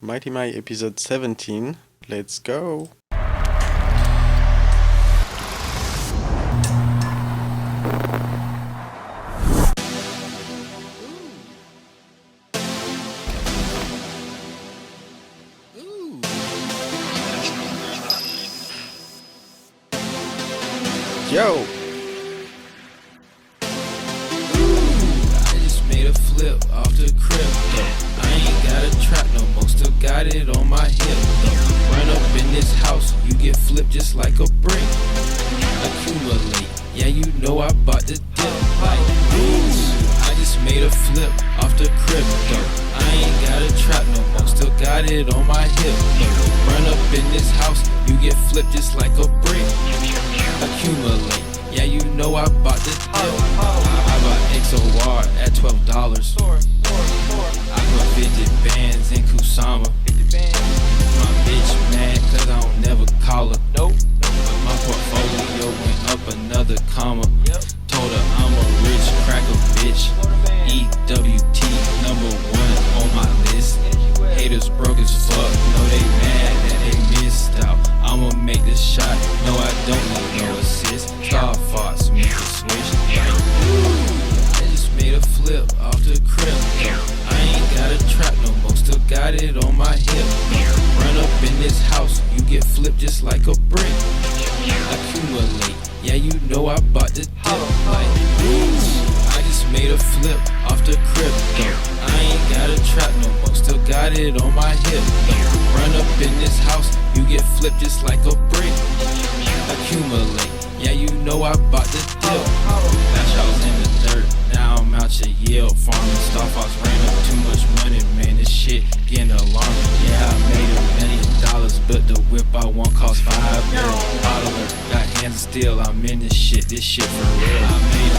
MightyMai episode 17. Let's go! Yo! I just made a flip off the crypto. I ain't got a trap no more, still got it on my hip. Run up in this house, you get flipped just like a brick. Accumulate, yeah, you know I bought the dip. Like, I just made a flip off the crypto. I ain't got a trap no more, still got it on my hip. Run up in this house, you get flipped just like a brick. Accumulate, yeah, you know I bought the dip. I bought XOR at $12. I put 50 bands in Kusama. My bitch mad cause I don't never call her. Nope. But my portfolio went up another comma. Told her I'm a rich cracker bitch. EWT #1 on my list. Haters broke as fuck, know they mad that they missed out. I'ma make this shot, no I don't need no assist. Star farts, make a switch. I just made a flip off the crypto. I ain't got a trap no more, still got it on my hip. Run up in this house, you get flipped just like a brick. Accumulate, yeah you know I bought the dip. Like, I just made a flip off the crypto. I ain't got a trap no more, still got it on my hip. Run up in this house, you get flipped just like a brick. Accumulate, yeah you know I bought the dip. Last I was in the dirt, now I'm out your Yale farming. Star Fox ran up too much money, man, this shit getting alarming. Yeah, I made $1 million, but the whip I want cost $5 million. Bottler, got hands of steel, I'm in this shit for real. I made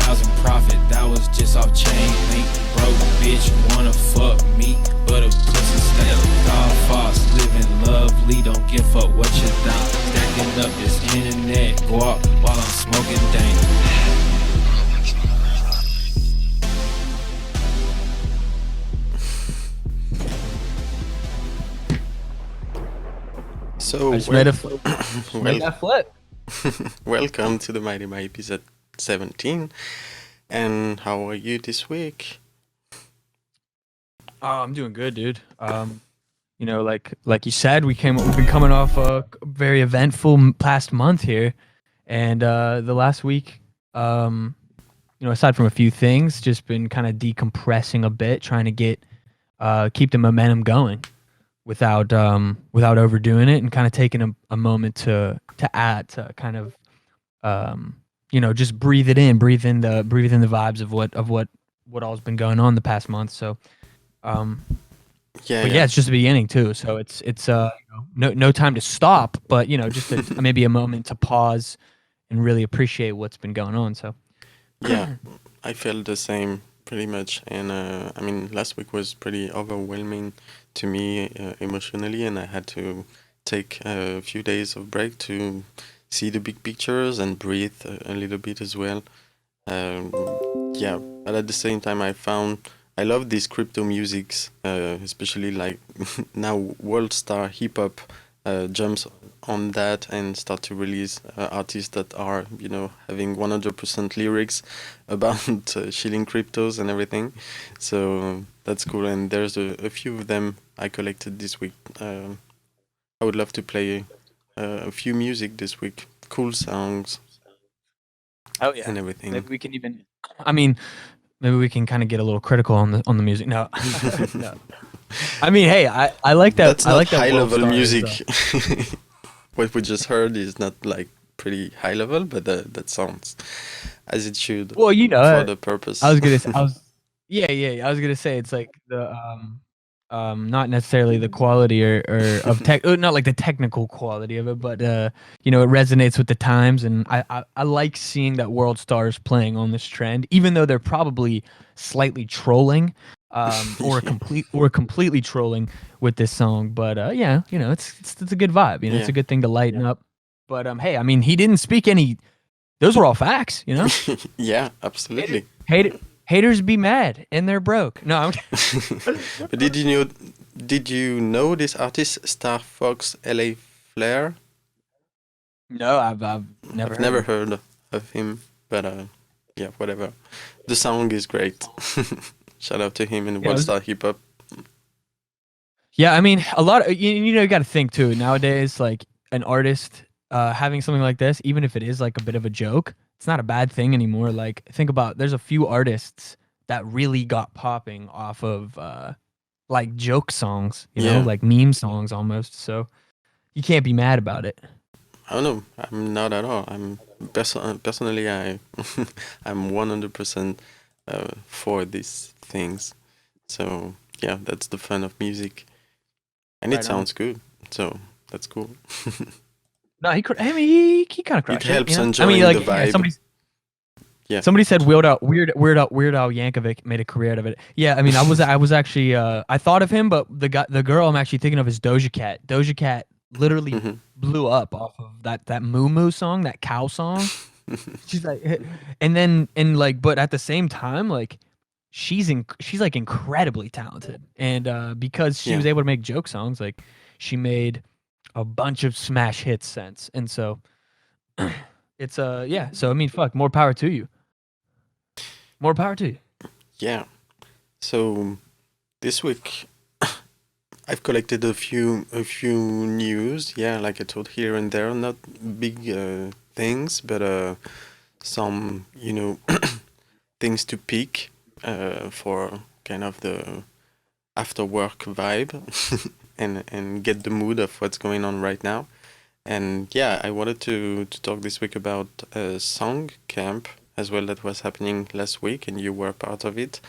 100,000 profit, that was just off chain link. Broke bitch wanna fuck me, but a pussy stale. God false, living lovely, don't give fuck what you think. Stacking up this internet guap while I'm smoking dank. So, I just made that flip. welcome to the MightyMai episode 17. And how are you this week? Oh, I'm doing good, dude. You know, like you said, we've been coming off a very eventful past month here, and the last week, you know, aside from a few things, just been kind of decompressing a bit, trying to keep the momentum going without overdoing it, and kind of taking a moment to add to kind of you know, just breathe in the vibes of what all's been going on the past month. So Yeah, but yeah, it's just the beginning too. So it's you know, no time to stop, but you know, just maybe a moment to pause and really appreciate what's been going on. So yeah, I felt the same pretty much. And I mean, last week was pretty overwhelming to me emotionally, and I had to take a few days of break to see the big pictures and breathe a little bit as well. Yeah, but at the same time, I love these crypto musics, especially like now World Star Hip Hop jumps on that and start to release artists that are, you know, having 100% lyrics about shilling cryptos and everything. So that's cool. And there's a few of them I collected this week. I would love to play a few music this week, cool songs. Oh yeah, and everything. maybe we can even. I mean, maybe we can kind of get a little critical on the music. No, no. I mean, hey, I like that. That's I not like that high World level Star music. What we just heard is not like pretty high level, but that sounds as it should well, you know, for the purpose. I was gonna say, yeah. I was gonna say it's like the not necessarily the quality or of tech, not like the technical quality of it, but you know, it resonates with the times, and I like seeing that World Stars playing on this trend, even though they're probably slightly trolling, or completely trolling with this song. But yeah, you know, it's a good vibe. You know, it's a good thing to lighten up. But hey, I mean, he didn't speak any. Those were all facts, you know. Yeah, absolutely. Haters Haters be mad and they're broke. No, But did you know this artist Star Fox LA Flair? no, I've never I've heard of never him. heard of him, but yeah, whatever. The song is great. Shout out to him and Yeah, Worldstar Hip Hop. yeah. I mean, a lot of you got to think too nowadays. Like an artist having something like this, even if it is like a bit of a joke, it's not a bad thing anymore. Like think about there's a few artists that really got popping off of like joke songs, Yeah, like meme songs almost. So you can't be mad about it. I don't know. I'm not at all. Personally, I'm 100% for these things. So yeah, that's the fun of music, and it Right on. sounds good. So that's cool. No, I mean, he kind of It crushed it. helps I mean, enjoying the like yeah, vibe. Yeah. somebody said Weird Al Yankovic made a career out of it. Yeah, I mean, I was actually I thought of him, but the girl I'm actually thinking of is Doja Cat. Doja Cat literally Hmm. blew up off of that Moo Moo song, that cow song. She's like, and like, but at the same time, like, she's like incredibly talented, and because she Yeah. was able to make joke songs, like, she made a bunch of smash hits since, and so it's yeah. So I mean, fuck, more power to you. More power to you. Yeah. So this week I've collected a few news. Yeah, like I told here and there, not big things, but some things to pick for kind of the after work vibe and get the mood of what's going on right now. And yeah, I wanted to talk this week about Song Camp as well that was happening last week, and you were part of it.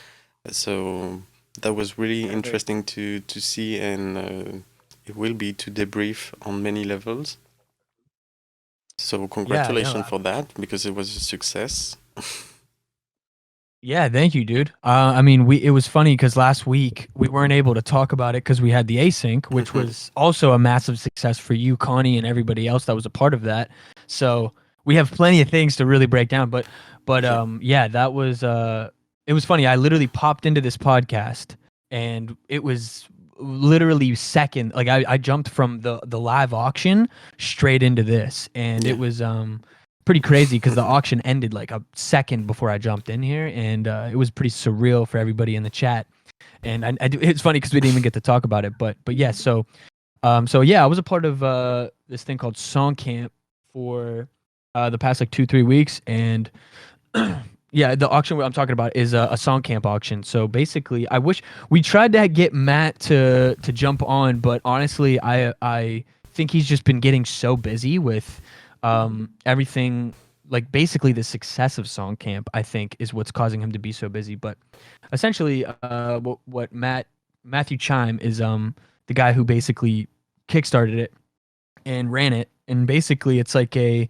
So that was really Yeah, very. interesting to see, and it will be to debrief on many levels. So Yeah, no, congratulations for that because it was a success. yeah, thank you, dude. I mean, it was funny because last week we weren't able to talk about it because we had the async, which Hmm. was also a massive success for you, Connie, and everybody else that was a part of that. So we have plenty of things to really break down. But Yeah, yeah, that was it was funny. I literally popped into this podcast, and it was literally second. Like I jumped from the live auction straight into this, and yeah. it was pretty crazy because the auction ended like a second before I jumped in here, and it was pretty surreal for everybody in the chat. And it's funny because we didn't even get to talk about it, but yeah. So yeah, I was a part of this thing called SongCamp for the past like 2-3 weeks, and yeah, the auction I'm talking about is a SongCamp auction. So basically, I wish we tried to get Matt to jump on, but honestly, I think he's just been getting so busy with everything. Like basically, the success of SongCamp, I think, is what's causing him to be so busy. But essentially, what Matthew Chime is the guy who basically kickstarted it and ran it, and basically it's like a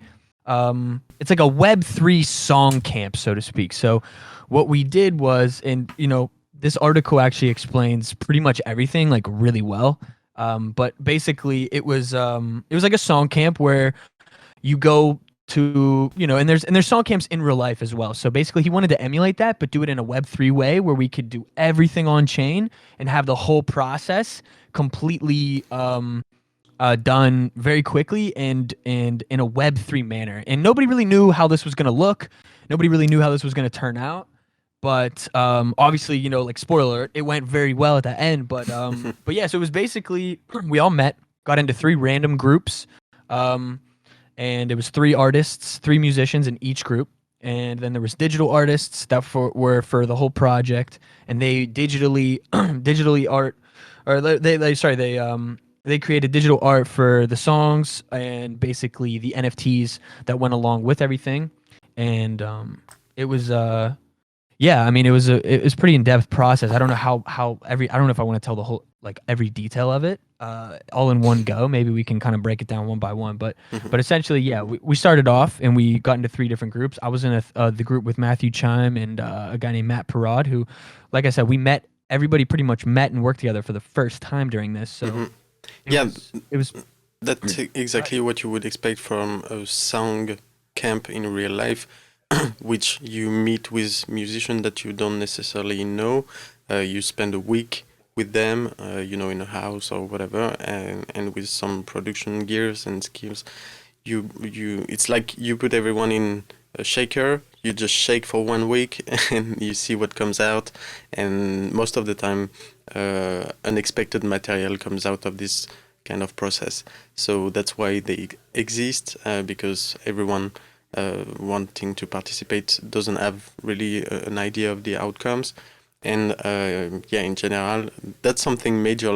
Web3 song camp, so to speak. So what we did was, and this article actually explains pretty much everything like really well. But basically it was like a song camp where you go to and there's song camps in real life as well. So basically he wanted to emulate that but do it in a Web3 way where we could do everything on chain and have the whole process completely done very quickly and in a Web3 manner. And nobody really knew how this was going to look. Nobody really knew how this was going to turn out. But obviously, like spoiler alert, it went very well at the end. But yeah, so it was basically we all met, got into 3 random groups, and it was 3 artists, 3 musicians in each group. And then there was digital artists that were for the whole project, and they digitally digitally art, or they created digital art for the songs and basically the NFTs that went along with everything. And it was yeah, I mean it was pretty in depth process. I don't know how I don't know if I want to tell the whole like every detail of it all in one go. Maybe we can kind of break it down one by one. But essentially, yeah, we started off and we got into 3 different groups. I was in the group with Matthew Chime and a guy named Matt Parod, who, like I said, we met. Everybody pretty much met and worked together for the first time during this. So Hmm. it Yeah, was it was that's right. exactly what you would expect from a song camp in real life. which you meet with musicians that you don't necessarily know. You spend a week with them, in a house or whatever, and with some production gears and skills. It's like you put everyone in a shaker. You just shake for 1 week and you see what comes out. And most of the time, unexpected material comes out of this kind of process. So that's why they exist, because everyone wanting to participate doesn't have really an idea of the outcomes. And in general, that's something major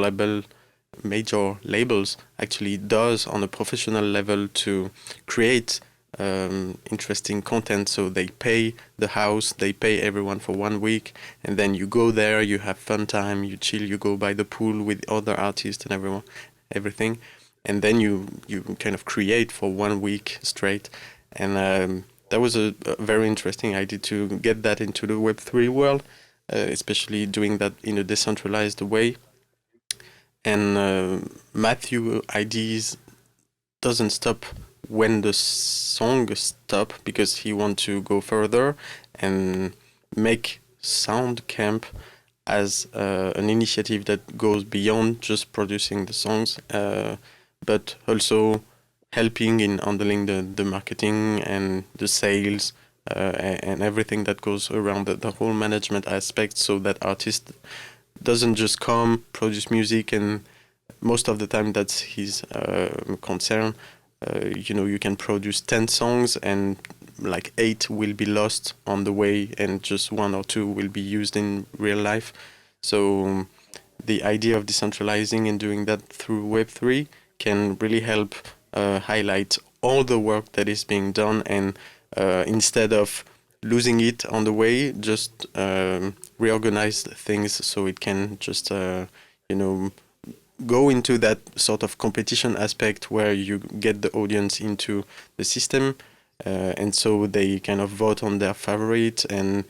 labels actually does on a professional level to create interesting content. So they pay the house, they pay everyone for 1 week, and then you go there, you have fun time, you chill, you go by the pool with other artists and everything, and then you kind of create for 1 week straight. And that was a very interesting idea to get that into the Web3 world, especially doing that in a decentralized way. And Matthew ideas doesn't stop when the song stop, because he wants to go further and make SongCamp as an initiative that goes beyond just producing the songs, but also helping in handling the marketing and the sales, and everything that goes around the whole management aspect, so that artist doesn't just come, produce music, and most of the time that's his concern. You can produce 10 songs and like 8 will be lost on the way, and just 1 or 2 will be used in real life. So the idea of decentralizing and doing that through Web3 can really help highlight all the work that is being done, and instead of losing it on the way, just reorganize things so it can just go into that sort of competition aspect where you get the audience into the system, and so they kind of vote on their favorite, and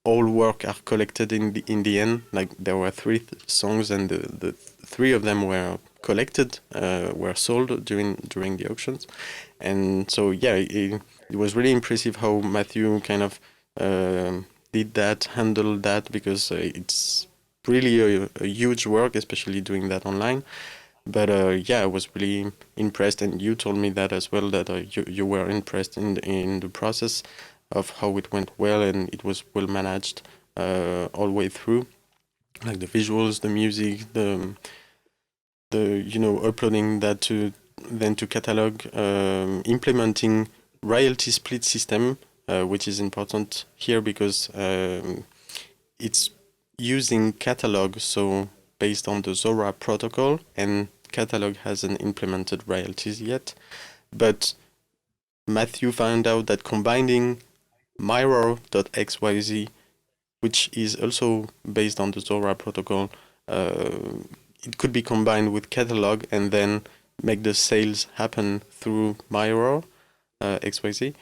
all work are collected in the end. Like there were 3 songs, and the 3 of them were collected, were sold during the auctions. And so it was really impressive how Matthew kind of did that, handled that, because it's really a huge work, especially doing that online. But I was really impressed, and you told me that as well, that you were impressed in the process of how it went well, and it was well managed all the way through, like the visuals, the music, the uploading that to catalog, implementing royalty split system, which is important here because it's using catalog, so based on the Zora protocol, and catalog hasn't implemented royalties yet. But Matthew found out that combining Mirror.xyz, which is also based on the Zora protocol, it could be combined with catalog and then make the sales happen through Mirror XYZ,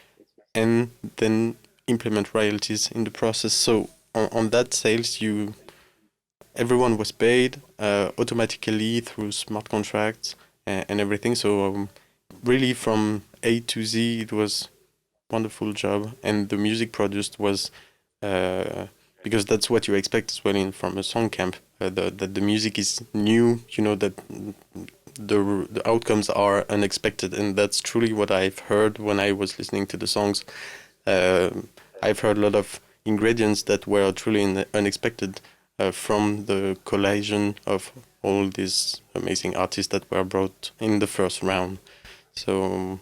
and then implement royalties in the process. So on that sales, everyone was paid automatically through smart contracts and everything. So really from A to Z, it was wonderful job. And the music produced was because that's what you expect as well from a SongCamp, that the music is new, that the outcomes are unexpected, and that's truly what I've heard when I was listening to the songs. I've heard a lot of ingredients that were truly unexpected from the collation of all these amazing artists that were brought in the first round. So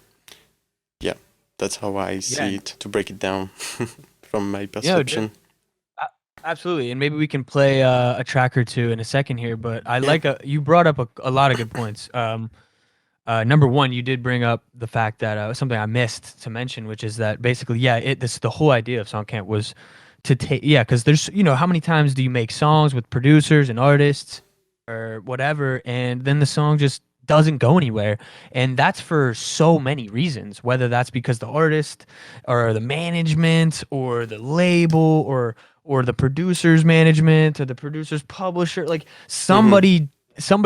that's how I see it, to break it down from my perception. Absolutely, and maybe we can play a track or two in a second here. But you brought up a lot of good points. Number one, you did bring up the fact that something I missed to mention, which is that basically, the whole idea of SongCamp was to take, because there's, how many times do you make songs with producers and artists or whatever, and then the song just doesn't go anywhere, and that's for so many reasons, whether that's because the artist or the management or the label or the producer's management or the producer's publisher, like somebody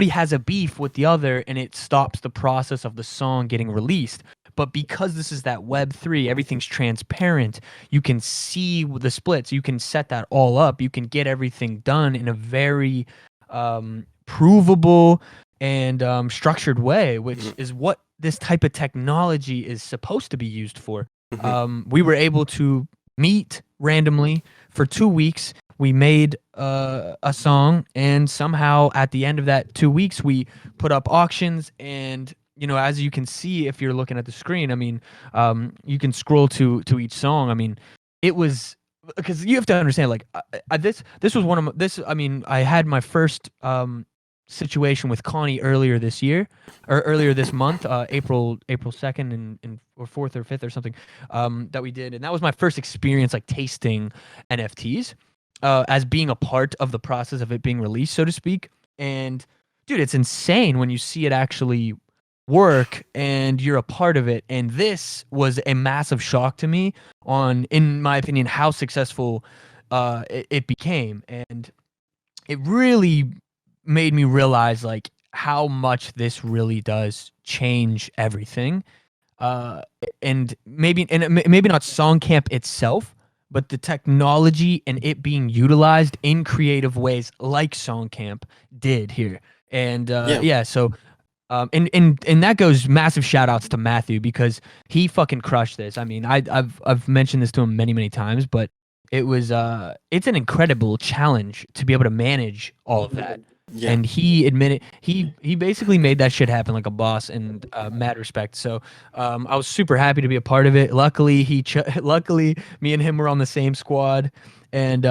has a beef with the other, and it stops the process of the song getting released. But because this is that Web3, everything's transparent. You can see the splits. You can set that all up. You can get everything done in a very provable and structured way, which is what this type of technology is supposed to be used for. We were able to meet randomly for 2 weeks. We made a song, and somehow at the end of that 2 weeks, we put up auctions. And as you can see, if you're looking at the screen, I mean, you can scroll to each song. I mean, it was, because you have to understand, like, this was one of this. I mean, I had my first situation with Connie earlier this year, or earlier this month, April 2nd and or 4th or 5th or something, that we did, and that was my first experience like tasting NFTs, as being a part of the process of it being released, so to speak. And dude, it's insane when you see it actually work and you're a part of it. And this was a massive shock to me on, in my opinion, how successful it became. And it really made me realize like how much this really does change everything. And maybe not SongCamp itself, but the technology and it being utilized in creative ways like SongCamp did here. And so and that goes massive shout outs to Matthew, because he fucking crushed this. I mean, I've mentioned this to him many times, but it was it's an incredible challenge to be able to manage all of that. Yeah. And he admitted he basically made that shit happen like a boss, and mad respect. So I was super happy to be a part of it. Luckily luckily me and him were on the same squad, and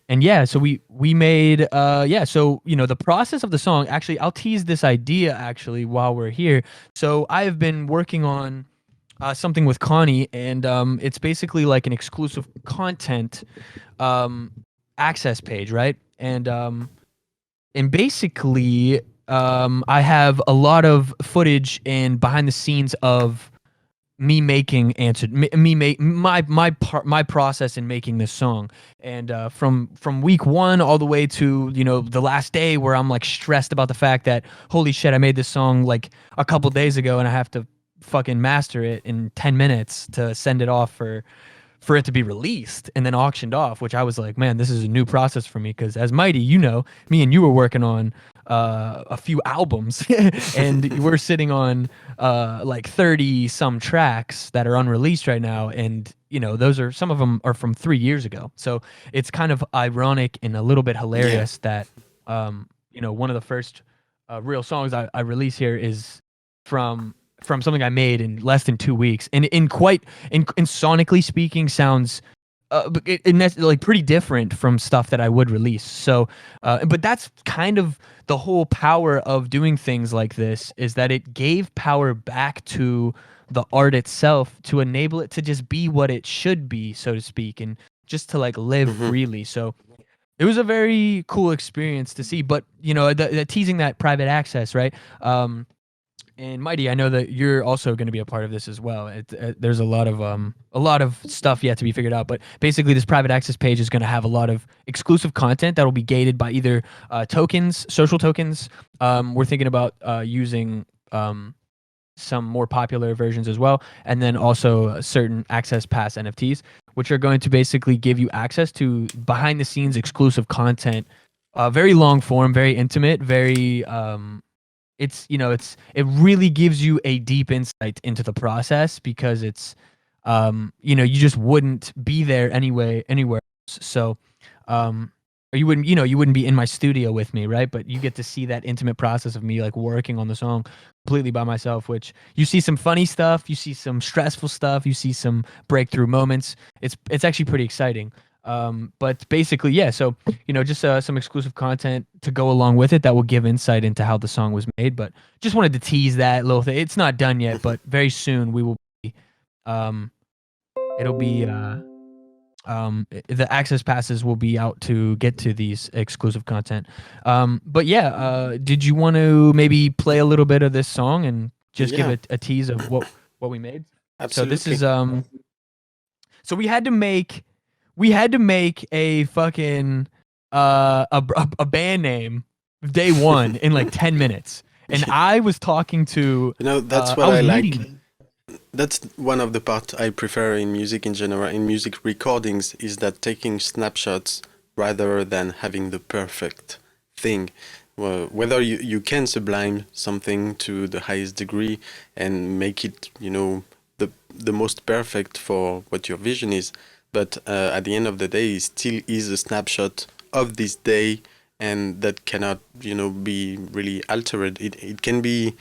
and yeah, so we made so the process of the song, actually I'll tease this idea actually while we're here. So I have been working on something with Connie, and it's basically like an exclusive content access page, right? And basically, I have a lot of footage and behind the scenes of me making my process in making this song, and from week 1 all the way to the last day, where I'm like stressed about the fact that holy shit, I made this song like a couple days ago and I have to fucking master it in 10 minutes to send it off for it to be released and then auctioned off, which I was like, man, this is a new process for me, because as Mighty, me and you were working on a few albums and we're sitting on like 30 some tracks that are unreleased right now, and those are, some of them are from 3 years ago. So it's kind of ironic and a little bit hilarious that one of the first real songs I release here is from something I made in less than 2 weeks, and in sonically speaking sounds like pretty different from stuff that I would release. So but that's kind of the whole power of doing things like this, is that it gave power back to the art itself to enable it to just be what it should be, so to speak, and just to like live freely. So it was a very cool experience to see. But the teasing that private access, right? And Mighty, I know that you're also going to be a part of this as well. There's a lot of stuff yet to be figured out, but basically this private access page is going to have a lot of exclusive content that will be gated by either tokens, social tokens. We're thinking about using some more popular versions as well, and then also certain access pass NFTs, which are going to basically give you access to behind the scenes exclusive content, very long form, very intimate, very it really gives you a deep insight into the process, because it's you just wouldn't be there anywhere else. So or you wouldn't be in my studio with me, right? But you get to see that intimate process of me like working on the song completely by myself, which you see some funny stuff, you see some stressful stuff, you see some breakthrough moments. It's actually pretty exciting. But basically, yeah, so just some exclusive content to go along with it that will give insight into how the song was made. But just wanted to tease that little thing. It's not done yet, but very soon we will be it'll be the access passes will be out to get to these exclusive content. But yeah, did you want to maybe play a little bit of this song and just give a tease of what we made? Absolutely. So this is so we had to make a fucking a band name day one in like 10 minutes. And I was talking to that's what I like. that's one of the parts I prefer in music in general, in music recordings, is that taking snapshots rather than having the perfect thing. Well, whether you can sublime something to the highest degree and make it, the most perfect for what your vision is, but at the end of the day, it still is a snapshot of this day, and that cannot, be really altered. It can be,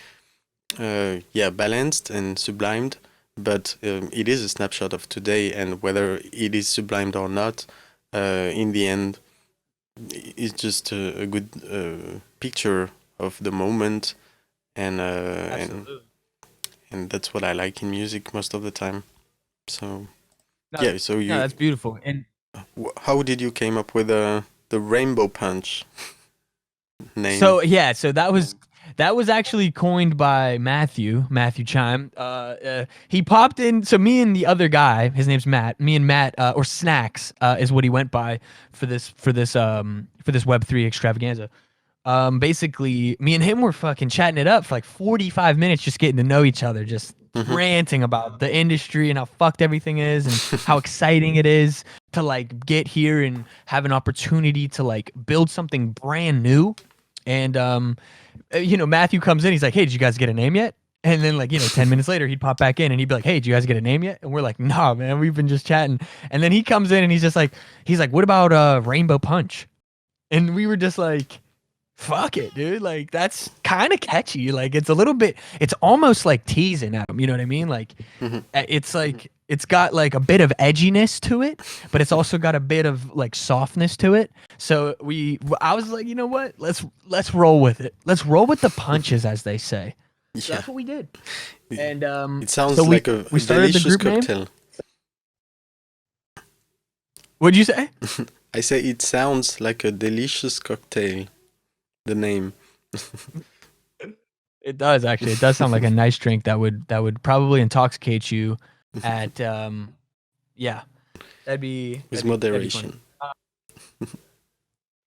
balanced and sublimed, but it is a snapshot of today, and whether it is sublimed or not, in the end, it's just a good picture of the moment, and and that's what I like in music most of the time. So No, so no, that's beautiful. And how did you came up with the Rainbow Punch name? so that was actually coined by Matthew Chime. He popped in. So me and the other guy, his name's Matt. Me and Matt, or Snacks, is what he went by for this Web3 extravaganza. Basically, me and him were fucking chatting it up for like 45 minutes, just getting to know each other, just ranting about the industry and how fucked everything is and how exciting it is to like get here and have an opportunity to like build something brand new. And Matthew comes in, he's like, "Hey, did you guys get a name yet?" And then 10 minutes later, he'd pop back in and he'd be like, "Hey, did you guys get a name yet?" And we're like, "Nah, man, we've been just chatting." And then he comes in and he's like, "What about Rainbow Punch?" And we were just like, fuck it, dude. Like, that's kind of catchy. Like, it's a little bit, it's almost like teasing at him. You know what I mean? Like, it's like, it's got like a bit of edginess to it, but it's also got a bit of like softness to it. So I was like, you know what? Let's roll with it. Let's roll with the punches, as they say. So that's what we did. And it sounds like a delicious cocktail. Name. What'd you say? I say it sounds like a delicious cocktail. The name. It does actually. It does sound like a nice drink that would probably intoxicate you at that'd be with moderation.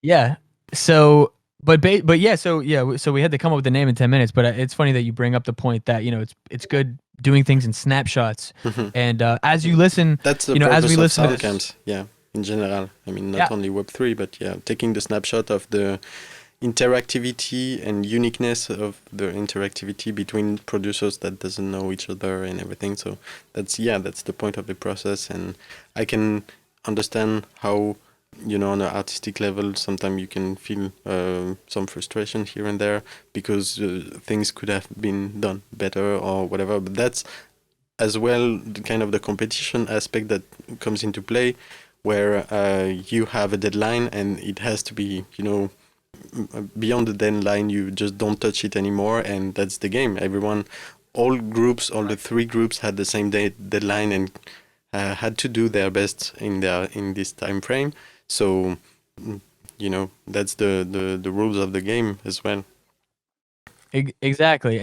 Yeah. So but yeah, so we had to come up with the name in 10 minutes, but it's funny that you bring up the point that it's good doing things in snapshots. And as you listen, that's the as we listen to SongCamps, in general. I mean, not only Web3, but taking the snapshot of the interactivity and uniqueness of the interactivity between producers that doesn't know each other and everything. So that's the point of the process, and I can understand how on an artistic level sometimes you can feel some frustration here and there because things could have been done better or whatever. But that's as well the kind of the competition aspect that comes into play, where you have a deadline and it has to be beyond the deadline. You just don't touch it anymore, and that's the game. All the three groups had the same deadline and had to do their best in this time frame. So that's the rules of the game as well. Exactly.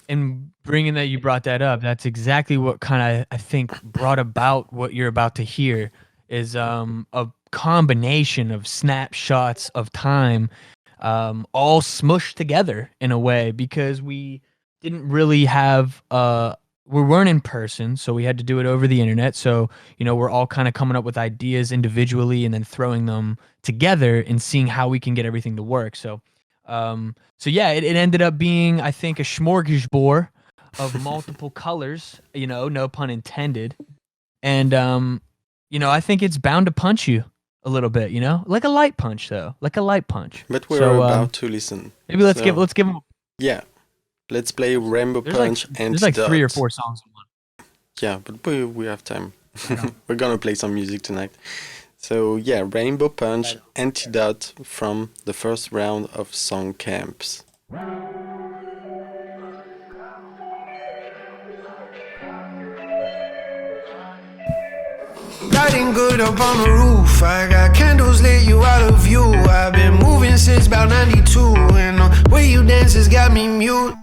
And bringing that, you brought that up, that's exactly what kind of I think brought about what you're about to hear is a combination of snapshots of time all smushed together in a way, because we didn't really have we weren't in person, so we had to do it over the internet. So we're all kind of coming up with ideas individually and then throwing them together and seeing how we can get everything to work. So it ended up being, I think, a smorgasbord of multiple colors, no pun intended. And I think it's bound to punch you a little bit, like a light punch, though, like a light punch. But we're about to listen. Maybe let's give them. Yeah, let's play Rainbow Punch and there's like 3 or 4 songs in one. Yeah, but we have time. We're gonna play some music tonight. So Rainbow Punch, Antidote from the first round of SongCamps. Riding good up on the roof, I got candles lit, you out of view. I've been moving since about 92, and the way you dance has got me mute.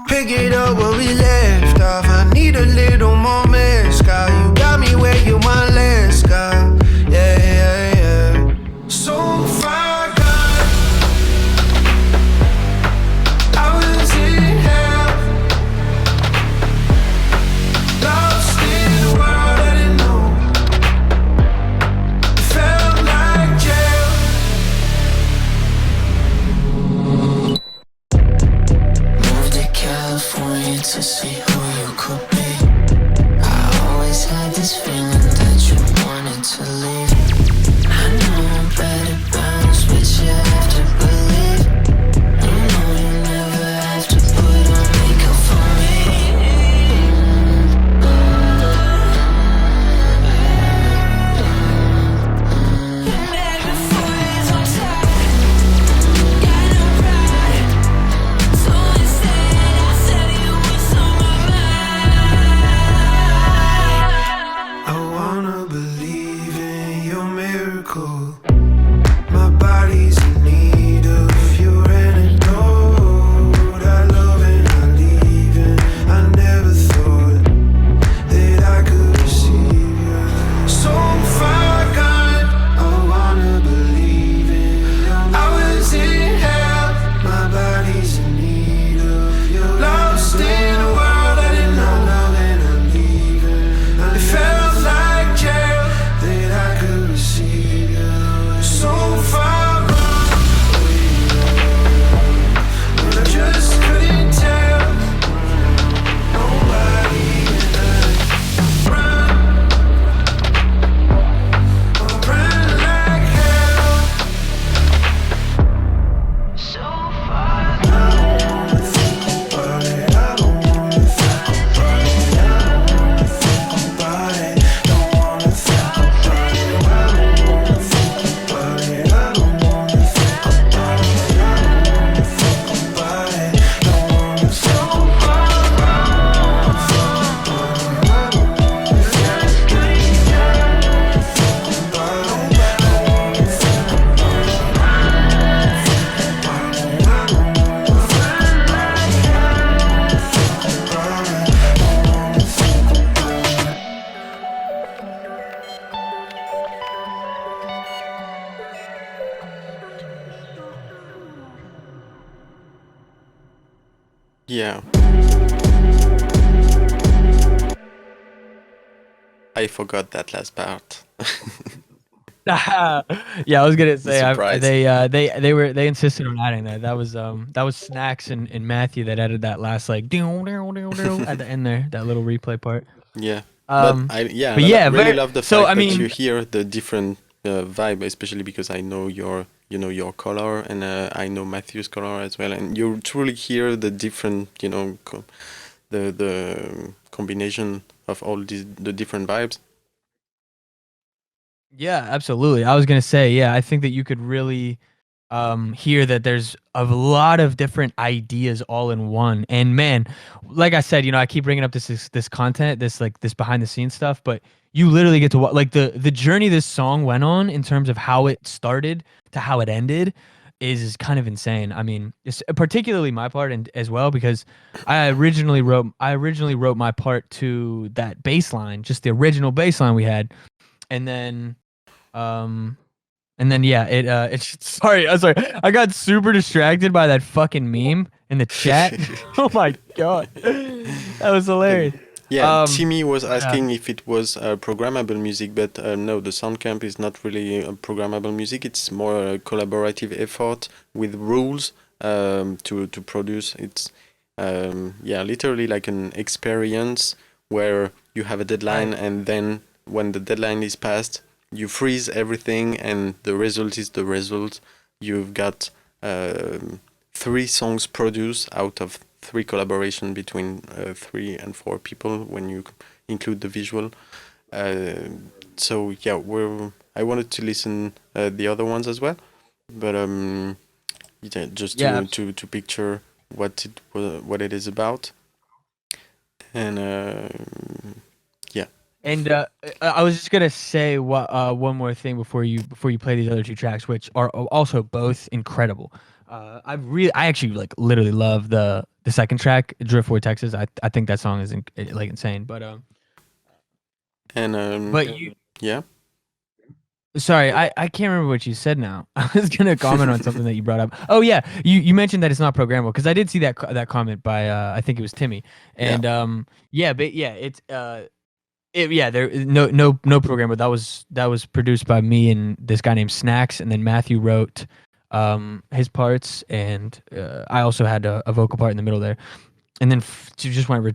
Pick it up where we left off, I need a little more mezcal. You got me where you want, let's go. Yeah. So far gone, I was in hell. Yeah. I forgot that last part. Yeah, I was gonna The say surprise. they insisted on adding that. That was Snacks and Matthew that added that last like at the end there, that little replay part. Yeah, but Um, I but yeah, really very love the so fact I that you mean, hear the different vibe, especially because I know your color, and I know Matthew's color as well, and you truly hear the different, the combination of all the different vibes. yeah, absolutely. I was gonna say, yeah, I think that you could really hear that there's a lot of different ideas all in one. And man, like I said, I keep bringing up this content, this behind the scenes stuff, but you literally get to like the journey this song went on in terms of how it started to how it ended is kind of insane. I mean, it's particularly my part and as well because I originally wrote my part to that bass line, just the original bass line we had, and then um yeah, it's I'm sorry. I got super distracted by that fucking meme in the chat. Oh my god. That was hilarious. Yeah, Um Timmy was but, asking if it was programmable music, but no, the SongCamp is not really programmable music. It's more a collaborative effort with rules to produce. It's yeah, literally like an experience where you have a deadline, right. and then when the deadline is passed, you freeze everything, and the result is the result. You've got 3 songs produced out of 3 collaboration between 3 and 4 people when you include the visual. Uh, so yeah, I wanted to listen the other ones as well, but yeah, just Yeah, to picture what it is about, and yeah. and I was just gonna say one more thing before you play these other two tracks, which are also both incredible. I actually like literally love the second track, Driftwood, Texas. I think that song is like insane. And But you yeah. Sorry, I can't remember what you said now. I was gonna comment on something that you brought up. Oh yeah, you mentioned that it's not programmable because I did see that comment by I think it was Timmy, Yeah. and yeah, but yeah, yeah, there no programmer. That was produced by me and this guy named Snacks, and then Matthew wrote his parts, and I also had a vocal part in the middle there, and then you just went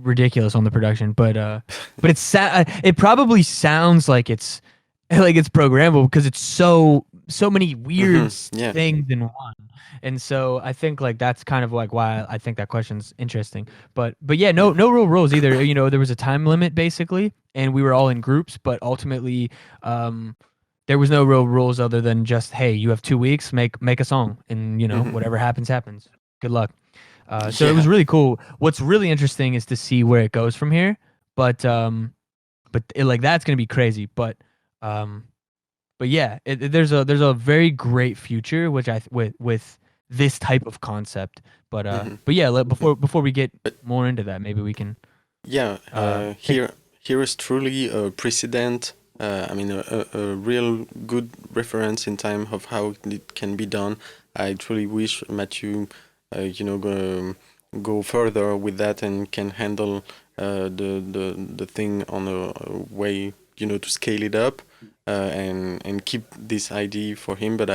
ridiculous on the production, but it probably sounds like it's like it's programmable because it's so many weird Yeah. things in one. And so I think like that's kind of like why I think that question's interesting. But yeah, no real rules either. There was a time limit basically, and we were all in groups, but ultimately there was no real rules other than just, hey, you have 2 weeks, make a song, and whatever happens happens. Good luck. So it Yeah. was really cool. What's really interesting is to see where it goes from here. But like that's gonna be crazy. Um, but yeah, there's a very great future, which with this type of concept. But yeah, before we get But more into that, maybe we can yeah, take. here is truly a precedent. I mean, a real good reference in time of how it can be done. I truly wish Matthew, go further with that and can handle the thing on a way, to scale it up, and keep this idea for him. But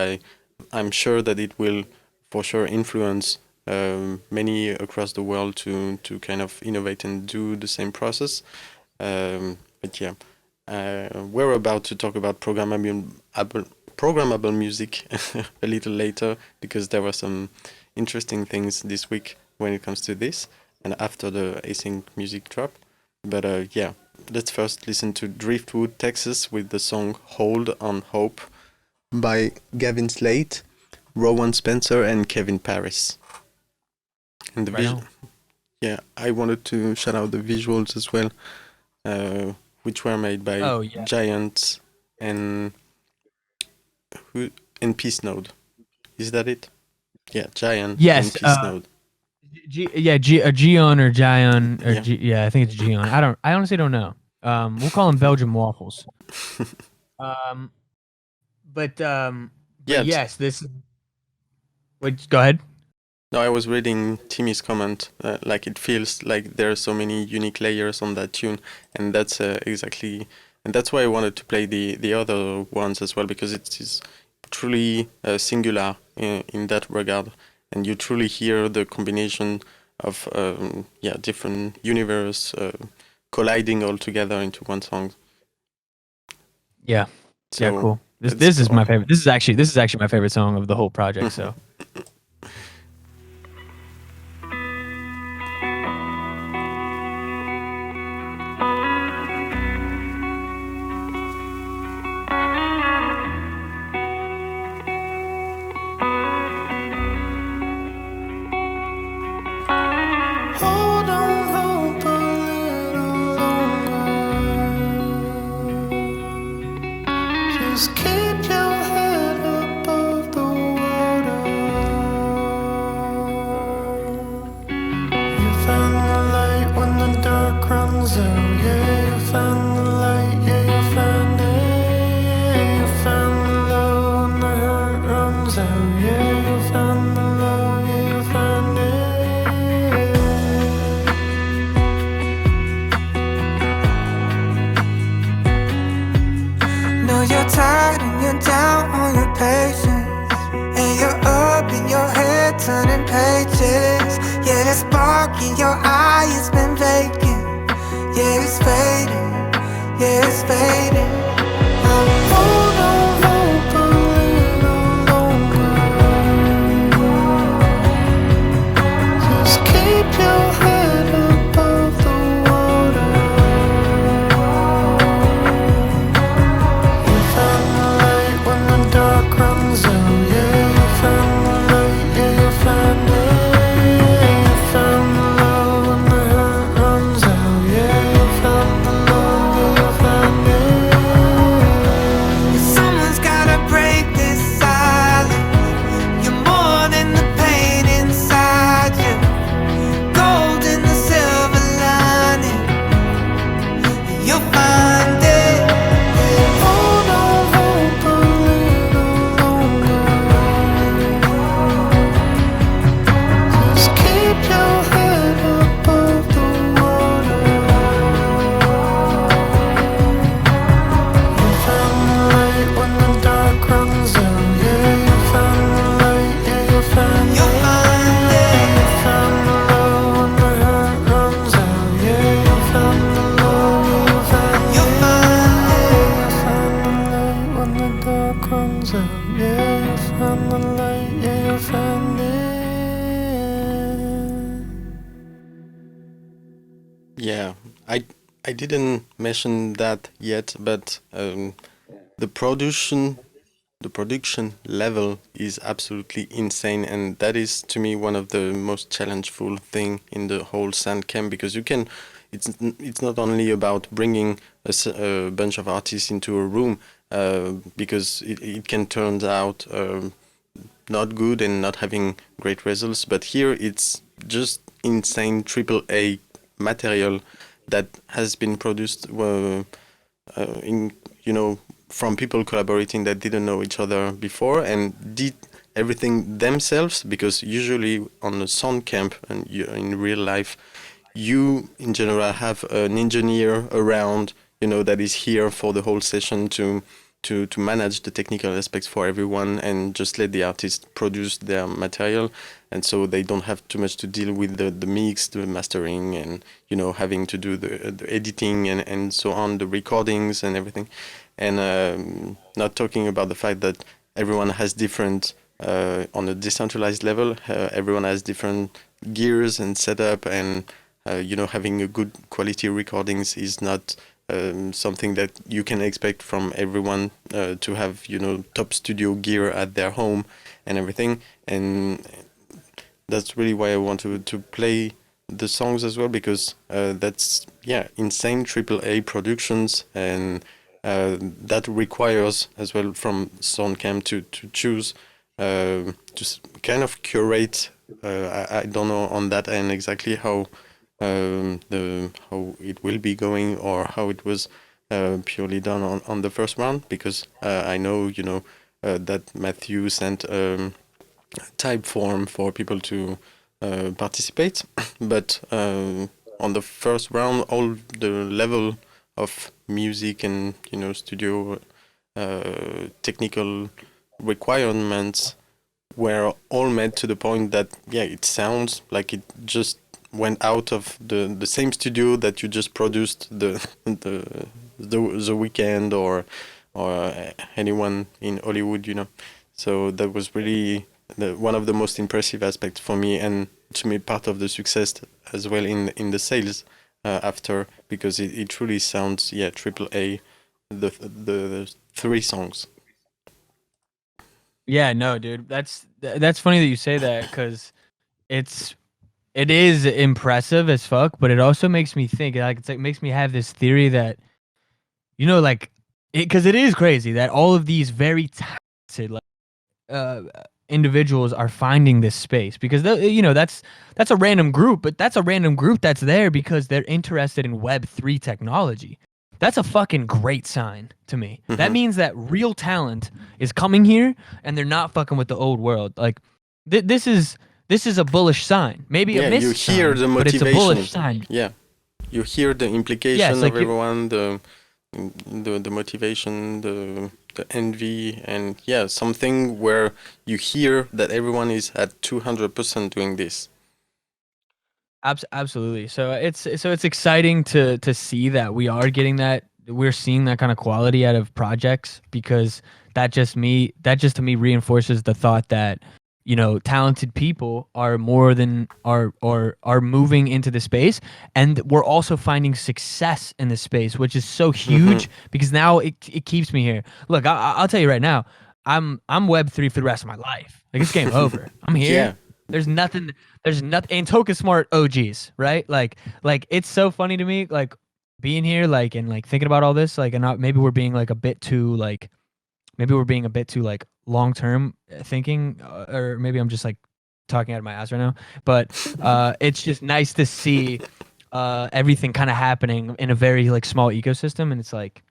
I'm sure that it will for sure influence many across the world to kind of innovate and do the same process. But yeah, we're about to talk about programmable music a little later, because there were some interesting things this week when it comes to this, and after the async music drop. But yeah, let's first listen to Driftwood, Texas, with the song "Hold on Hope" by Gavin Slate, Rowan Spencer, and Kevin Paris. And the Right on. yeah, I wanted to shout out the visuals as well, which were made by Oh yeah. Giant and who and Peace Node. Is that it? Yeah, Giant and Yes. Peace Node. Gion or Gion or Yeah. Yeah, I think it's Gion. I honestly don't know. We'll call them Belgian waffles. Um, but Yeah, yes, this. Wait, go ahead. No, I was reading Timmy's comment. Like it feels like there are so many unique layers on that tune, and that's exactly, and that's why I wanted to play the other ones as well, because it is truly singular in that regard, and you truly hear the combination of different universe colliding all together into one song. Yeah. So Yeah, cool. This it's this is cool. my favorite. This is actually my favorite song of the whole project. So Hold on hope a little longer. Just keep your head above the water. You found the light when the dark runs out. Yeah, you found the light. Yeah, you found it. Yeah, you found the love when the heart runs out. Yeah, you found the love. Yeah, you found it. Know you're tired and you're down on your patience, and you're up in your head turning pages. Yeah, that spark in your eye has been vacant. Yeah, it's fading. Yeah, it's fading. Hold on hope a little longer. Just keep your head above the water. You found the light when the dark runs out. Yeah, you found the light. Yeah, you found it. Yeah, you found the love when the heart runs out. Yeah, you found the love. Yeah, you found it. Someone's gotta break this silence. You're more than the pain inside you. Gold in the silver lining. You'll find it. Hold on hope a little longer. Just keep your head above the water. You found the light when the dark runs out. Yeah, you found the light. Yeah, you found it. You'll find Yeah, it. you found the love when the heart runs out. Yeah, you found the love. Yeah, you found it. You'll find it. You found the light when the dark runs out. Yeah, you found the light. Yeah, you found it. Yeah, I didn't mention that yet, but the production the production level is absolutely insane, and that is to me one of the most challengeful thing in the whole SongCamp, because it's not only about bringing a bunch of artists into a room, because it can turn out not good and not having great results, but here it's just insane triple A material that has been produced in from people collaborating that didn't know each other before and did everything themselves, because usually on a sound camp and in real life you in general have an engineer around that is here for the whole session to manage the technical aspects for everyone and just let the artist produce their material, and so they don't have too much to deal with the mix, the mastering, and having to do the editing and so on, the recordings and everything. And not talking about the fact that everyone has different on a decentralized level, everyone has different gears and setup, and having a good quality recordings is not something that you can expect from everyone to have top studio gear at their home and everything. And that's really why I want to play the songs as well, because that's insane AAA productions, and that requires as well from SongCamp to choose to kind of curate. I don't know on that end exactly how how it will be going, or how it was purely done on the first round, because I know that Matthew sent type form for people to participate. But on the first round, all the level of music and studio technical requirements were all met to the point that it sounds like it just went out of the same studio that you just produced the weekend or anyone in Hollywood. So that was really one of the most impressive aspects for me, and to me part of the success as well in the sales after, because it truly sounds triple A, the 3 songs. Yeah, no, dude. That's funny that you say that, because it is impressive as fuck, but it also makes me think, like, it's like makes me have this theory that, like, because it is crazy that all of these very talented, like, individuals are finding this space, because that's a random group, but that's a random group that's there because they're interested in Web3 technology. That's a fucking great sign to me. That means that real talent is coming here and they're not fucking with the old world. Like, this is a bullish sign. Maybe a you missed hear sign, the but it's a motivation. bullish sign. You hear the implication like of everyone, the motivation, the envy, and something where you hear that everyone is at 200% doing this. Absolutely. So it's exciting to see that we're seeing that kind of quality out of projects, because that just to me reinforces the thought that talented people are more than are moving into the space, and we're also finding success in the space, which is so huge, because now it keeps me here. Look, I'll tell you right now, I'm Web3 for the rest of my life. Like, it's game over. I'm here. Yeah. There's nothing. And TokenSmart OGs, right? Like it's so funny to me, like, being here, like, and like thinking about all this, like, and maybe we're being like a bit too like long term thinking, or maybe I'm just like talking out of my ass right now. But it's just nice to see everything kind of happening in a very like small ecosystem, and it's like,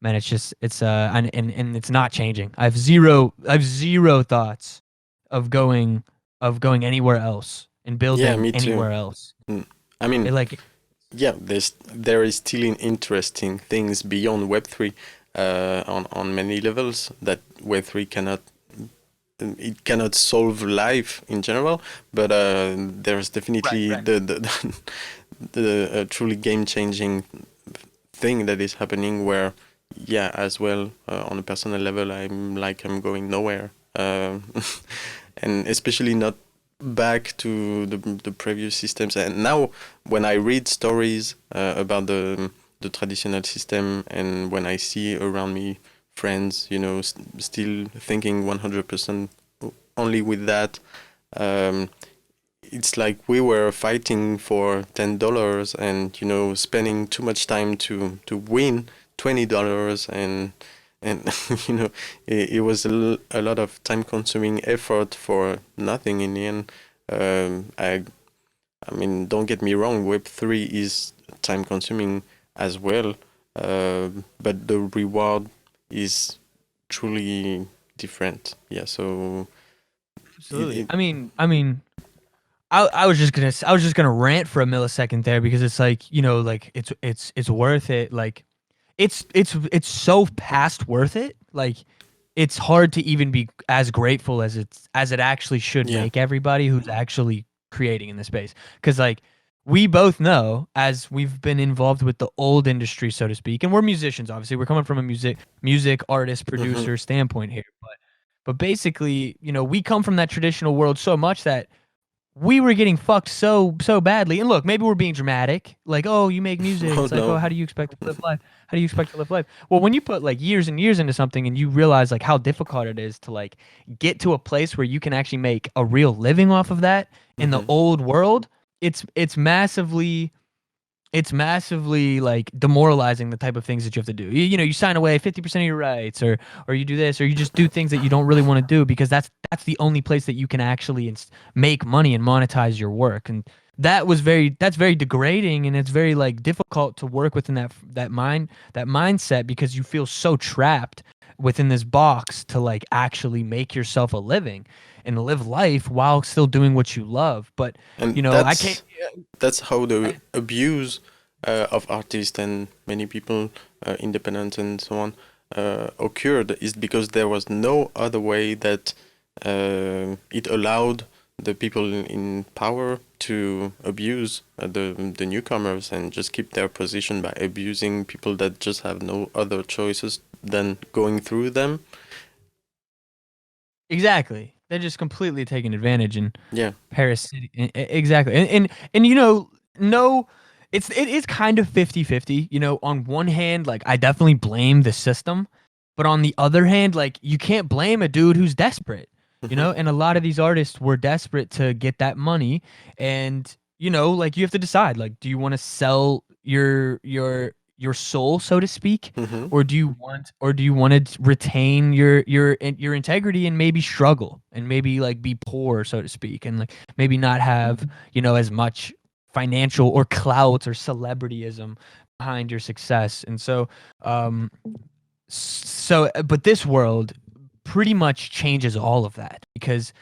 man, it's and it's not changing. I have zero thoughts of going anywhere else and building me too. anywhere else. I mean, like, there is still interesting things beyond Web3 on many levels that Web3 cannot solve life in general, but there's definitely Right. the truly game-changing thing that is happening, where as well, on a personal level, I'm going nowhere, and especially not back to the previous systems. And now when I read stories about the traditional system, and when I see around me friends, still thinking 100% only with that, it's like we were fighting for $10 and spending too much time to win $20, and it was a lot of time consuming effort for nothing in the end. I mean, don't get me wrong, Web3 is time consuming as well, but the reward is truly different. So absolutely. I mean, I was just gonna rant for a millisecond there, because it's like, like, it's worth it. Like, it's so past worth it. Like, it's hard to even be as grateful as it actually should make everybody who's actually creating in the space. Because, like, we both know, as we've been involved with the old industry, so to speak, and we're musicians, obviously, we're coming from a music artist, producer standpoint here, but basically, we come from that traditional world so much that we were getting fucked so badly. And look, maybe we're being dramatic, like, oh, you make music, it's like, oh, how do you expect to live life? How do you expect to live life? Well, when you put like years and years into something, and you realize like how difficult it is to like get to a place where you can actually make a real living off of that in the old world, it's massively like demoralizing, the type of things that you have to do. You sign away 50% of your rights, or you do this, or you just do things that you don't really want to do, because that's the only place that you can actually make money and monetize your work. And that's very degrading, and it's very like difficult to work within that mindset, because you feel so trapped within this box to like actually make yourself a living and live life while still doing what you love. But And you know, I can't. that's how the I, abuse of artists and many people, independent and so on, occurred, is because there was no other way that it allowed the people in power to abuse the newcomers and just keep their position by abusing people that just have no other choices than going through them. exactly. They're just completely taking advantage and Yeah. parasitic. Exactly. And you know, no, it is kind of 50-50. You know, on one hand, like I definitely blame the system, but on the other hand, like you can't blame a dude who's desperate. You Hmm. know, and a lot of these artists were desperate to get that money, and you know, like you have to decide, like, do you want to sell your soul, so to speak, Hmm. or do you want to retain your integrity and maybe struggle and maybe like be poor, so to speak, and like maybe not have, you know, as much financial or clout or celebrityism behind your success. And so um but this world pretty much changes all of that because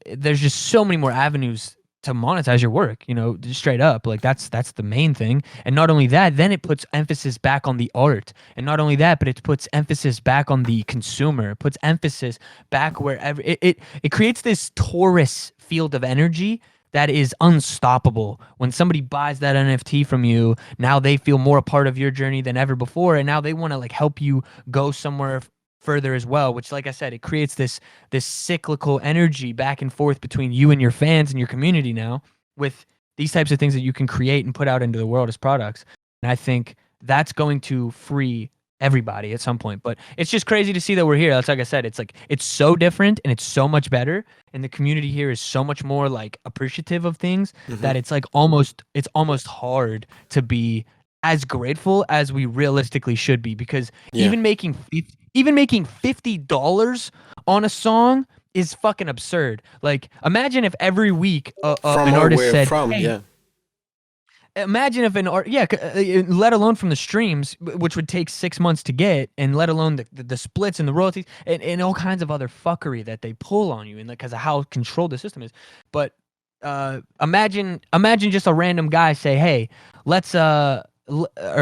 there's just so many more avenues to monetize your work, you know, just straight up. Like that's the main thing. And not only that, then it puts emphasis back on the art. And not only that, but it puts emphasis back on the consumer. It puts emphasis back wherever it creates this torus field of energy that is unstoppable. When somebody buys that NFT from you, now they feel more a part of your journey than ever before, and now they want to like help you go somewhere further as well, which like I said, it creates this cyclical energy back and forth between you and your fans and your community now with these types of things that you can create and put out into the world as products. And I think that's going to free everybody at some point. But it's just crazy to see that we're here. That's like I said, it's like it's so different and it's so much better. And the community here is so much more like appreciative of things Hmm. that it's almost hard to be as grateful as we realistically should be, because Yeah. even making $50 on a song is fucking absurd. Like, imagine if every week From an where artist we're said, from, "Hey," yeah. imagine if an art, yeah, let alone from the streams, which would take 6 months to get, and let alone the splits and the royalties and all kinds of other fuckery that they pull on you, and because of how controlled the system is. But imagine just a random guy say, "Hey, let's or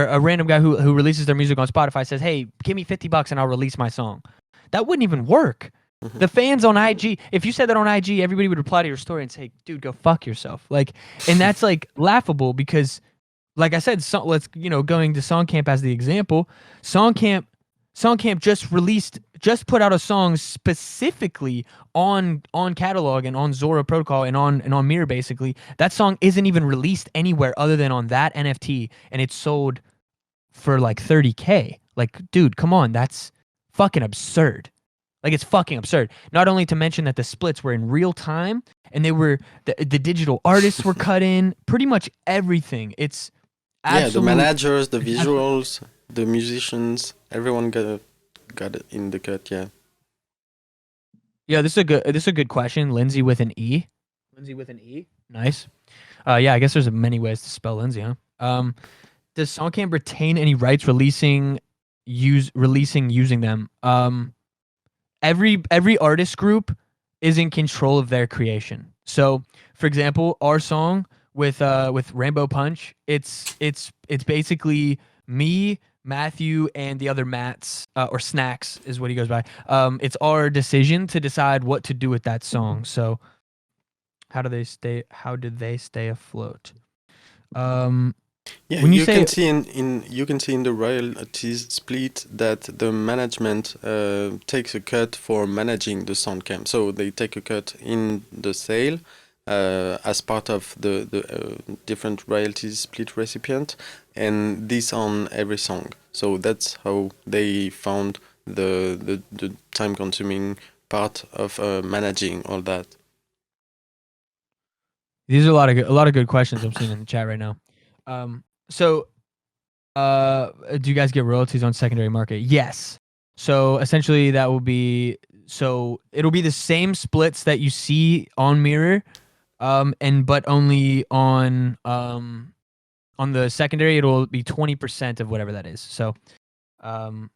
a random guy who releases their music on Spotify says, "Hey, give me $50 and I'll release my song." That wouldn't even work. Hmm. The fans on IG, if you said that on IG, everybody would reply to your story and say, "Dude, go fuck yourself." Like, and that's like laughable because, like I said, let's, you know, going to SongCamp as the example, SongCamp SongCamp just put out a song specifically on catalog and on Zora Protocol and on Mirror. Basically, that song isn't even released anywhere other than on that NFT, and it's sold for like 30K. Like, dude, come on, that's fucking absurd. Like, it's fucking absurd. Not only to mention that the splits were in real time and the digital artists were cut in, pretty much everything. Yeah, the Absolute managers, the it's absolute visuals, the musicians, everyone got it in the cut. Yeah. Yeah, this is a good question. Lindsay with an E. Lindsay with an E. Nice. Yeah, I guess there's many ways to spell Lindsay, huh? Does SongCamp retain any rights releasing using them? Every artist group is in control of their creation. So, for example, our song with Rainbow Punch, it's basically me, Matthew, and the other Matts, or Snacks is what he goes by. It's our decision to decide what to do with that song. So, How did they stay afloat? Um, Yeah, when you you can say see in the royalties split that the management takes a cut for managing the sound camp. So they take a cut in the sale as part of the different royalties split recipient, and this on every song. So that's how they found the time consuming part of managing all that. these are a lot of good questions I'm seeing in the chat right now. So do you guys get royalties on secondary market? Yes. So essentially that will be so it'll be the same splits that you see on Mirror, and but only on the secondary it'll be 20% of whatever that is. So um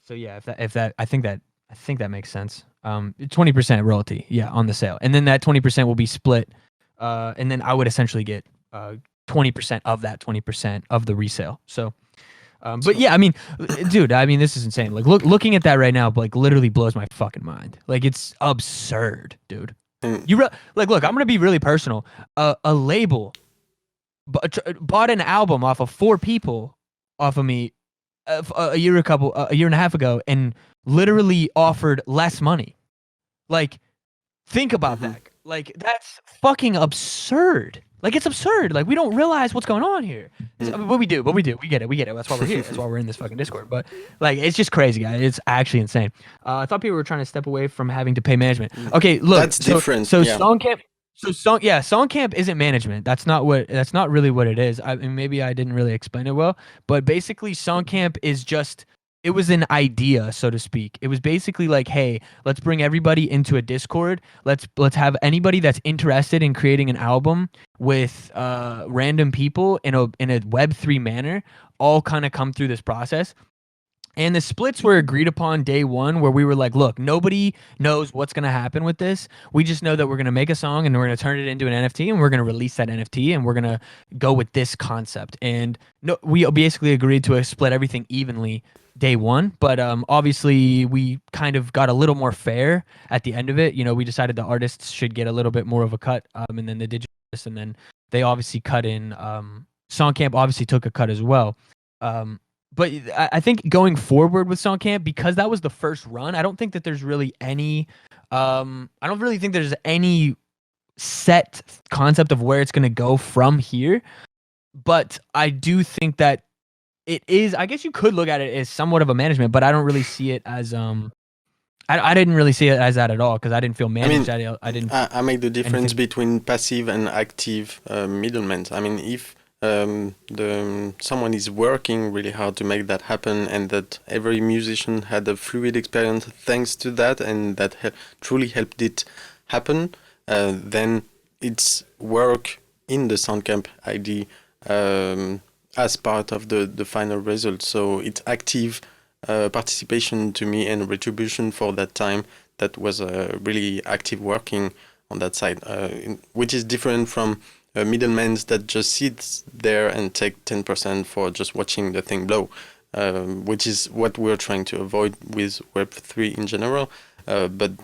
So yeah, if that I think that makes sense. 20% royalty, yeah, on the sale, and then that 20% will be split, and then I would essentially get 20% of that 20% of the resale. So, but yeah, I mean, dude, I mean, this is insane. Like, looking at that right now, like, literally blows my fucking mind. Like, it's absurd, dude. Mm. Like, look, I'm gonna be really personal. A label bought an album off of 4 people off of me a year and a half ago, and literally offered less money. Like, think about Mhm. that. Like, that's fucking absurd. Like, it's absurd. Like, we don't realize what's going on here. But we do. We get it. That's why we're here. That's why we're in this fucking Discord. But like, it's just crazy, guys. It's actually insane. I thought people were trying to step away from having to pay management. Okay, look. That's different. So Yeah. SongCamp isn't management. That's not really what it is. I mean, maybe I didn't really explain it well, but basically SongCamp is just, it was an idea, so to speak. It was basically like, hey, let's bring everybody into a Discord. Let's have anybody that's interested in creating an album with random people in a Web3 manner all kind of come through this process. And the splits were agreed upon day one, where we were like, look, nobody knows what's going to happen with this. We just know that we're going to make a song and we're going to turn it into an NFT, and we're going to release that NFT, and we're going to go with this concept. And no, we basically agreed to split everything evenly day one. But obviously, we kind of got a little more fair at the end of it. You know, we decided the artists should get a little bit more of a cut, and then the digital artists, and then they obviously cut in. SongCamp obviously took a cut as well. But I think going forward with SongCamp, because that was the first run, I don't think that there's really any I don't really think there's any set concept of where it's going to go from here. But I do think that it is, I guess you could look at it as somewhat of a management, but I don't really see it as I didn't really see it as that at all, because I didn't feel managed. I make the difference between passive and active middlemen. I mean, if someone is working really hard to make that happen, and that every musician had a fluid experience thanks to that, and that truly helped it happen, then it's work in the SongCamp ID as part of the final result. So it's active participation to me, and retribution for that time that was really active working on that side, which is different from middlemen that just sit there and take 10% for just watching the thing blow, which is what we're trying to avoid with Web3 in general. But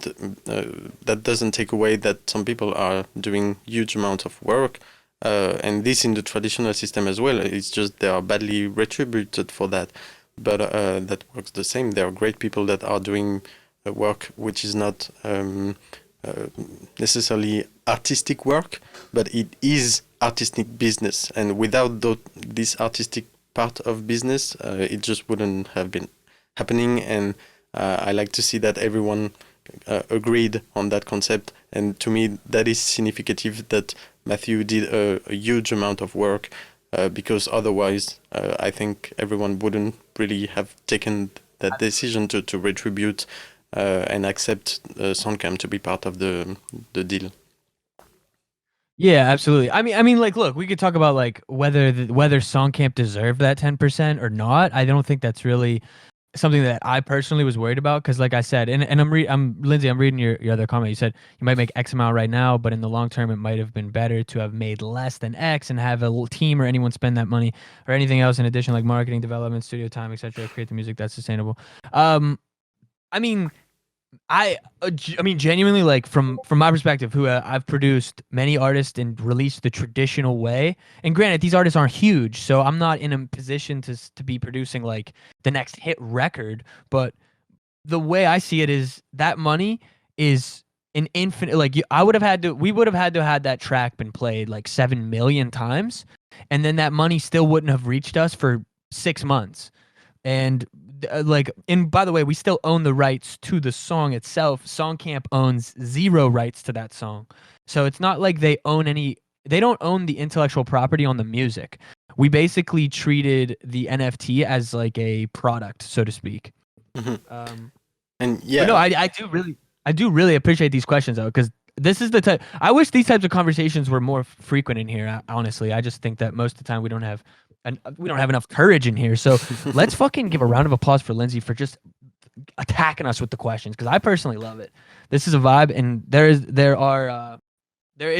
that doesn't take away that some people are doing huge amounts of work, and this in the traditional system as well. It's just they are badly retributed for that. But that works the same. There are great people that are doing work which is not necessarily artistic work, but it is artistic business. And without this artistic part of business, it just wouldn't have been happening. And I like to see that everyone agreed on that concept. And to me, that is significative that Matthew did a huge amount of work, because otherwise, I think everyone wouldn't really have taken that decision to retribute and accept SongCamp to be part of the deal. Yeah, absolutely. I mean, like, look, we could talk about like whether SongCamp deserved that 10% or not. I don't think that's really something that I personally was worried about, because, like I said, and I'm Lindsay, I'm reading your other comment. You said you might make X amount right now, but in the long term, it might have been better to have made less than X and have a little team or anyone spend that money or anything else in addition, like marketing, development, studio time, etc. Create the music that's sustainable. I mean, I mean, genuinely, like, from my perspective, who I've produced many artists and released the traditional way. And granted, these artists aren't huge, so I'm not in a position to be producing like the next hit record. But the way I see it is that money is an infinite. Like, we would have had to have that track been played like 7 million times, and then that money still wouldn't have reached us for 6 months. And and by the way, we still own the rights to the song itself. SongCamp owns 0 rights to that song. So it's not like they don't own the intellectual property on the music. We basically treated the NFT as like a product, so to speak. Mm-hmm. And yeah, no, I do really appreciate these questions, though, because this is the type. I wish these types of conversations were more frequent in here. Honestly, I just think that most of the time we don't have enough courage in here. So let's fucking give a round of applause for Lindsay for just attacking us with the questions, because I personally love it. This is a vibe, and there is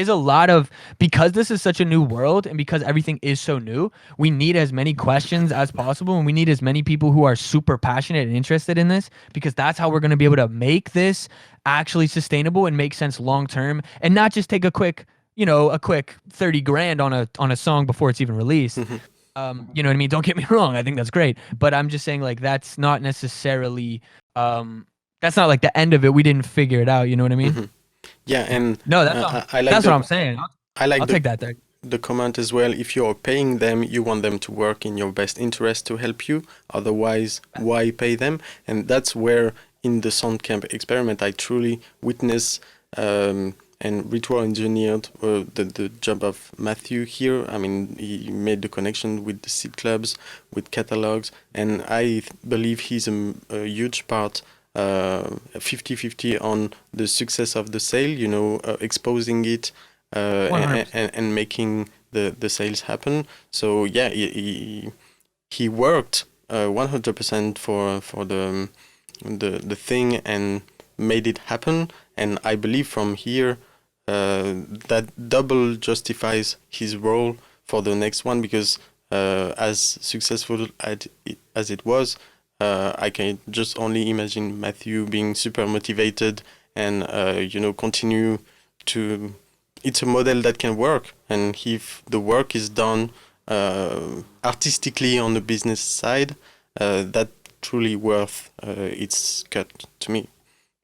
a lot of, because this is such a new world and because everything is so new, we need as many questions as possible, and we need as many people who are super passionate and interested in this, because that's how we're going to be able to make this actually sustainable and make sense long term, and not just take a quick 30 grand on a song before it's even released. You know what I mean? Don't get me wrong, I think that's great, but I'm just saying, like, that's not necessarily that's not like the end of it. We didn't figure it out, you know what I mean? Yeah, and No, that's I like that's what I'm saying. I like I'll take that there. the comment as well. If you're paying them, you want them to work in your best interest to help you. Otherwise, why pay them? And that's where, in the SongCamp experiment, I truly witness and retro engineered the job of Matthew here. I mean, he made the connection with the seed clubs, with catalogs, and I believe he's a huge part, 50-50 on the success of the sale, exposing it and making the sales happen. So yeah, he worked 100% for the thing and made it happen. And I believe from here that double justifies his role for the next one, because as successful as it was, I can just only imagine Matthew being super motivated and continue to. It's a model that can work, and if the work is done artistically on the business side, that truly worth its cut to me.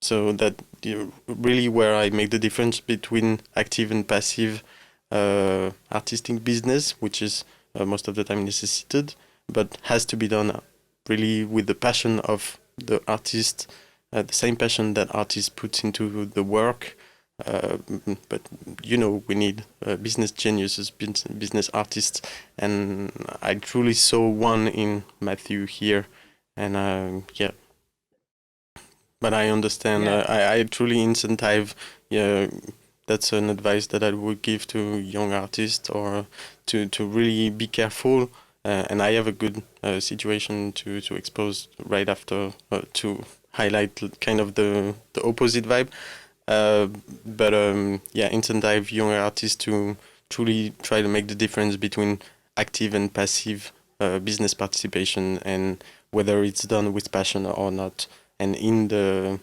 So that really where I make the difference between active and passive artistic business, which is most of the time necessitated, but has to be done really with the passion of the artist, the same passion that artists put into the work. But we need business geniuses, business artists, and I truly saw one in Matthew here, and yeah. But I understand. Yeah. I truly incentivize. Yeah, that's an advice that I would give to young artists, or to really be careful. And I have a good situation to expose right after, to highlight kind of the opposite vibe. But incentivize young artists to truly try to make the difference between active and passive business participation, and whether it's done with passion or not, and in the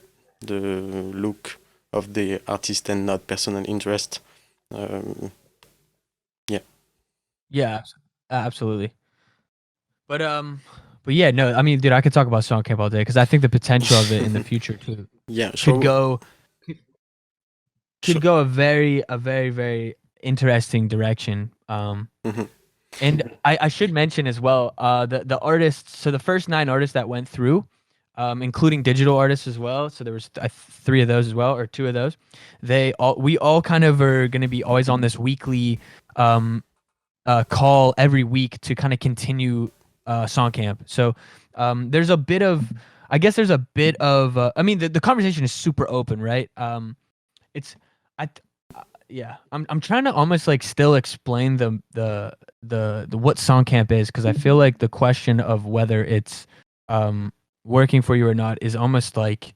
look of the artist and not personal interest. Yeah, absolutely. But yeah, no, I mean, dude, I could talk about SongCamp all day, because I think the potential of it in the future too Yeah, sure. could go a very very interesting direction. And I should mention as well, the artists. So the first 9 artists that went through, including digital artists as well. So there was 3 of those as well, or 2 of those. We all kind of are going to be always on this weekly call every week to kind of continue SongCamp. So there's a bit of, I mean, the conversation is super open, right? I'm trying to almost like still explain the what SongCamp is, because I feel like the question of whether it's working for you or not is almost like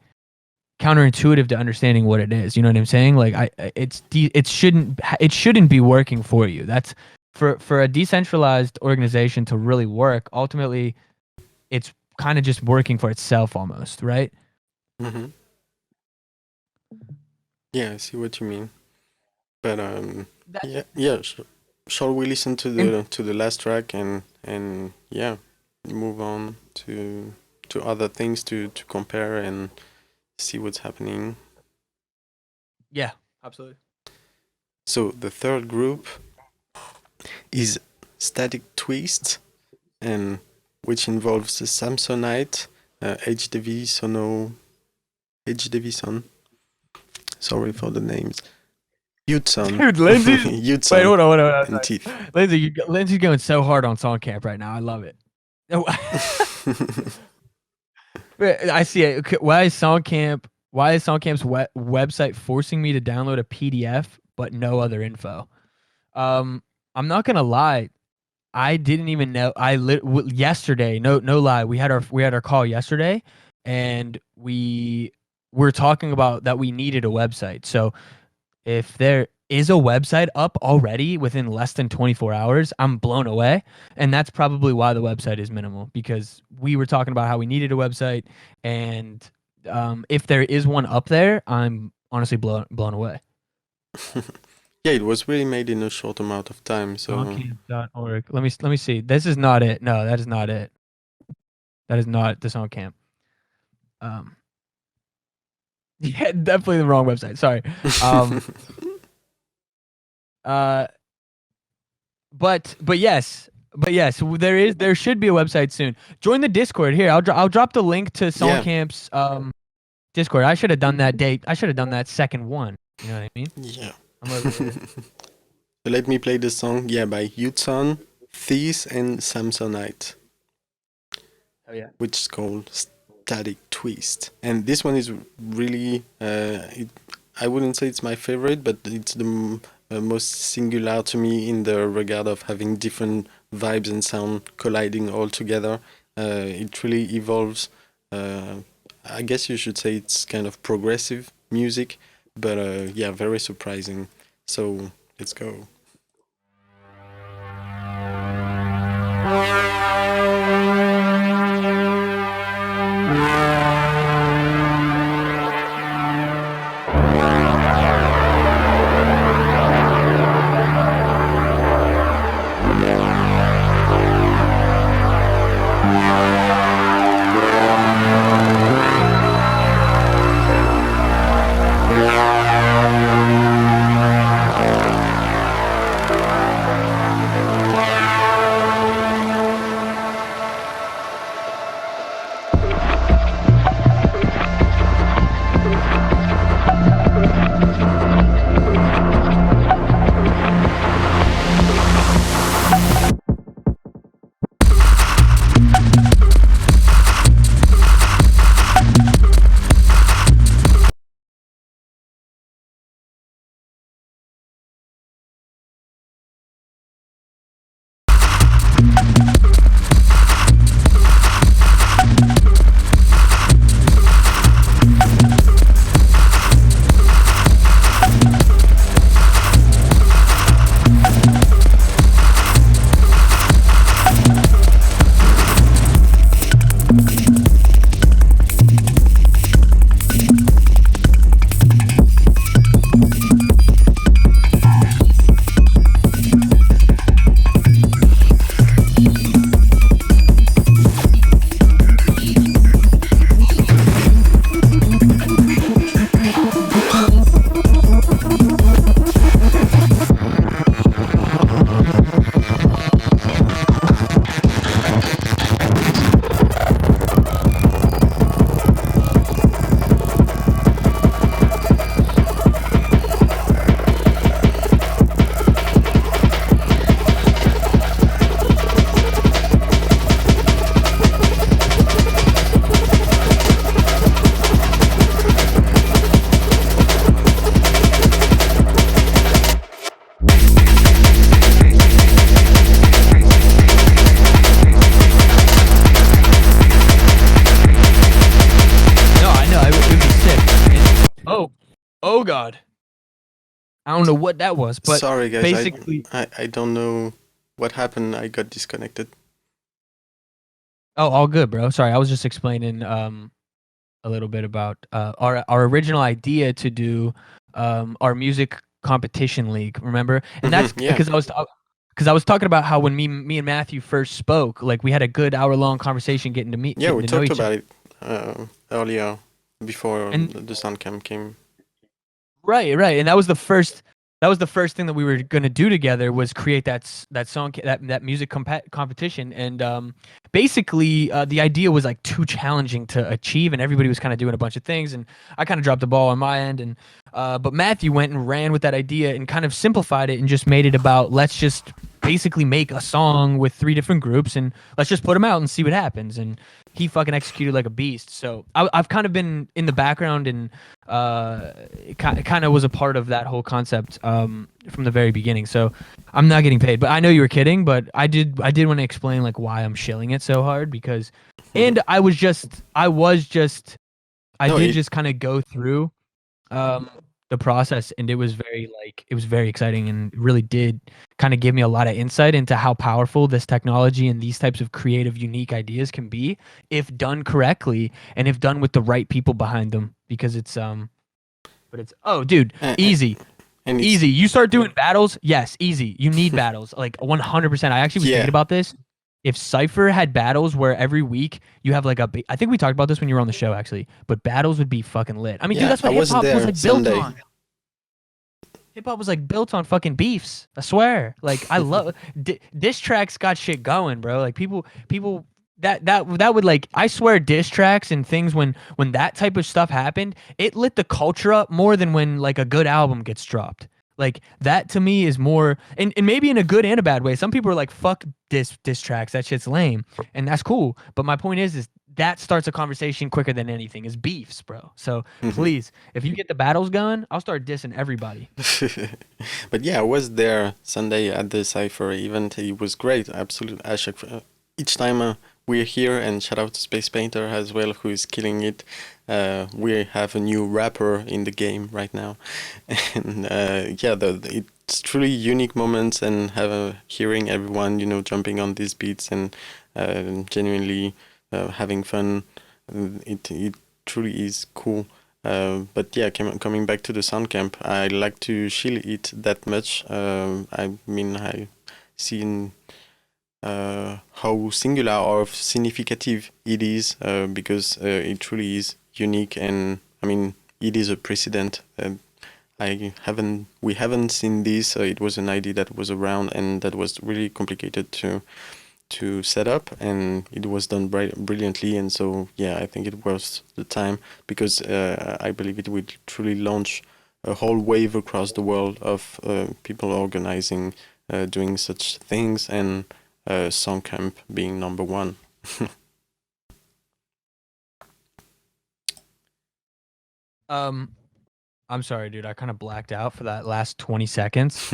counterintuitive to understanding what it is. You know what I'm saying? Like it shouldn't be working for you. That's for a decentralized organization to really work. Ultimately, it's kind of just working for itself almost, right? Mm-hmm. Yeah, I see what you mean. But yeah. Shall we listen to the last track and yeah, move on to other things to compare and see what's happening? Yeah, absolutely. So the third group is Static Twist, and which involves the Samsonite, HDV Son. Sorry for the names. Hudson. Dude, Lindsay. Hudson. Wait, hold on. And Teeth. Lindsay's going so hard on SongCamp right now. I love it. I see it. Okay, why is SongCamp's website forcing me to download a PDF but no other info? I'm not gonna lie. I didn't even know. Yesterday, no lie. We had our call yesterday, and we were talking about that we needed a website. So if there is a website up already within less than 24 hours, I'm blown away. And that's probably why the website is minimal, because we were talking about how we needed a website. And if there is one up there, I'm honestly blown away. Yeah, it was really made in a short amount of time. So SongCamp.org. Let me see. This is not it. No, that is not it. That is not the SongCamp. Yeah, definitely the wrong website. Sorry. But yes, there should be a website soon. Join the Discord here. I'll drop the link to SongCamp's Discord. I should have done that date. I should have done that second one. You know what I mean? Yeah. So let me play the song. Yeah, by Hudson, Thies, and Samsonite. Oh yeah. Which is called Static Twist. And this one is really, I wouldn't say it's my favorite, but it's the most singular to me in the regard of having different vibes and sound colliding all together. It really evolves. I guess you should say it's kind of progressive music, but yeah, very surprising. So let's go. Oh God. I don't know what that was, but sorry guys, basically I don't know what happened. I got disconnected. Oh, all good, bro. Sorry, I was just explaining a little bit about our original idea to do our music competition league, remember? And that's because I was talking about how when me and Matthew first spoke, like we had a good hour-long conversation getting to meet. Yeah, we talked about it earlier before the SongCamp came. Right, and that was the first thing that we were gonna do together, was create that song, that music competition. And basically the idea was like too challenging to achieve, and everybody was kind of doing a bunch of things, and I kind of dropped the ball on my end. And But Matthew went and ran with that idea and kind of simplified it and just made it about let's just basically make a song with 3 different groups and let's just put them out and see what happens. And he fucking executed like a beast. So I've kind of been in the background and kind of was a part of that whole concept from the very beginning. So I'm not getting paid, but I know you were kidding. But I did want to explain like why I'm shilling it so hard because, and I did just kind of go through the process, and it was very exciting and really did kind of give me a lot of insight into how powerful this technology and these types of creative, unique ideas can be if done correctly and if done with the right people behind them. Because it's oh dude, easy. And easy. You start doing battles, yes, easy. You need battles, like 100%. I actually was thinking about this. If Cypher had battles where every week you have like I think we talked about this when you were on the show actually, but battles would be fucking lit. I mean, dude, that's what hip hop was like built on. Hip hop was like built on fucking beefs. I swear. Like I love diss tracks got shit going, bro. Like people that would like, I swear diss tracks and things when that type of stuff happened, it lit the culture up more than when like a good album gets dropped. Like that to me is more, and maybe in a good and a bad way. Some people are like, fuck diss tracks, that shit's lame, and that's cool. But my point is that starts a conversation quicker than anything is beefs, bro. So please, if you get the battles going, I'll start dissing everybody. But yeah, I was there Sunday at the Cypher event. It was great, absolutely. Each time we're here, and shout out to Space Painter as well, who is killing it. We have a new rapper in the game right now, and it's truly unique moments, and hearing everyone, jumping on these beats and genuinely having fun. It truly is cool. But yeah, coming back to the SongCamp, I like to shill it that much. I mean, I seen how singular or significative it is, because it truly is unique, and I mean it is a precedent. We haven't seen this. It was an idea that was around and that was really complicated to set up, and it was done brilliantly. And so yeah, I think it was the time, because I believe it will truly launch a whole wave across the world of people organizing, doing such things, and SongCamp being number one. I'm sorry, dude. I kind of blacked out for that last 20 seconds.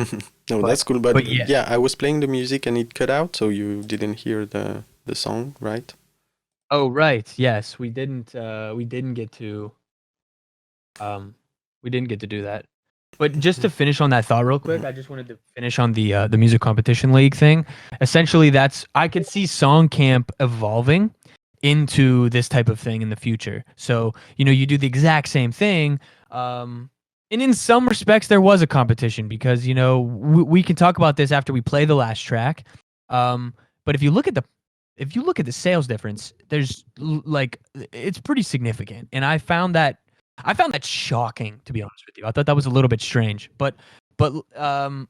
No, that's cool. But yeah, I was playing the music and it cut out, so you didn't hear the song, right? Oh, right. Yes, we didn't get to do that. But just to finish on that thought real quick, I just wanted to finish on the music competition league thing. Essentially, I could see SongCamp evolving into this type of thing in the future. So, you do the exact same thing. And in some respects, there was a competition because, we can talk about this after we play the last track. But if you look at the sales difference, there's like, it's pretty significant. And I found that shocking, to be honest with you. I thought that was a little bit strange, but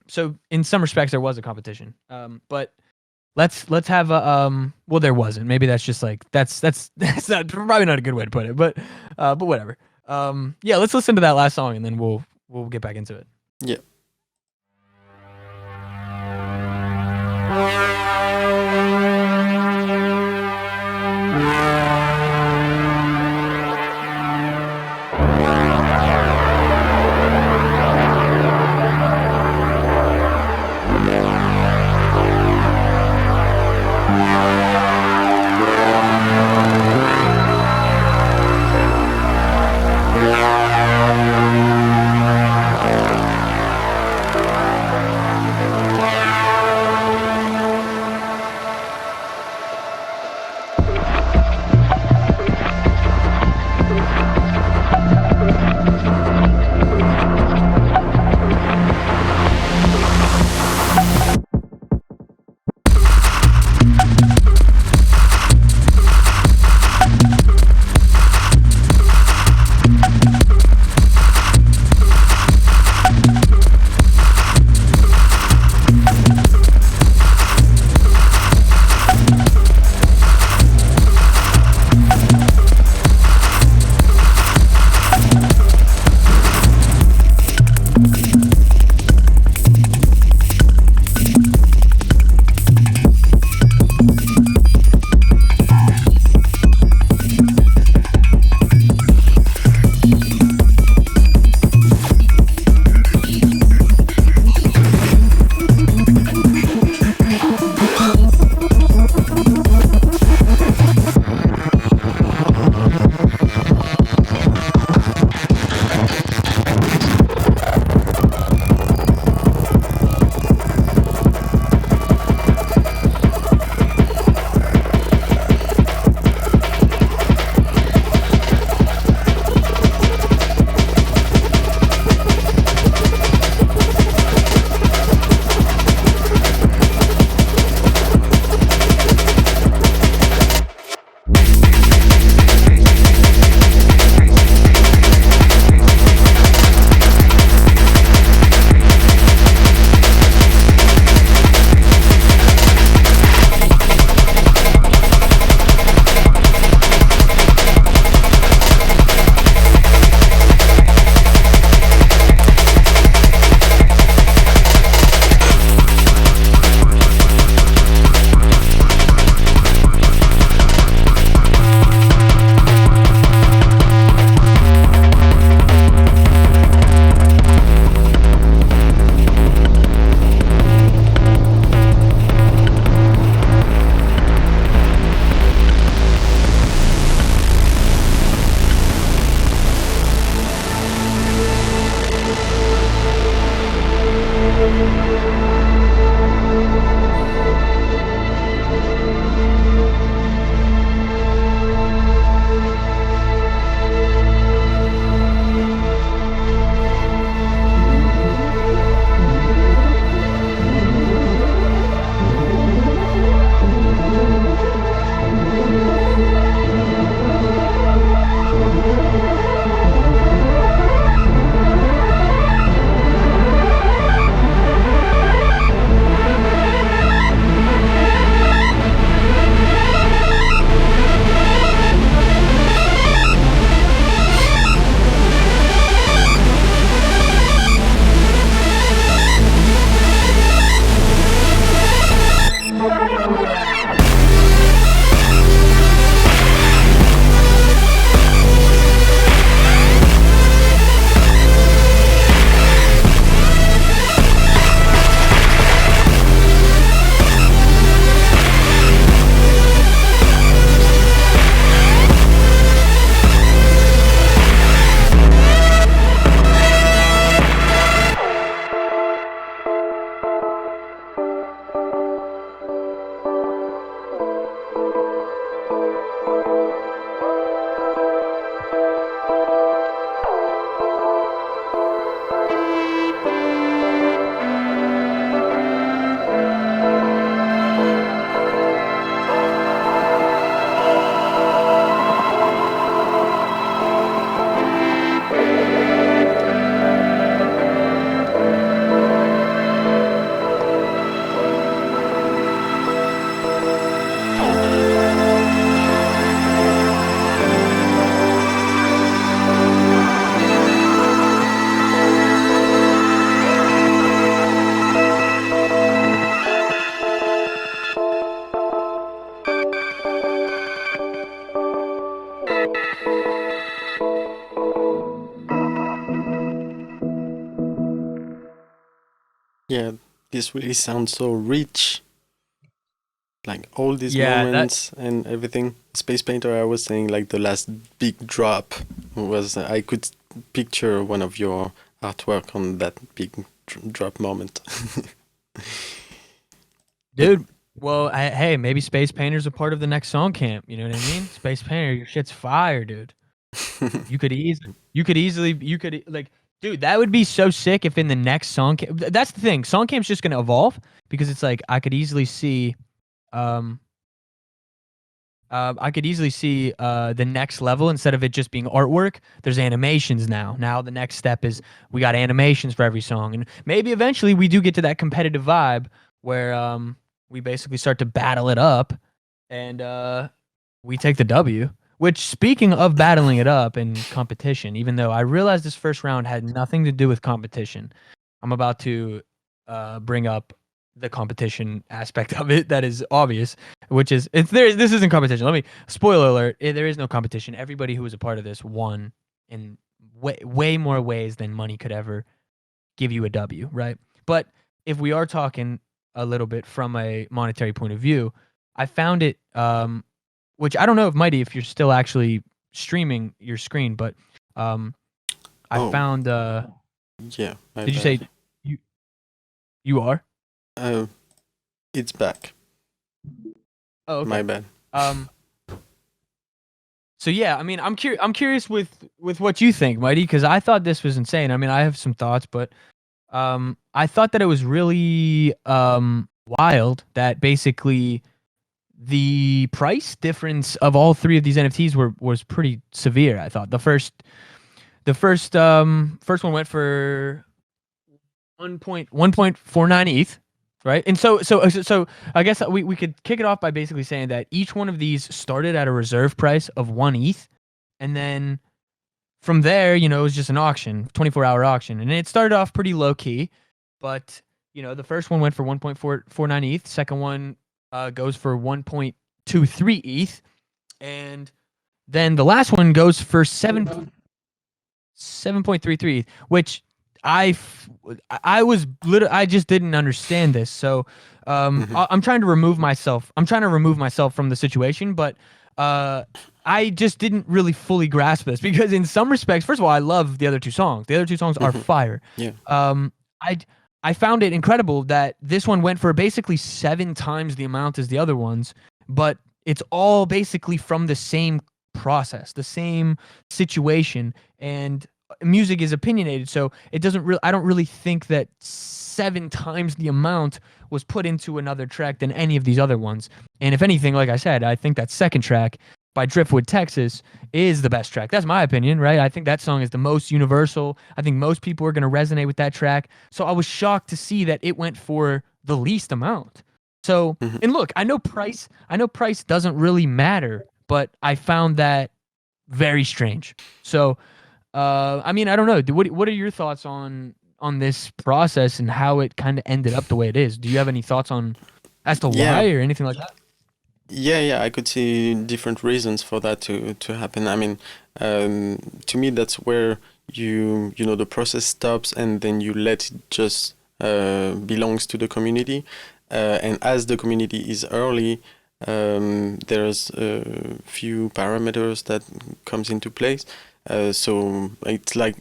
so in some respects there was a competition. But let's have a well, there wasn't. Maybe that's just like that's not probably not a good way to put it, but whatever. Yeah, let's listen to that last song and then we'll get back into it. Yeah. Yeah, this really sounds so rich. Like all these Yeah, that moments and everything. Space Painter, I was saying, like the last big drop was, I could picture one of your artwork on that big drop moment. But dude. Well, hey, maybe Space Painter's a part of the next song camp. You know what I mean? Space Painter, your shit's fire, dude. You could like, dude, that would be so sick if in the next song camp. That's the thing. Song camp's just gonna evolve because it's like um, I could easily see the next level instead of it just being artwork. There's animations now. Now the next step is we got animations for every song, and maybe eventually we do get to that competitive vibe where we basically start to battle it up, and we take the W. Which, speaking of battling it up and competition, even though I realized this first round had nothing to do with competition, I'm about to bring up the competition aspect of it that is obvious, which is it's there. This isn't competition. Let me spoiler alert. There is no competition. Everybody who was a part of this won in way more ways than money could ever give you a W, right? But if we are talking a little bit from a monetary point of view, I found it, which I don't know if Mighty, if you're still actually streaming your screen, but I oh, found. yeah, my Did you say bad. you you are? Uh, it's back. Oh, My okay. bad. Um, so yeah, I mean, I'm curious with what you think, Mighty, because I thought this was insane. I mean, I have some thoughts, but I thought that it was really wild that basically the price difference of all three of these NFTs was pretty severe. I thought the first one went for 1.49 ETH, right? And so I guess we could kick it off by basically saying that each one of these started at a reserve price of 1 ETH, and then from there, it was just an auction, 24-hour auction, and it started off pretty low key, but the first one went for 1.449 ETH, second one goes for 1.23 ETH, and then the last one goes for 7.33, which I I just didn't understand this. So Hmm. I'm trying to remove myself. I'm trying to remove myself from the situation, but I just didn't really fully grasp this because in some respects, first of all, I love the other two songs. The other two songs are Hmm. fire. Yeah. I I found it incredible that this one went for basically 7 times the amount as the other ones, but it's all basically from the same process, the same situation, and music is opinionated, so it doesn't really. I don't really think that 7 times the amount was put into another track than any of these other ones. And if anything, like I said, I think that second track by Driftwood, Texas, is the best track. That's my opinion, right? I think that song is the most universal. I think most people are going to resonate with that track. So I was shocked to see that it went for the least amount. So, Hmm. and look, I know price doesn't really matter, but I found that very strange. So, I mean, I don't know. What are your thoughts on this process and how it kind of ended up the way it is? Do you have any thoughts on as to Yeah. why or anything like that? Yeah, I could see different reasons for that to happen. I mean, to me, that's where the process stops, and then you let it just belongs to the community. And as the community is early, there's a few parameters that comes into place. So it's like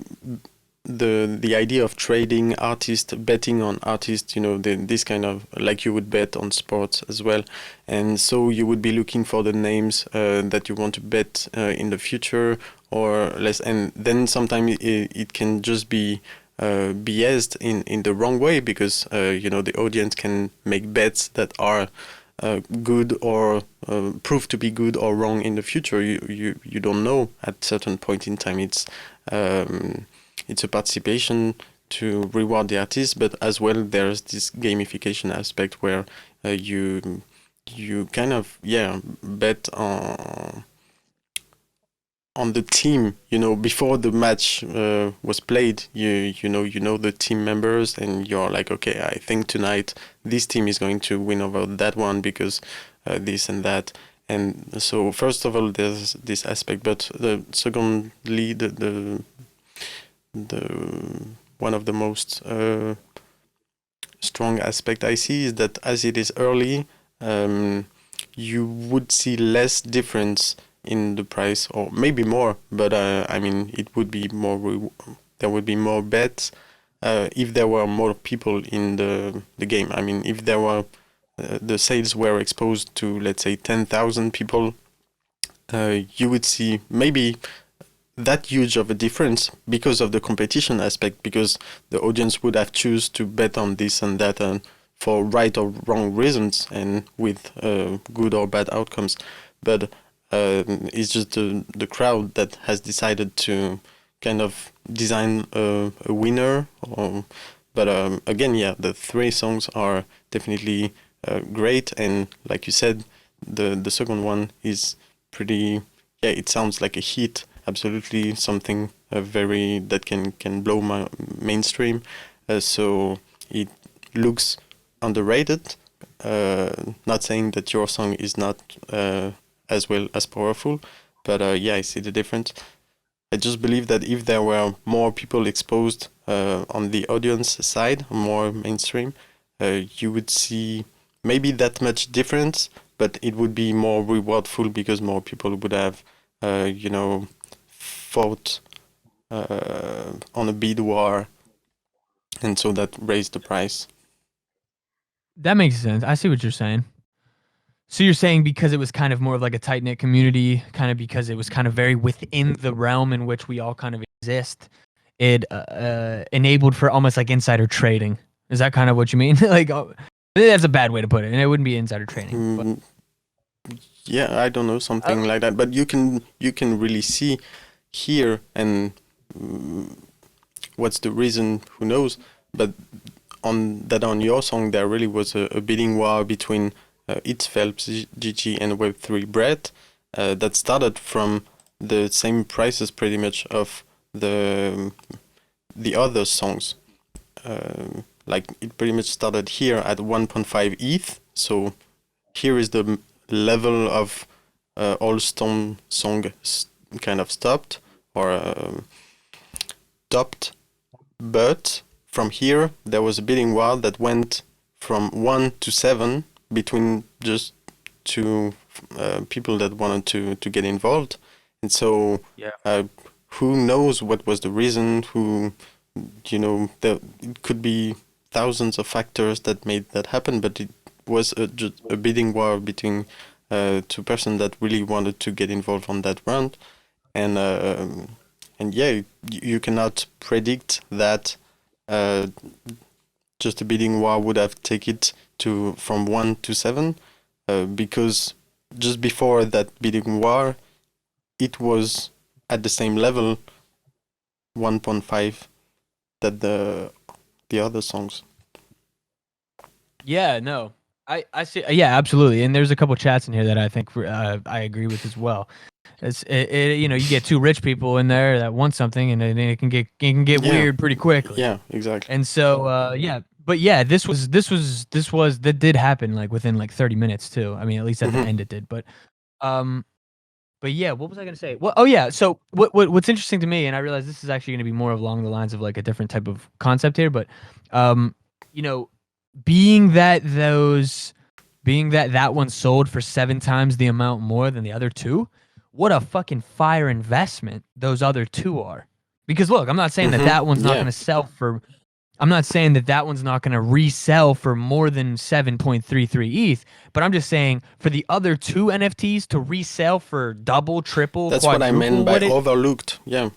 the idea of trading artists, betting on artists, this kind of, like you would bet on sports as well. And so you would be looking for the names that you want to bet in the future or less. And then sometimes it can just be biased in the wrong way because, the audience can make bets that are good or prove to be good or wrong in the future. You don't know at certain point in time. It's a participation to reward the artist, but as well there's this gamification aspect where you kind of bet on the team. Before the match was played, you know the team members, and you're like, okay, I think tonight this team is going to win over that one because this and that. And so first of all there's this aspect, but secondly, the one of the most strong aspect I see is that as it is early, you would see less difference in the price, or maybe more, but I mean, it would be more, there would be more bets if there were more people in the game. I mean, if there were, the sales were exposed to, let's say, 10,000 people, you would see maybe that huge of a difference because of the competition aspect, because the audience would have choose to bet on this and that and for right or wrong reasons and with good or bad outcomes. But it's just the crowd that has decided to kind of design a winner. But again, yeah, the 3 songs are definitely great, and like you said, the second one is pretty, yeah, it sounds like a hit. Absolutely something very that can blow my mainstream. So it looks underrated. Not saying that your song is not as well as powerful, but yeah, I see the difference. I just believe that if there were more people exposed on the audience side, more mainstream, you would see maybe that much difference, but it would be more rewardful because more people would have, fought on a bid war, and so that raised the price. That makes sense. I see what you're saying. So you're saying because it was kind of more of like a tight knit community, kind of because it was kind of very within the realm in which we all kind of exist, it enabled for almost like insider trading. Is that kind of what you mean? Like, that's a bad way to put it, and it wouldn't be insider trading. But. Yeah, I don't know, something like that. But you can really see here, and what's the reason? Who knows? But on your song, there really was a bidding war between It's Phelps, GG, and Web3 Brett that started from the same prices pretty much of the other songs. Like it pretty much started here at 1.5 ETH. So here is the level of all Storm song kind of stopped or topped, but from here there was a bidding war that went from 1 to 7 between just 2 people that wanted to get involved, and so who knows what was the reason? It could be thousands of factors that made that happen, but it was just a bidding war between 2 persons that really wanted to get involved on that round, and yeah, you cannot predict that just a bidding war would have taken it from 1 to 7, because just before that bidding war, it was at the same level, 1.5, that the other songs. Yeah, no, I see. Yeah, absolutely. And there's a couple chats in here that I think I agree with as well. You get 2 rich people in there that want something, and then it can get weird pretty quickly. Yeah, exactly. And so but yeah, that did happen like within like 30 minutes too. I mean, at least at the end it did. But yeah, what was I gonna say? Well, oh yeah. So what's interesting to me, and I realize this is actually gonna be more along the lines of like a different type of concept here, but being that one sold for 7 times the amount more than the other 2, what a fucking fire investment those other 2 are. Because look, I'm not saying that one's not going to sell for. I'm not saying that one's not going to resell for more than 7.33 ETH, but I'm just saying for the other 2 NFTs to resell for double, triple, that's what I meant by overlooked. Yeah,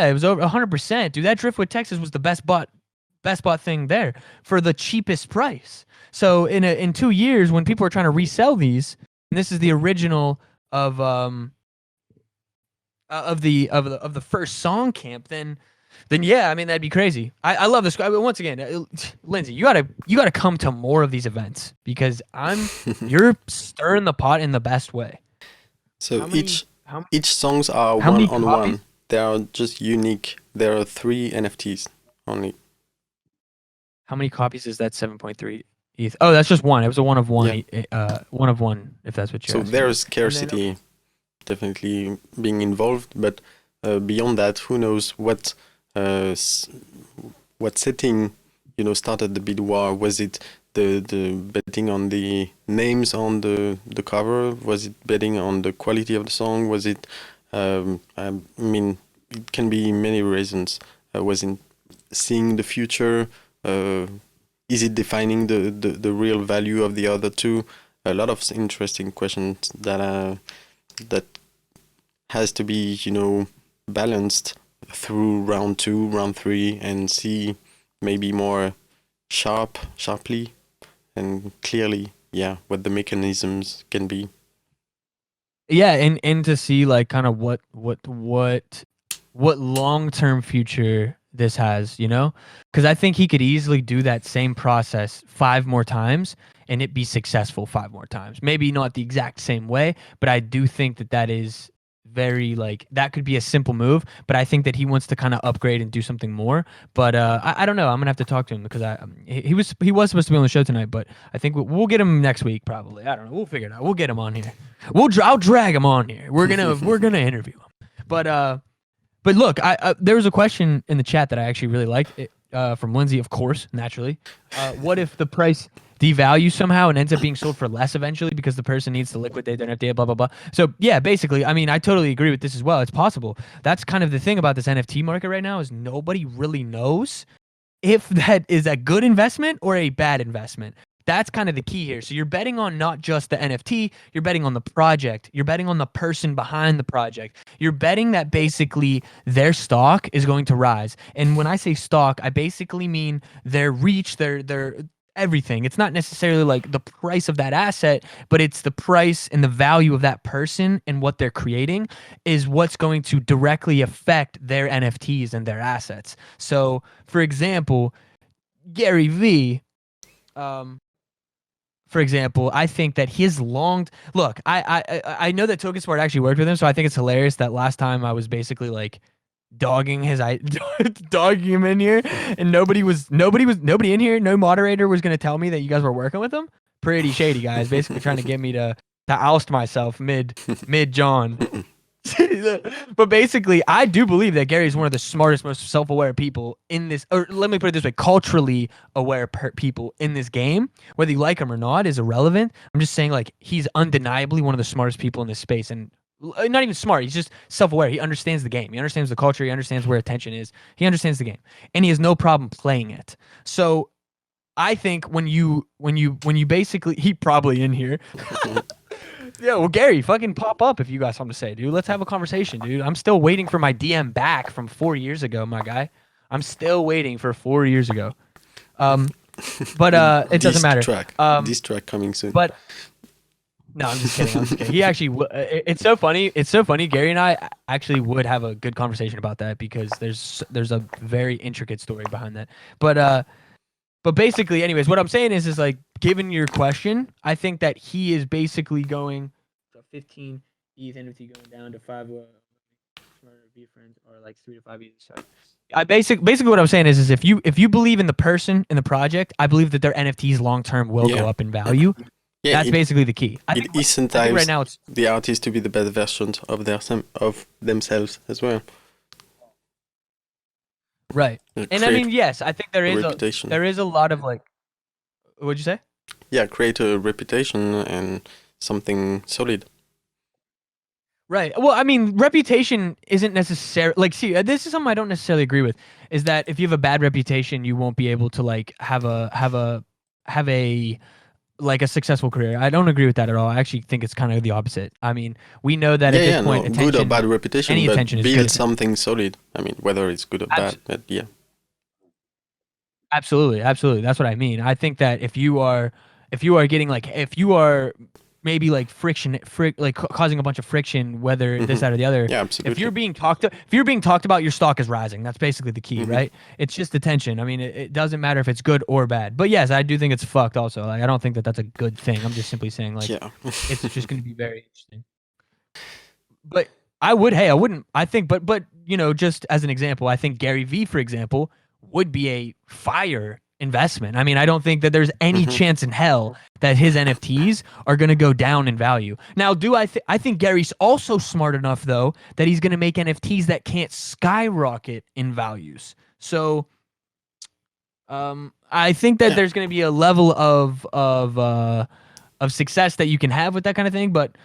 it was over 100%. Dude, that Driftwood Texas was the best bought thing there for the cheapest price. So in 2 years, when people are trying to resell these, and this is the original of the first SongCamp, then yeah, I mean, that'd be crazy. I love this. Once again, Lindsay, you gotta come to more of these events because you're stirring the pot in the best way. So each songs are one-on-one. They are just unique. There are 3 NFTs only. How many copies is that 7.3 ETH? Oh, that's just one. It was a 1 of 1. Yeah. 1 of 1, if that's what you're asking. So there's scarcity definitely being involved, but beyond that, who knows what setting started the bid war? Was it the betting on the names on the cover? Was it betting on the quality of the song? Was it I mean, it can be many reasons. Was it seeing the future? Is it defining the real value of the other two? A lot of interesting questions that has to be balanced through round 2, round 3, and see maybe more sharply and clearly, what the mechanisms can be. Yeah, and to see like kind of what long-term future this has, because I think he could easily do that same process 5 more times and it be successful 5 more times. Maybe not the exact same way, but I do think that is very like that could be a simple move, but I think that he wants to kind of upgrade and do something more. But I don't know. I'm gonna have to talk to him because he was supposed to be on the show tonight, but I think we'll get him next week probably. I don't know. We'll figure it out. We'll get him on here. I'll drag him on here. We're gonna interview him. But look, there was a question in the chat that I actually really liked from Lindsay, of course, naturally. What if the price devalues somehow and ends up being sold for less eventually because the person needs to liquidate their NFT, blah, blah, blah. So yeah, basically, I mean, I totally agree with this as well. It's possible. That's kind of the thing about this NFT market right now is nobody really knows if that is a good investment or a bad investment. That's kind of the key here. So you're betting on not just the NFT, you're betting on the project. You're betting on the person behind the project. You're betting that basically their stock is going to rise. And when I say stock, I basically mean their reach, their everything. It's not necessarily like the price of that asset, but it's the price and the value of that person and what they're creating is what's going to directly affect their NFTs and their assets. So, for example, Gary V, for example, I think that his look, I know that TokenSmart actually worked with him, so I think it's hilarious that last time I was basically like dogging him in here, and nobody in here, no moderator was gonna tell me that you guys were working with him. Pretty shady, guys. Basically trying to get me to oust myself mid John. But basically, I do believe that Gary is one of the smartest, most self-aware people in this, or let me put it this way, culturally aware people in this game. Whether you like him or not is irrelevant. I'm just saying, like, he's undeniably one of the smartest people in this space, and not even smart. He's just self-aware. He understands the game. He understands the culture. He understands where attention is. He understands the game, and he has no problem playing it. So, I think when you basically, he probably in here. Yeah, well, Gary, fucking pop up if you got something to say, dude. Let's have a conversation, dude. I'm still waiting for my DM back from 4 years ago, my guy. I'm still waiting for 4 years ago. But it doesn't matter. This track coming soon. But no, I'm just kidding. He actually, it's so funny. It's so funny. Gary and I actually would have a good conversation about that because there's a very intricate story behind that. But basically, anyways, what I'm saying is like, given your question, I think that he is basically going 15 ETH NFT going down to 5 friends or like 3 to 5 ETH. So I basically what I'm saying is if you believe in the person in the project, I believe that their NFTs long term will go up in value. Yeah, that's basically the key. I think right now it's the artist to be the best version of themselves as well. Right. And I mean, yes, I think there is a lot of like, what'd you say? Yeah, create a reputation and something solid. Right. Well, I mean, reputation isn't necessarily like, see, this is something I don't necessarily agree with, is that if you have a bad reputation, you won't be able to like have a like a successful career. I don't agree with that at all. I actually think it's kind of the opposite. I mean, we know that at this point, good or bad reputation, any but attention build is something solid. I mean, whether it's good or bad, but yeah. Absolutely. That's what I mean. I think that if you are getting like, if you are maybe like like causing a bunch of friction, whether this, that, or the other. Yeah, absolutely. If you're being talked about, your stock is rising. That's basically the key, right? It's just attention. I mean, it doesn't matter if it's good or bad. But yes, I do think it's fucked also. Like, I don't think that that's a good thing. I'm just simply saying like, it's just going to be very interesting. But I think, but just as an example, I think Gary V, for example, would be a fire investment. I mean, I don't think that there's any chance in hell that his NFTs are going to go down in value. Now, I think Gary's also smart enough though that he's going to make NFTs that can't skyrocket in values. So, I think that Yeah. there's going to be a level of success that you can have with that kind of thing, but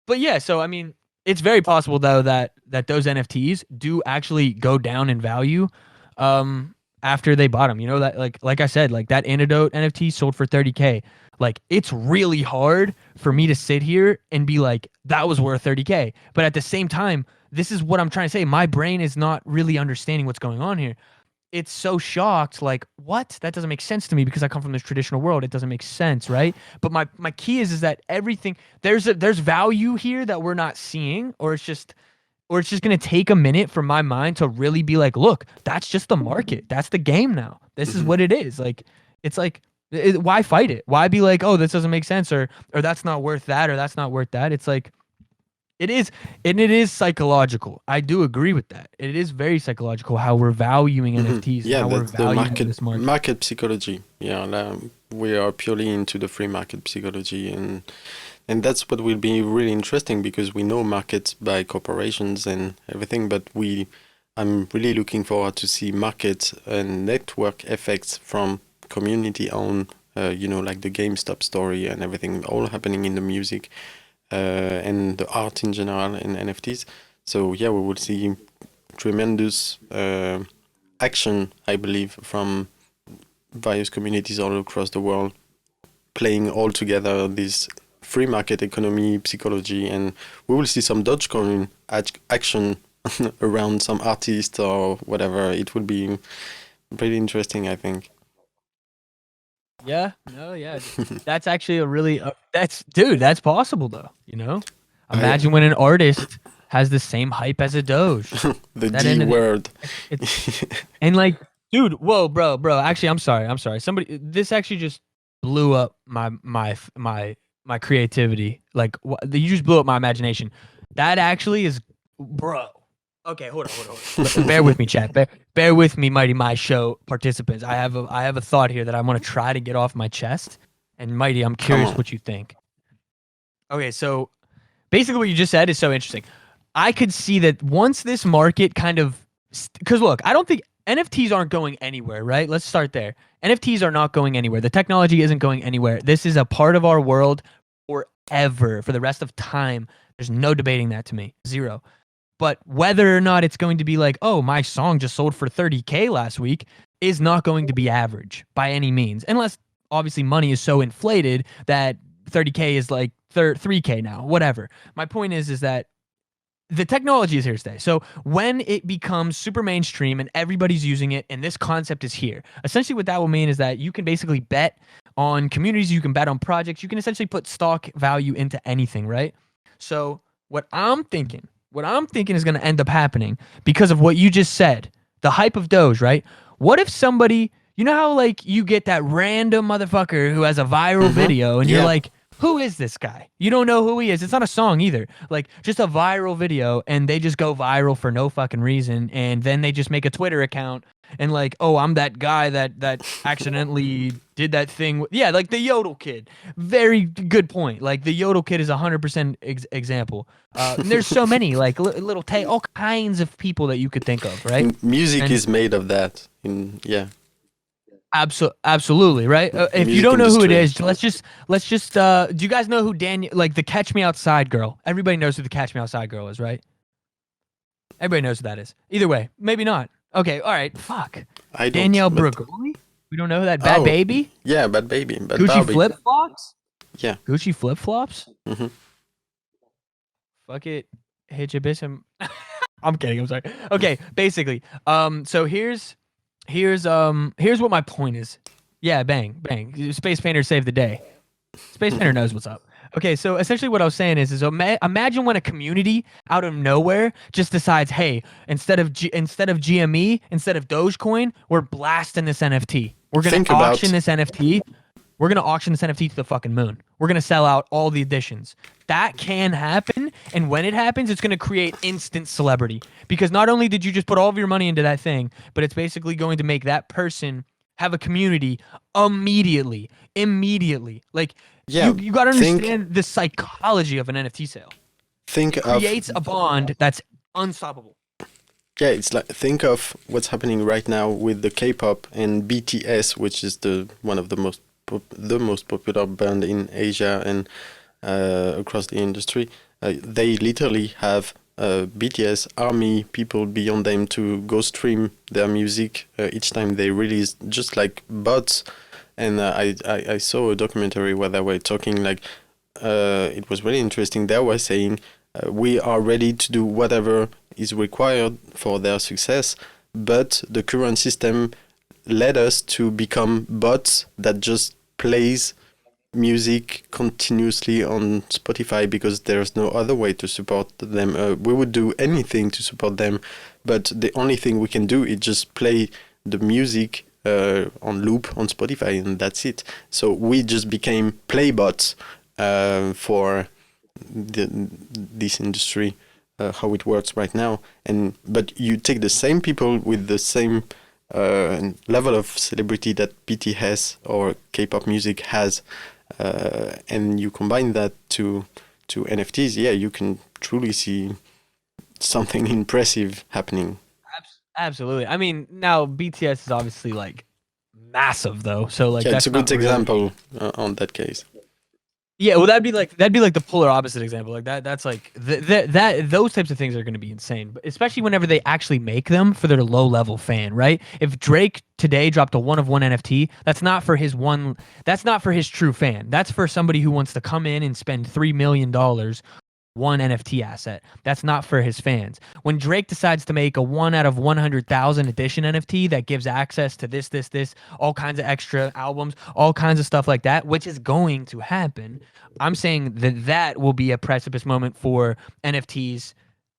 yeah. So I mean, it's very possible though that those NFTs do actually go down in value, after they bought them. You know that like I said, like that antidote NFT sold for 30K. Like it's really hard for me to sit here and be like that was worth 30K, but at the same time, this is what I'm trying to say. My brain is not really understanding what's going on here. It's so shocked, like, what? That doesn't make sense to me because I come from this traditional world. It doesn't make sense, right? But my key is that everything there's value here that we're not seeing, or it's just gonna take a minute for my mind to really be like, look, that's just the market. That's the game now. This is what it is. Like, it's like, why fight it? Why be like, oh, this doesn't make sense, or that's not worth that, or that's not worth that? It's like, it is, and it is psychological. I do agree with that. It is very psychological how we're valuing NFTs, Yeah, and how we're that's the valuing this market. market psychology. Yeah, we are purely into the free market psychology, and that's what will be really interesting because we know markets by corporations and everything, but I'm really looking forward to see market and network effects from community-owned, like the GameStop story and everything, all happening in the music and the art in general and NFTs. So yeah, we will see tremendous action, I believe, from various communities all across the world, playing all together this free market economy psychology, and we will see some Dogecoin action around some artist or whatever. It will be pretty interesting, I think. Yeah, no, yeah, that's actually a really that's possible though. You know, imagine when an artist has the same hype as a Doge. The That D ended it. word. And like, dude, whoa, bro. Actually, I'm sorry. This actually just blew up my creativity. Like, you just blew up my imagination. That actually is, bro. Okay, hold on. Bear with me, chat. Bear with me, MightyMai show participants. I have a thought here that I want to try to get off my chest. And Mighty, I'm curious on. what you think. Okay, so basically what you just said is so interesting. I could see that once this market kind of, because look, I don't think NFTs aren't going anywhere, right? Let's start there. NFTs are not going anywhere. The technology isn't going anywhere. This is a part of our world forever, for the rest of time. There's no debating that to me. Zero. But whether or not it's going to be like, oh, my song just sold for 30K last week is not going to be average by any means. Unless, obviously, money is so inflated that 30K is like 3K now, whatever. My point is that the technology is here to stay. So when it becomes super mainstream and everybody's using it and this concept is here, essentially what that will mean is that you can basically bet on communities, you can bet on projects, you can essentially put stock value into anything, right? So what I'm thinking is going to end up happening because of what you just said, the hype of Doge, right? What if somebody, you know how like you get that random motherfucker who has a viral video and you're like, who is this guy? You don't know who he is. It's not a song either. Like just a viral video and they just go viral for no fucking reason. And then they just make a Twitter account and like, oh, I'm that guy that accidentally did that thing. Yeah, like the Yodel kid. Very good point. Like the Yodel kid is 100% example. And there's so many like little all kinds of people that you could think of, right? Music And is made of that. Yeah. Absolutely, right? If you Music don't know who it industry. is, let's just do you guys know who Daniel, like the Catch Me Outside girl? Everybody knows who the Catch Me Outside girl is, right? Everybody knows who that is. Either way, maybe not. Okay, all right, fuck. I don't. Danielle but- Bregoli? We don't know who that Bad Oh, Baby? Yeah, Bad Baby. Bad Gucci Barbie. flip flops? Yeah. Gucci flip flops? Mhm. Fuck it. Hit your bitch. I'm kidding, I'm sorry. Okay, basically. So here's what my point is. Yeah, bang. Space Painter saved the day. Space Painter knows what's up. Okay, so essentially what I was saying is imagine when a community out of nowhere just decides, hey, instead of GME, instead of Dogecoin, we're blasting this NFT. We're gonna auction this NFT. We're gonna auction this NFT to the fucking moon. We're gonna sell out all the editions. That can happen, and when it happens, it's gonna create instant celebrity. Because not only did you just put all of your money into that thing, but it's basically going to make that person have a community immediately. Like, Yeah, you gotta understand the psychology of an NFT sale. Think Creates a bond that's unstoppable. Yeah, it's like think of what's happening right now with the K-pop and BTS, which is the one of the most popular band in Asia and across the industry. They literally have BTS army people beyond them to go stream their music each time they release, just like bots. And I saw a documentary where they were talking like it was really interesting. They were saying we are ready to do whatever is required for their success, but the current system led us to become bots that just plays music continuously on Spotify because there's no other way to support them. We would do anything to support them, but the only thing we can do is just play the music on loop on Spotify, and that's it. So we just became playbots for this industry, how it works right now. But you take the same people with the same level of celebrity that BTS or K-pop music has, and you combine that to NFTs. Yeah, you can truly see something impressive happening. Absolutely. I mean, now BTS is obviously like massive though, so like Yeah, it's that's a good not really. example on that case. Yeah, well, that'd be like the polar opposite example. Like that's like that those types of things are going to be insane, but especially whenever they actually make them for their low level fan, right? If Drake today dropped a one of one NFT, that's not for his one. That's not for his true fan. That's for somebody who wants to come in and spend $3 million one NFT asset. That's not for his fans. When Drake decides to make a 1 out of 100,000 edition NFT that gives access to this, all kinds of extra albums, all kinds of stuff like that, which is going to happen, I'm saying that will be a precipice moment for NFTs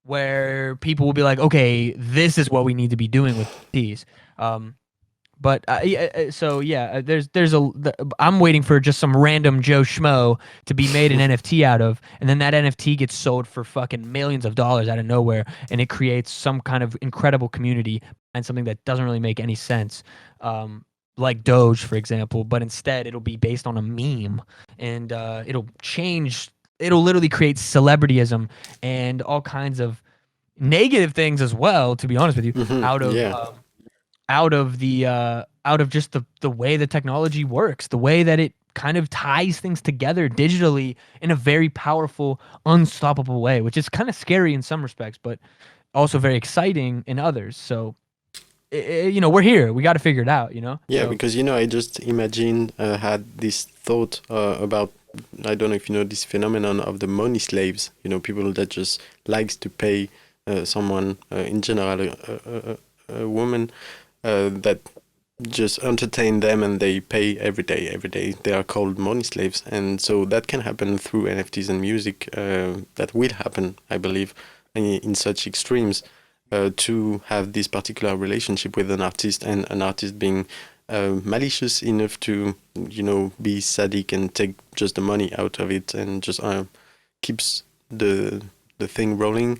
where people will be like, okay, this is what we need to be doing with these. But so yeah, I'm waiting for just some random Joe Schmo to be made an NFT out of, and then that NFT gets sold for fucking millions of dollars out of nowhere, and it creates some kind of incredible community and something that doesn't really make any sense, like Doge, for example. But instead, it'll be based on a meme, and it'll change. It'll literally create celebrityism and all kinds of negative things as well. To be honest with you, out of Yeah. Out of just the way the technology works, the way that it kind of ties things together digitally in a very powerful, unstoppable way, which is kind of scary in some respects, but also very exciting in others. So, we're here. We got to figure it out. Yeah, So, because I just imagined had this thought about, I don't know if you know this phenomenon of the money slaves. People that just likes to pay someone, in general, a woman that just entertain them, and they pay every day. Every day they are called money slaves, and so that can happen through NFTs and music. That will happen, I believe, in such extremes. To have this particular relationship with an artist, and an artist being malicious enough to, be sadic and take just the money out of it, and just keeps the thing rolling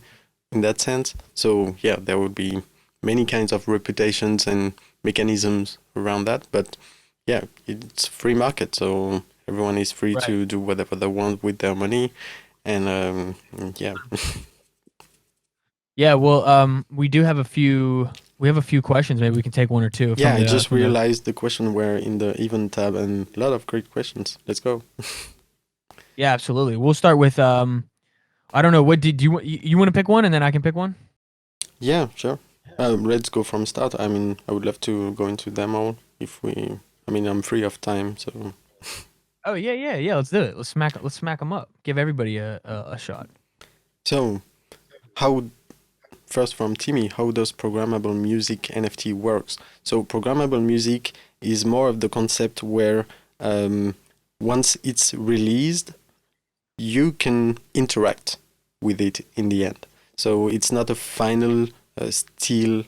in that sense. So yeah, there would be many kinds of reputations and mechanisms around that. But yeah, it's free market, so everyone is free Right. to do whatever they want with their money, and yeah. Yeah. Well, we do have a few. We have a few questions. Maybe we can take one or two. Yeah, from I the, just from the- realized the question were in the event tab, and a lot of great questions. Let's go. Yeah, absolutely. We'll start with I don't know. What did you want to pick one, and then I can pick one? Yeah, sure. Let's go from start. I mean, I would love to go into them all if we. I mean, I'm free of time, so Oh yeah. Let's do it. Let's smack them up. Give everybody a shot. so how first from Timmy, how does programmable music NFT works? So programmable music is more of the concept where once it's released, you can interact with it in the end. So it's not a final still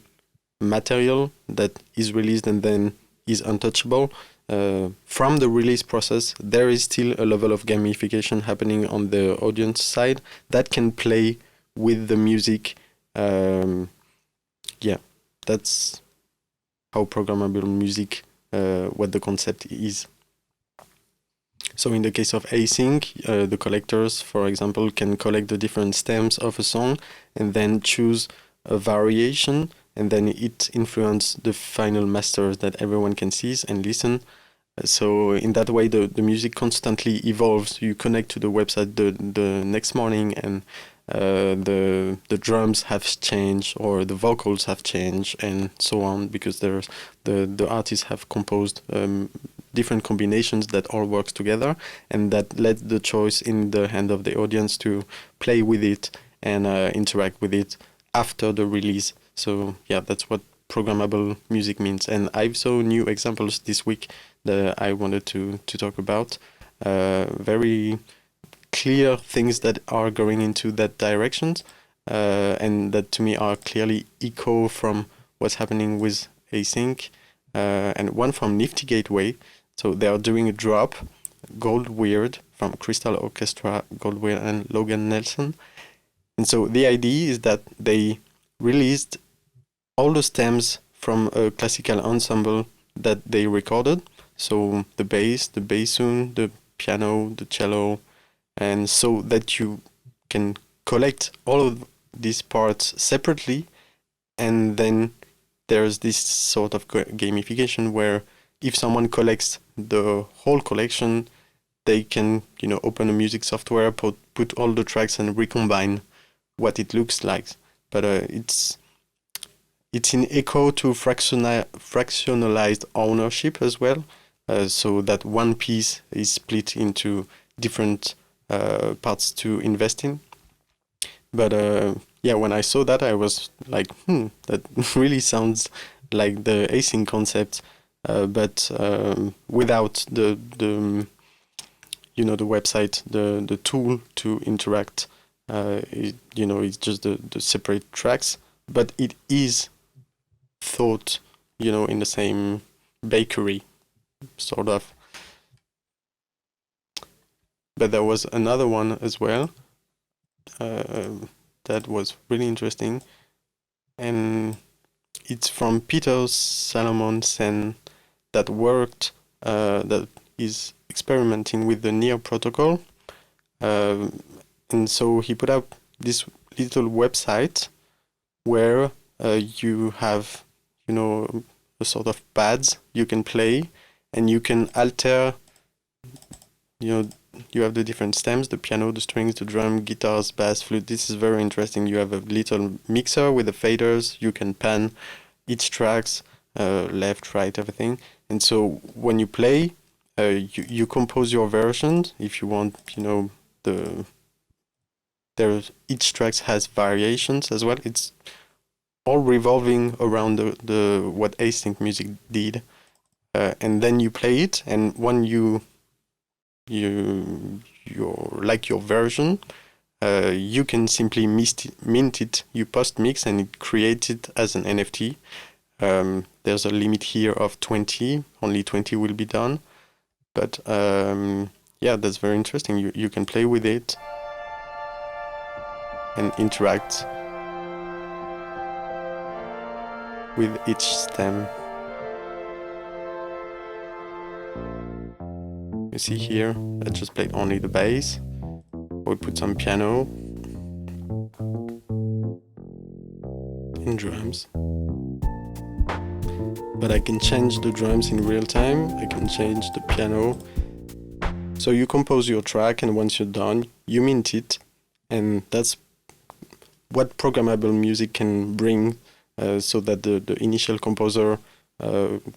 material that is released and then is untouchable. From the release process, there is still a level of gamification happening on the audience side that can play with the music. Yeah, that's how programmable music, what the concept is. So in the case of async, the collectors, for example, can collect the different stems of a song and then choose a variation, and then it influences the final masters that everyone can see and listen. So in that way, the music constantly evolves. You connect to the website the next morning, and the drums have changed, or the vocals have changed, and so on, because there's the artists have composed different combinations that all works together, and that let the choice in the hand of the audience to play with it and interact with it after the release. So yeah, that's what programmable music means. And I saw new examples this week that I wanted to talk about. Very clear things that are going into that direction, and that to me are clearly echo from what's happening with async, and one from Nifty Gateway. So they are doing a drop, Gold Weird from Crystal Orchestra, Gold Weird and Logan Nelson. And so the idea is that they released all the stems from a classical ensemble that they recorded. So the bass, the bassoon, the piano, the cello, and so that you can collect all of these parts separately, and then there's this sort of gamification where if someone collects the whole collection, they can, open a music software, put all the tracks and recombine what it looks like. But it's in echo to fractionalized ownership as well, so that one piece is split into different parts to invest in. But when I saw that, I was like, that really sounds like the async concept, but without the website, the tool to interact. It's just the separate tracks, but it is thought, in the same bakery, sort of. But there was another one as well that was really interesting, and it's from Peter Salomon-Sen that that is experimenting with the NEAR protocol, and so he put up this little website where you have, a sort of pads you can play, and you can alter, you have the different stems, the piano, the strings, the drum, guitars, bass, flute. This is very interesting. You have a little mixer with the faders. You can pan each tracks, left, right, everything. And so when you play, you compose your versions. If you want, each track has variations as well. It's all revolving around the what async music did, and then you play it, and when you like your version, you can simply mint it. You post mix and it creates it as an NFT. There's a limit here of 20. Only 20 will be done. But that's very interesting. You can play with it and interact with each stem. You see here, I just played only the bass. We put some piano and drums. But I can change the drums in real time. I can change the piano. So you compose your track, and once you're done, you mint it. And that's what programmable music can bring, so that the initial composer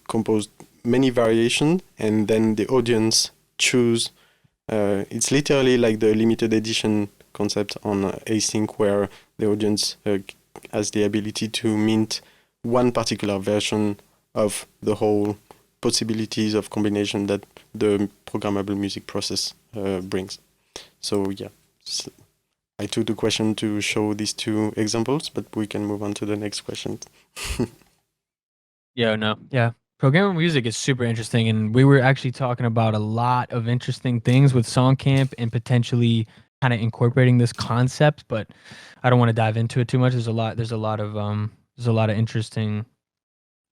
composed many variations, and then the audience choose. It's literally like the limited edition concept on async, where the audience has the ability to mint one particular version of the whole possibilities of combination that the programmable music process brings. So I took the question to show these two examples, but we can move on to the next question. Yeah. Programmable music is super interesting, and we were actually talking about a lot of interesting things with SongCamp and potentially kind of incorporating this concept, but I don't want to dive into it too much. There's a lot of interesting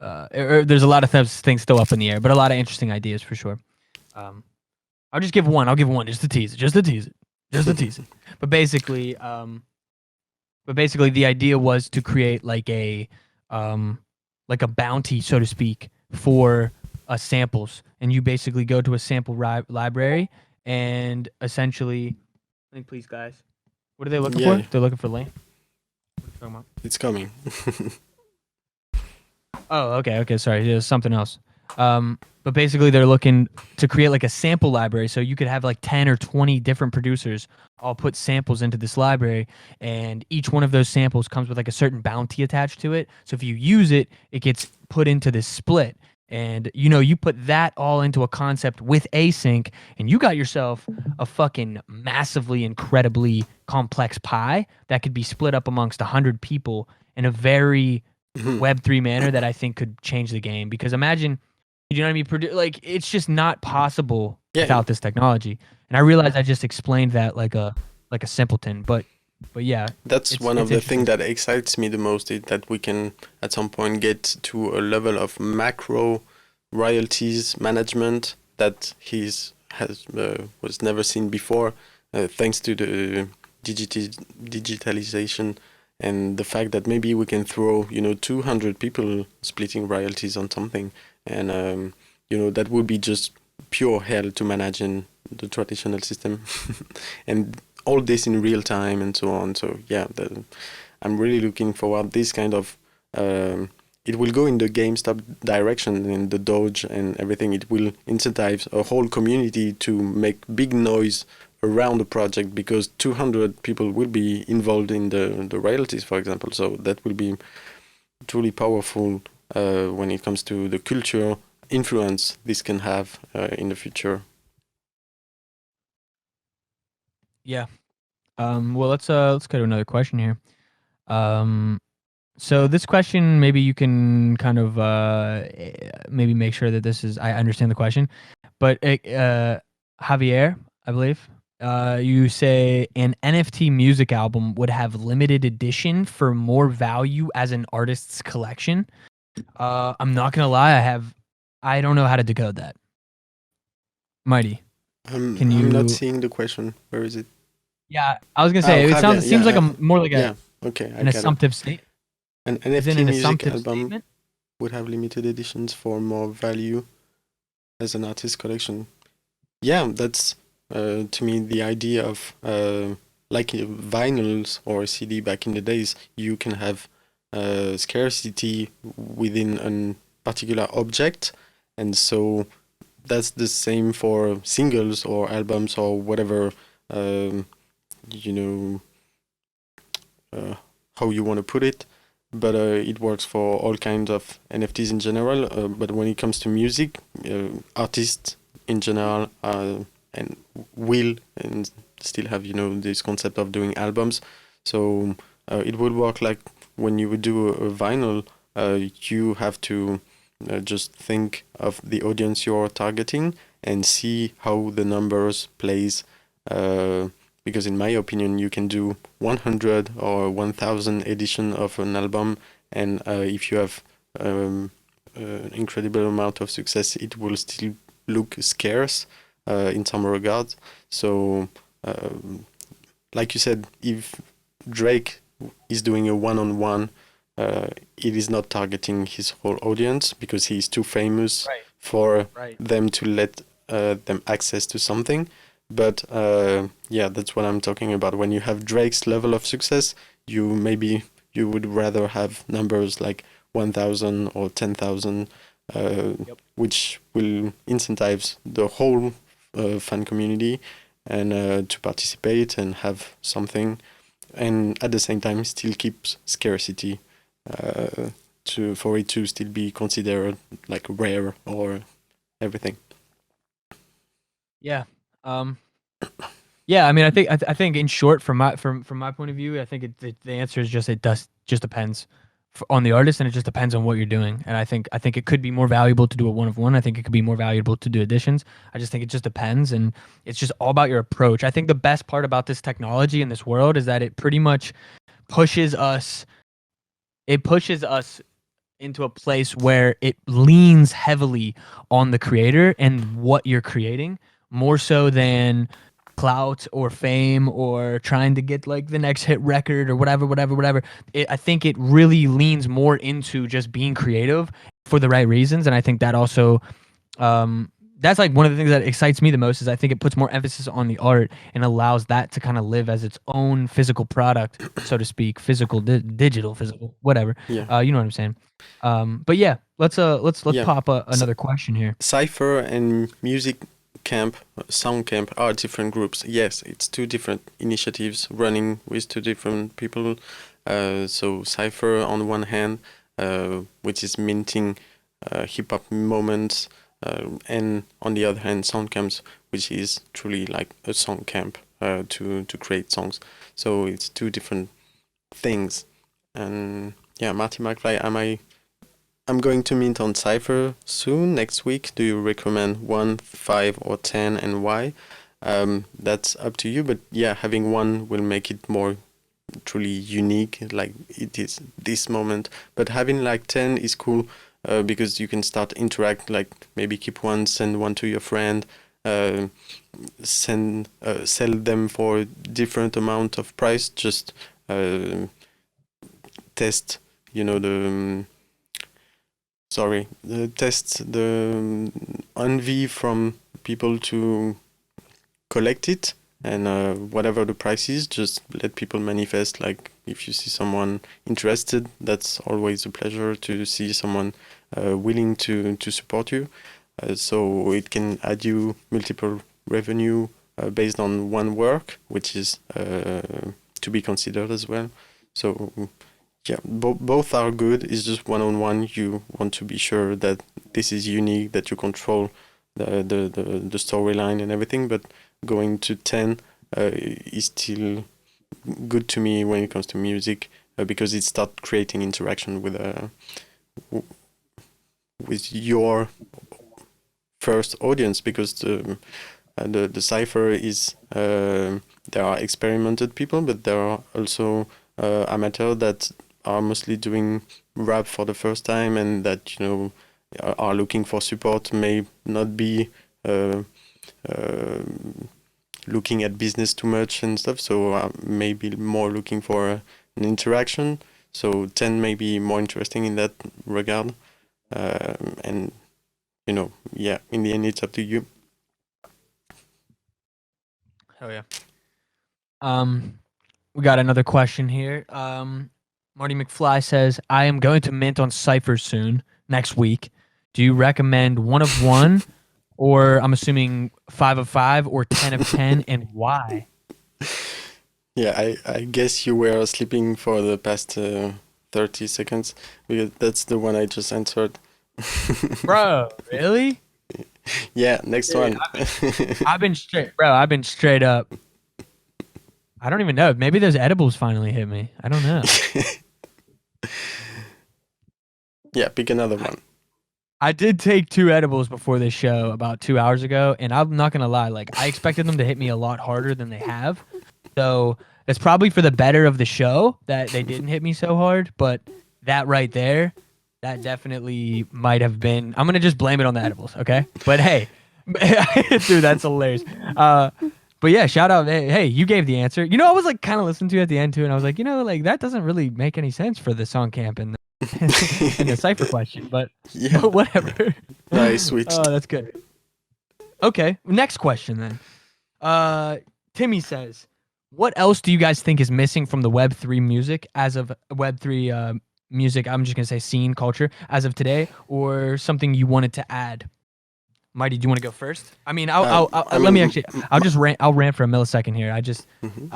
there's a lot of things still up in the air, but a lot of interesting ideas for sure. I'll just give one. I'll give one just to tease it. But basically, But basically, the idea was to create like a bounty, so to speak, for samples, and you basically go to a sample library and essentially, I think, please guys, what are they looking Yeah, for? They're looking for lane. What are you talking about? it's coming. Oh, okay. Sorry, there's something else. But basically, they're looking to create like a sample library, so you could have like 10 or 20 different producers all put samples into this library, and each one of those samples comes with like a certain bounty attached to it. So if you use it, it gets put into this split, and you put that all into a concept with async, and you got yourself a fucking massively, incredibly complex pie that could be split up amongst 100 people in a very Web3 manner that I think could change the game. Because imagine, you know what I mean? Like, it's just not possible Yeah, without this technology. And I realize I just explained that like a simpleton, but yeah, that's one it's of the things interesting. that excites me the most, is that we can at some point get to a level of macro royalties management that was never seen before, thanks to the digitalization, and the fact that maybe we can throw 200 people splitting royalties on something, and that would be just pure hell to manage in the traditional system. And all this in real time and so on. So yeah, I'm really looking forward this kind of it will go in the GameStop direction, in the Doge and everything. It will incentivize a whole community to make big noise around the project, because 200 people will be involved in the royalties, for example. So that will be truly powerful when it comes to the culture influence this can have in the future. Yeah. Well, let's go to another question here. So this question, maybe you can kind of maybe make sure that I understand the question, but Javier, I believe, you say an NFT music album would have limited edition for more value as an artist's collection. I'm not gonna lie, I don't know how to decode that. Mighty, can I'm not you? seeing the question. Where is it? Yeah, I was gonna Oh, say Javier. it seems like Yeah, more like yeah. Okay, I an got it. assumptive state. An Is it NFT an music assumptive album statement? would have limited editions for more value as an artist collection. Yeah, that's to me the idea of like vinyls or CD back in the days. You can have scarcity within a particular object, and so that's the same for singles or albums or whatever. Um, you know how you want to put it, but it works for all kinds of NFTs in general. But when it comes to music, artists in general and will and still have this concept of doing albums. So it would work like when you would do a vinyl. You have to just think of the audience you're targeting and see how the numbers plays. Because in my opinion, you can do 100 or 1000 edition of an album, and if you have an incredible amount of success, it will still look scarce in some regards. So, like you said, if Drake is doing a one-on-one, it is not targeting his whole audience, because he is too famous Right. for Right. them to let them access to something. But yeah, that's what I'm talking about. When you have Drake's level of success, you would rather have numbers like 1,000 or 10,000, which will incentivize the whole fan community and to participate and have something, and at the same time still keeps scarcity for it to still be considered like rare or everything. Yeah. Um, yeah. I mean, I think in short, from my point of view, I think the answer is just just depends on the artist, and it just depends on what you're doing. And I think it could be more valuable to do a one of one. I think it could be more valuable to do additions. I just think it just depends, and it's just all about your approach. I think the best part about this technology in this world is that it pretty much pushes us. It pushes us into a place where it leans heavily on the creator and what you're creating, more so than clout or fame or trying to get like the next hit record or whatever. I think it really leans more into just being creative for the right reasons, and I think that also that's like one of the things that excites me the most is I think it puts more emphasis on the art and allows that to kind of live as its own physical product, so to speak, physical, digital, physical, whatever. Yeah. You know what I'm saying? But yeah, let's Yeah. pop another question here. Cypher and Music Camp, SongCamp are different groups. Yes, it's two different initiatives running with two different people. So Cypher on one hand, which is minting hip hop moments, and on the other hand, SongCamps, which is truly like a song camp to create songs. So it's two different things. And yeah, MightyMai, I'm going to mint on Cypher soon, next week. Do you recommend 1, 5, or 10, and why? That's up to you, but yeah, having one will make it more truly unique, like it is this moment. But having like 10 is cool because you can start interact, like maybe keep one, send one to your friend, sell them for a different amount of price, just test, test the envy from people to collect it, and whatever the price is, just let people manifest. Like if you see someone interested, that's always a pleasure to see someone willing to support you. So it can add you multiple revenue based on one work, which is to be considered as well. So yeah, both are good. It's just one-on-one. You want to be sure that this is unique, that you control the storyline and everything. But going to 10 is still good to me when it comes to music because it starts creating interaction with your first audience, because the cipher is there are experimented people, but there are also amateur that are mostly doing rap for the first time and that are looking for support, may not be looking at business too much and stuff, so maybe more looking for an interaction. So 10 may be more interesting in that regard, and yeah, in the end it's up to you. Hell yeah. We got another question here. Marty McFly says, I am going to mint on Cypher soon, next week. Do you recommend 1 of 1, or I'm assuming 5 of 5, or 10 of 10, and why? Yeah, I guess you were sleeping for the past 30 seconds, because that's the one I just answered. Bro, really? Yeah, next one. I've been straight up. I don't even know. Maybe those edibles finally hit me. I don't know. Yeah, pick another one. I did take 2 edibles before this show about 2 hours ago, and I'm not gonna lie, like I expected them to hit me a lot harder than they have. So it's probably for the better of the show that they didn't hit me so hard, but that right there, that definitely might have been. I'm gonna just blame it on the edibles, okay? But hey, dude, that's hilarious. But yeah, shout out. Hey, you gave the answer. I was like kind of listening to it at the end too, and I was like, like that doesn't really make any sense for the SongCamp and the cipher question, but yeah, but whatever. Nice, sweet. Oh, that's good. Okay, next question then. Timmy says, what else do you guys think is missing from the Web3 music as of Web3 music? I'm just gonna say scene culture as of today, or something you wanted to add. Mighty, do you want to go first? I mean, I'll rant for a millisecond here. I just,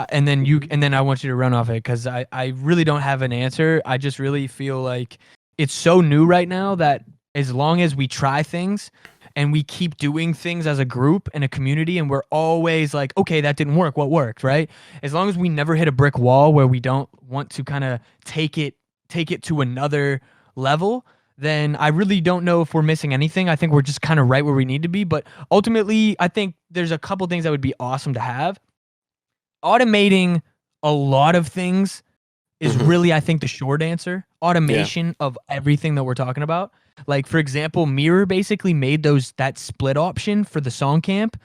and then I want you to run off it because I really don't have an answer. I just really feel like it's so new right now that as long as we try things and we keep doing things as a group and a community, and we're always like, okay, that didn't work. What worked, right? As long as we never hit a brick wall where we don't want to kind of take it to another level, then I really don't know if we're missing anything. I think we're just kind of right where we need to be. But ultimately, I think there's a couple things that would be awesome to have. Automating a lot of things is really, I think, the short answer. Automation of everything that we're talking about. Like, for example, Mirror basically made that split option for the SongCamp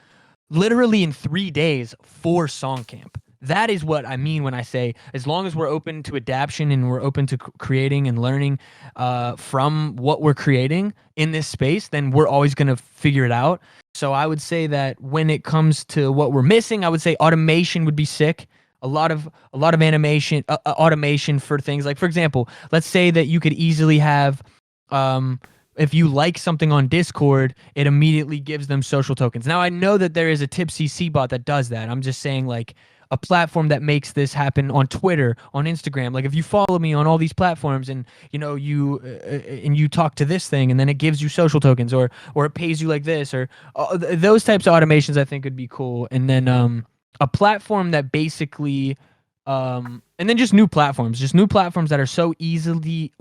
literally in 3 days for SongCamp. That is what I mean when I say, as long as we're open to adaptation and we're open to creating and learning from what we're creating in this space, then we're always going to figure it out. So I would say that when it comes to what we're missing, I would say automation would be sick. A lot of animation, automation for things like, for example, let's say that you could easily have, if you like something on Discord, it immediately gives them social tokens. Now I know that there is a TipCC bot that does that. I'm just saying, like, a platform that makes this happen on Twitter, on Instagram. Like, if you follow me on all these platforms and you talk to this thing, and then it gives you social tokens, or it pays you like this, or those types of automations, I think would be cool. And then a platform that basically and then just new platforms that are so easy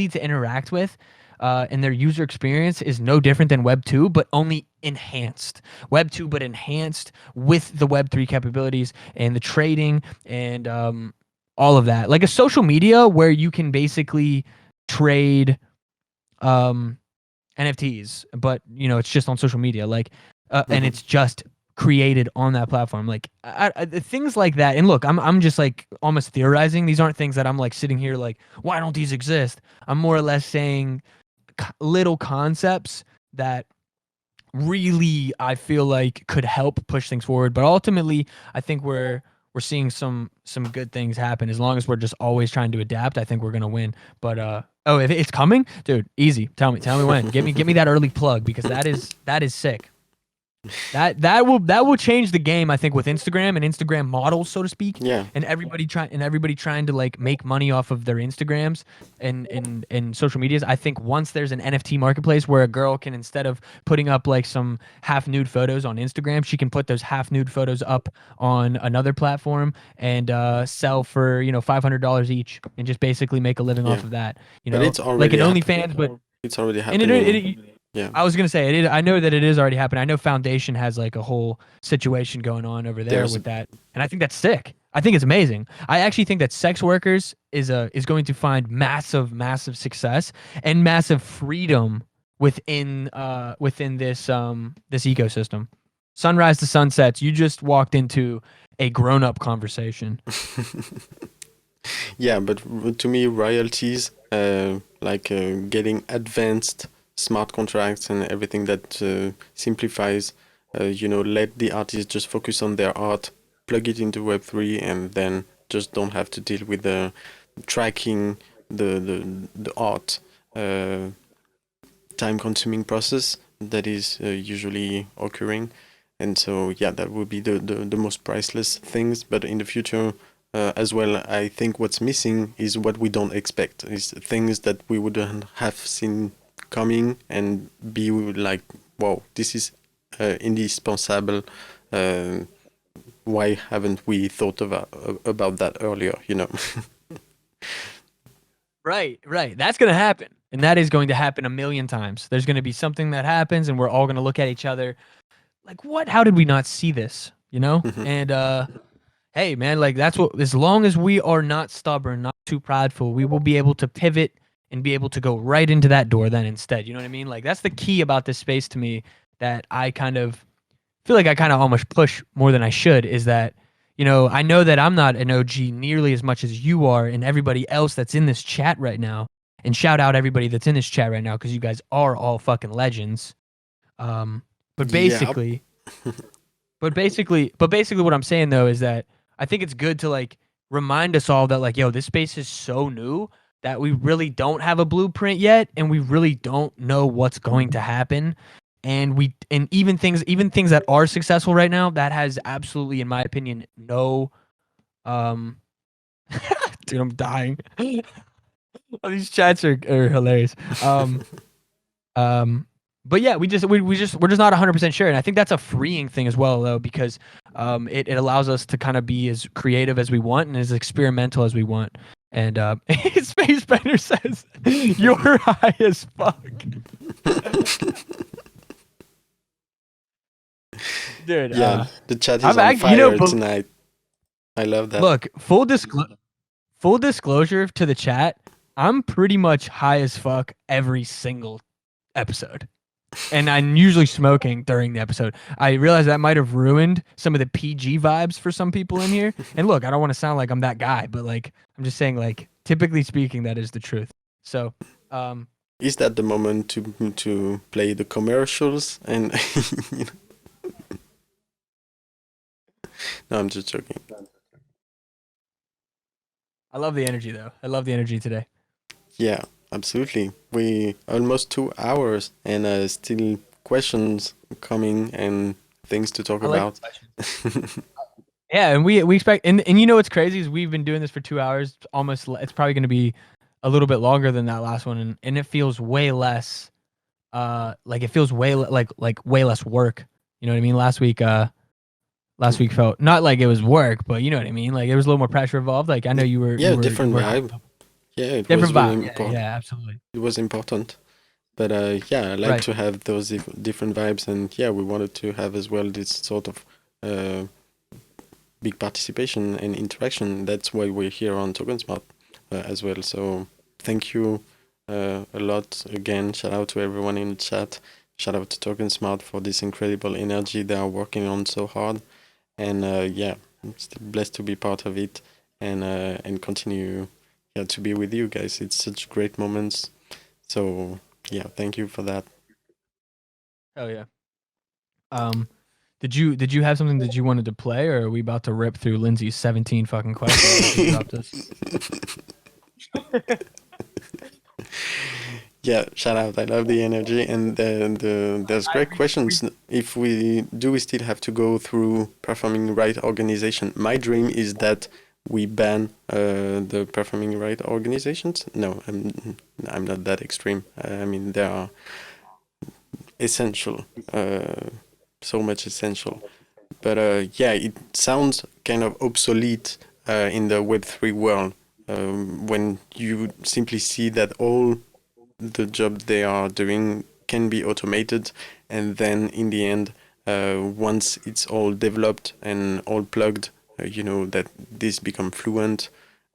to interact with, and their user experience is no different than Web 2, but only enhanced. Web 2, but enhanced with the Web 3 capabilities and the trading and all of that. Like a social media where you can basically trade NFTs, but it's just on social media, like, and it's just created on that platform, like things like that. And look, I'm just like almost theorizing. These aren't things that I'm like sitting here like, why don't these exist? I'm more or less saying little concepts that really I feel like could help push things forward. But ultimately, I think we're seeing some good things happen. As long as we're just always trying to adapt, I think we're gonna win. But if it's coming, dude, easy. Tell me when. Give me that early plug, because that is sick. That will change the game, I think, with Instagram and Instagram models, so to speak. Yeah. And everybody trying to like make money off of their Instagrams and social medias. I think once there's an NFT marketplace where a girl can, instead of putting up like some half nude photos on Instagram, she can put those half nude photos up on another platform and sell for $500 each, and just basically make a living off of that. But it's like already an OnlyFans, but it's already and happening. Yeah. I was gonna say I know that it is already happening. I know Foundation has like a whole situation going on over there with that, and I think that's sick. I think it's amazing. I actually think that sex workers is going to find massive success and massive freedom within this ecosystem. Sunrise to sunsets. You just walked into a grown-up conversation. Yeah, but to me, royalties, getting advanced smart contracts and everything that simplifies, let the artists just focus on their art, plug it into Web3, and then just don't have to deal with the tracking the art, time-consuming process that is usually occurring. And so, yeah, that would be the most priceless things. But in the future, as well, I think what's missing is what we don't expect, is things that we wouldn't have seen coming and be like, wow, this is indispensable. Why haven't we thought about that earlier? Right. That's going to happen. And that is going to happen a million times. There's going to be something that happens, and we're all going to look at each other like, what? How did we not see this? And hey, man, like, that's what, as long as we are not stubborn, not too prideful, we will be able to pivot and be able to go right into that door then instead. You know what I mean? Like, that's the key about this space to me, that I kind of feel like I kind of almost push more than I should, is that, I know that I'm not an OG nearly as much as you are and everybody else that's in this chat right now. And shout out everybody that's in this chat right now, because you guys are all fucking legends. But basically, but basically what I'm saying though is that I think it's good to like remind us all that, like, yo, this space is so new that we really don't have a blueprint yet, and we really don't know what's going to happen. And even things that are successful right now, that has absolutely, in my opinion, no dude, I'm dying. Oh, these chats are hilarious. But yeah, we're just not 100% sure, and I think that's a freeing thing as well, though, because it allows us to kind of be as creative as we want and as experimental as we want. And Space Bender says, "You're high as fuck." Dude, yeah, the chat is on fire tonight. I love that. Look, full disclosure to the chat, I'm pretty much high as fuck every single episode. and I'm usually smoking during the episode. I realize that might have ruined some of the PG vibes for some people in here. And look, I don't want to sound like I'm that guy, but like I'm just saying, like typically speaking, that is the truth. So, Is that the moment to play the commercials and? You know? No, I'm just joking. I love the energy though. I love the energy today. Yeah, absolutely. We almost 2 hours and still questions coming and things to talk I like about. the questions. Yeah, and we expect, and you know what's crazy is we've been doing this for 2 hours. Almost, it's probably going to be a little bit longer than that last one, and it feels way less. Like it feels like way less work. You know what I mean? Last week felt not like it was work, but you know what I mean. Like there was a little more pressure involved. Like I know you were Yeah, different working vibe. Yeah, it was different really vibe. important. Yeah, absolutely. It was important. But yeah, I like Right. to have those different vibes, and yeah, we wanted to have as well this sort of big participation and interaction. That's why we're here on TokenSmart as well. So thank you a lot again. Shout out to everyone in the chat. Shout out to TokenSmart for this incredible energy they are working on so hard. And yeah, I'm still blessed to be part of it and continue to be with you guys. It's such great moments. So yeah, thank you for that. Oh yeah. Did you have something that you wanted to play, or are we about to rip through Lindsay's 17 fucking questions that she dropped us? Yeah, shout out. I love the energy and there's great questions. If we still have to go through performing right organization? My dream is that we ban the performing right organizations. No, I'm not that extreme. I mean, they are essential, so much essential. But yeah, it sounds kind of obsolete in the Web3 world when you simply see that all the job they are doing can be automated, and then in the end, once it's all developed and all plugged, you know, that this become fluent,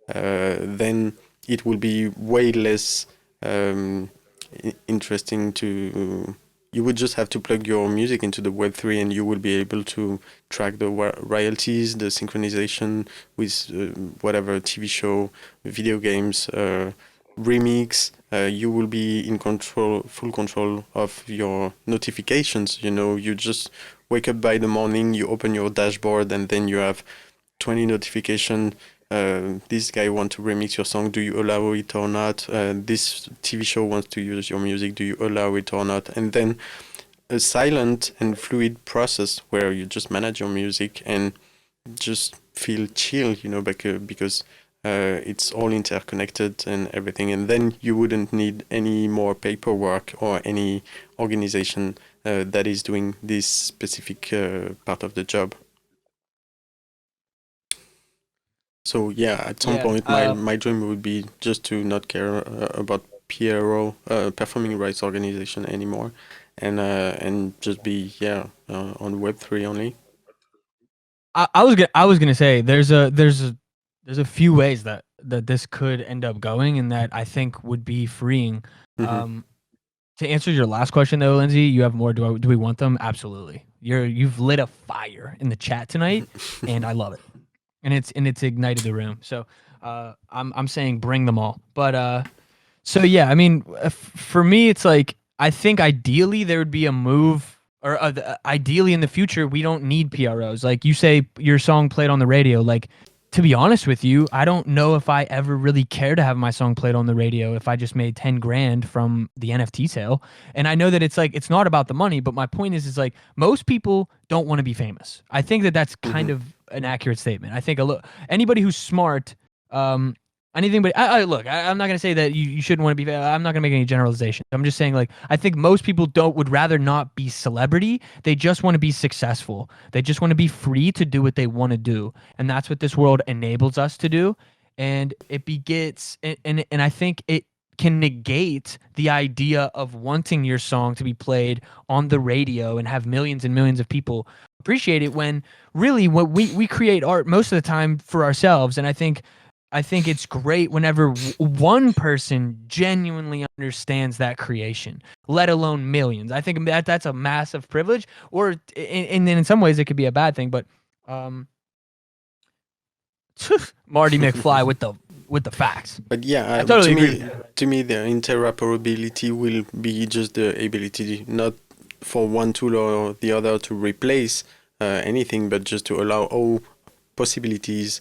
then it will be way less interesting to. You would just have to plug your music into the Web3 and you will be able to track the royalties, the synchronization with whatever TV show, video games, remix. You will be in control, full control of your notifications. You know, you just wake up by the morning, you open your dashboard, and then you have 20 notifications. This guy wants to remix your song. Do you allow it or not? This TV show wants to use your music. Do you allow it or not? And then a silent and fluid process where you just manage your music and just feel chill, you know, because it's all interconnected and everything. And then you wouldn't need any more paperwork or any organization that is doing this specific part of the job. So yeah, at some point, my dream would be just to not care about PRO, performing rights organization anymore, and just be on Web3 only. I was gonna say there's a few ways that this could end up going, and that I think would be freeing. Mm-hmm. To answer your last question though, Lindsay, you have more. Do we want them? Absolutely. You've lit a fire in the chat tonight, and I love it. And it's ignited the room. So I'm saying bring them all. But so yeah, I mean, for me, it's like I think ideally there would be a move, or ideally in the future we don't need PROs. Like you say, your song played on the radio. Like, to be honest with you, I don't know if I ever really care to have my song played on the radio if I just made 10 grand from the NFT sale. And I know that it's like, it's not about the money, but my point is like most people don't want to be famous. I think that that's kind of an accurate statement. I think anybody who's smart, anything, but I'm not gonna say that you shouldn't want to be. I'm not gonna make any generalizations. I'm just saying, like, I think most people would rather not be celebrity. They just want to be successful. They just want to be free to do what they want to do, and that's what this world enables us to do. And it begets, and I think it can negate the idea of wanting your song to be played on the radio and have millions and millions of people appreciate it, when really what we create art most of the time for ourselves. And I think I think it's great whenever one person genuinely understands that creation, let alone millions. I think that's a massive privilege, or and then in some ways it could be a bad thing. But um, Marty McFly with the facts. But yeah, I totally agree with to me, the interoperability will be just the ability not for one tool or the other to replace anything, but just to allow all possibilities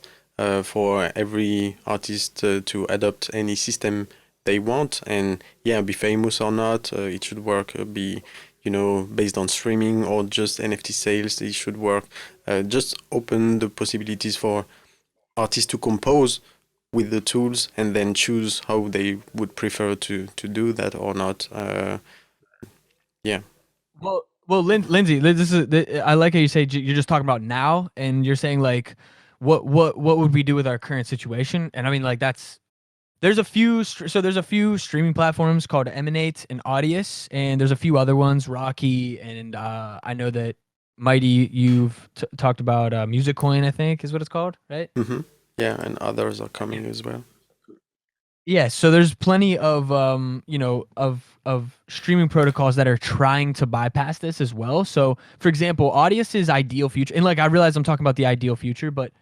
for every artist to adopt any system they want, and yeah, be famous or not, it should work. Be based on streaming or just NFT sales, it should work. Just open the possibilities for artists to compose with the tools and then choose how they would prefer to do that or not. Yeah. Well, Lindsay, I like how you say you're just talking about now, and you're saying like, what would we do with our current situation? And I mean, like there's a few there's a few streaming platforms called Emanate and Audius, and there's a few other ones, Rocky, and I know that Mighty, you've talked about Music Coin, I think is what it's called, right? Mm-hmm. Yeah, and others are coming as well. Yeah, so there's plenty of of streaming protocols that are trying to bypass this as well. So, for example, Audius's ideal future, and like I realize I'm talking about the ideal future, but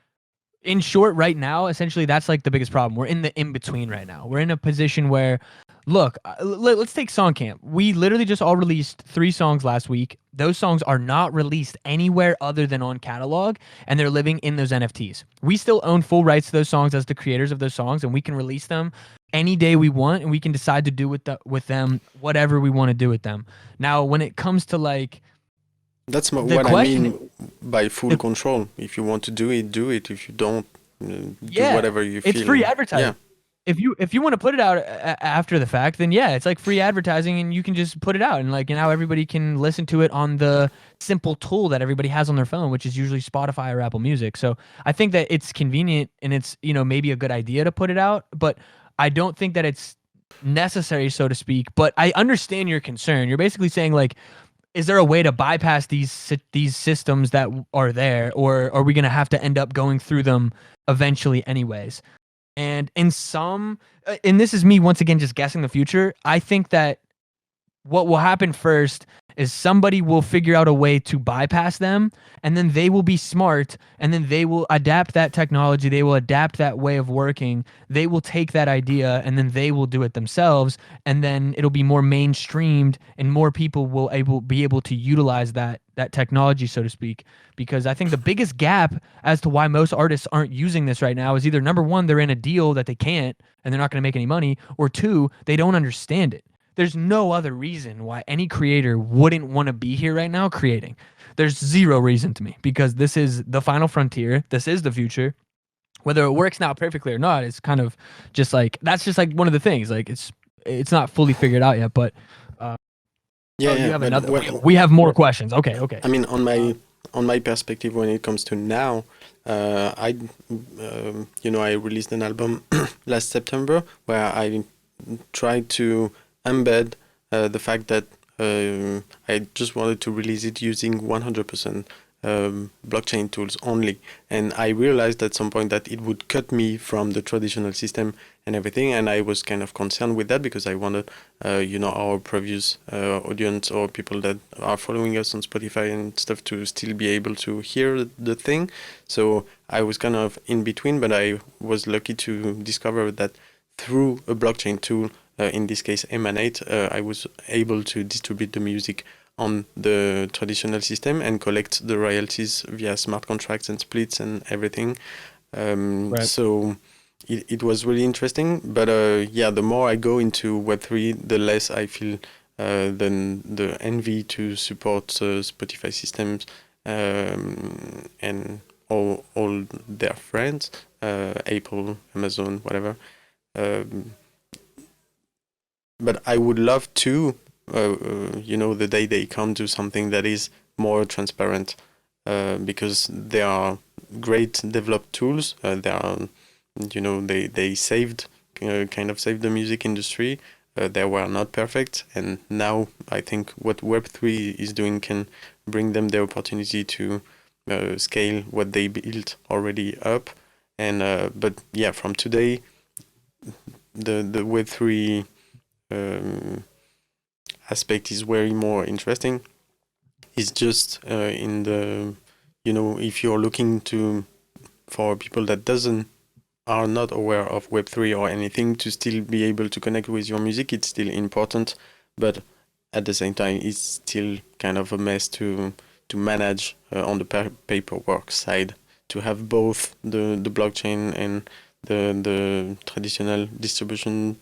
in short, right now, essentially, that's like the biggest problem. We're in the in between right now. We're in a position where, look, let's take SongCamp. We literally just all released 3 songs last week. Those songs are not released anywhere other than on catalog, and they're living in those NFTs. We still own full rights to those songs as the creators of those songs, and we can release them any day we want, and we can decide to do with them whatever we want to do with them. Now, when it comes to like That's the what I question, mean by full control. If you want to do it, do it. If you don't, do yeah, whatever you feel. it's free advertising. Yeah. If you want to put it out after the fact, then yeah, it's like free advertising, and you can just put it out, and like now everybody can listen to it on the simple tool that everybody has on their phone, which is usually Spotify or Apple Music. So I think that it's convenient, and it's maybe a good idea to put it out, but I don't think that it's necessary, so to speak. But I understand your concern. You're basically saying like, is there a way to bypass these systems that are there, or are we going to have to end up going through them eventually anyways? And in some, and this is me once again just guessing the future, I think that what will happen first is somebody will figure out a way to bypass them, and then they will be smart, and then they will adapt that technology, they will adapt that way of working, they will take that idea, and then they will do it themselves, and then it'll be more mainstreamed, and more people will be able to utilize that technology, so to speak. Because I think the biggest gap as to why most artists aren't using this right now is either number one, they're in a deal that they can't and they're not going to make any money, or two, they don't understand it. There's no other reason why any creator wouldn't want to be here right now creating. There's zero reason to me, because this is the final frontier. This is the future. Whether it works now perfectly or not, it's kind of just like, that's just like one of the things. Like it's not fully figured out yet, but Yeah, you yeah. have But another. We have more questions. Okay. I mean, on my perspective, when it comes to now, I released an album last September where I tried to embed the fact that I just wanted to release it using 100% blockchain tools only. And I realized at some point that it would cut me from the traditional system and everything. And I was kind of concerned with that because I wanted, our previous audience or people that are following us on Spotify and stuff to still be able to hear the thing. So I was kind of in between, but I was lucky to discover that through a blockchain tool, in this case Emanate, I was able to distribute the music on the traditional system and collect the royalties via smart contracts and splits and everything. Right. So it was really interesting. But the more I go into Web3, the less I feel the envy to support Spotify systems and all their friends, Apple, Amazon, whatever. But I would love to, the day they come to something that is more transparent, because they are great developed tools. They are, they saved, kind of saved the music industry. They were not perfect, and now I think what Web3 is doing can bring them the opportunity to scale what they built already up. And but yeah, from today, the Web3 aspect is very more interesting. It's just in the, if you're looking for people that are not aware of Web3 or anything, to still be able to connect with your music, it's still important, but at the same time, it's still kind of a mess to manage on the paperwork side, to have both the blockchain and the traditional distribution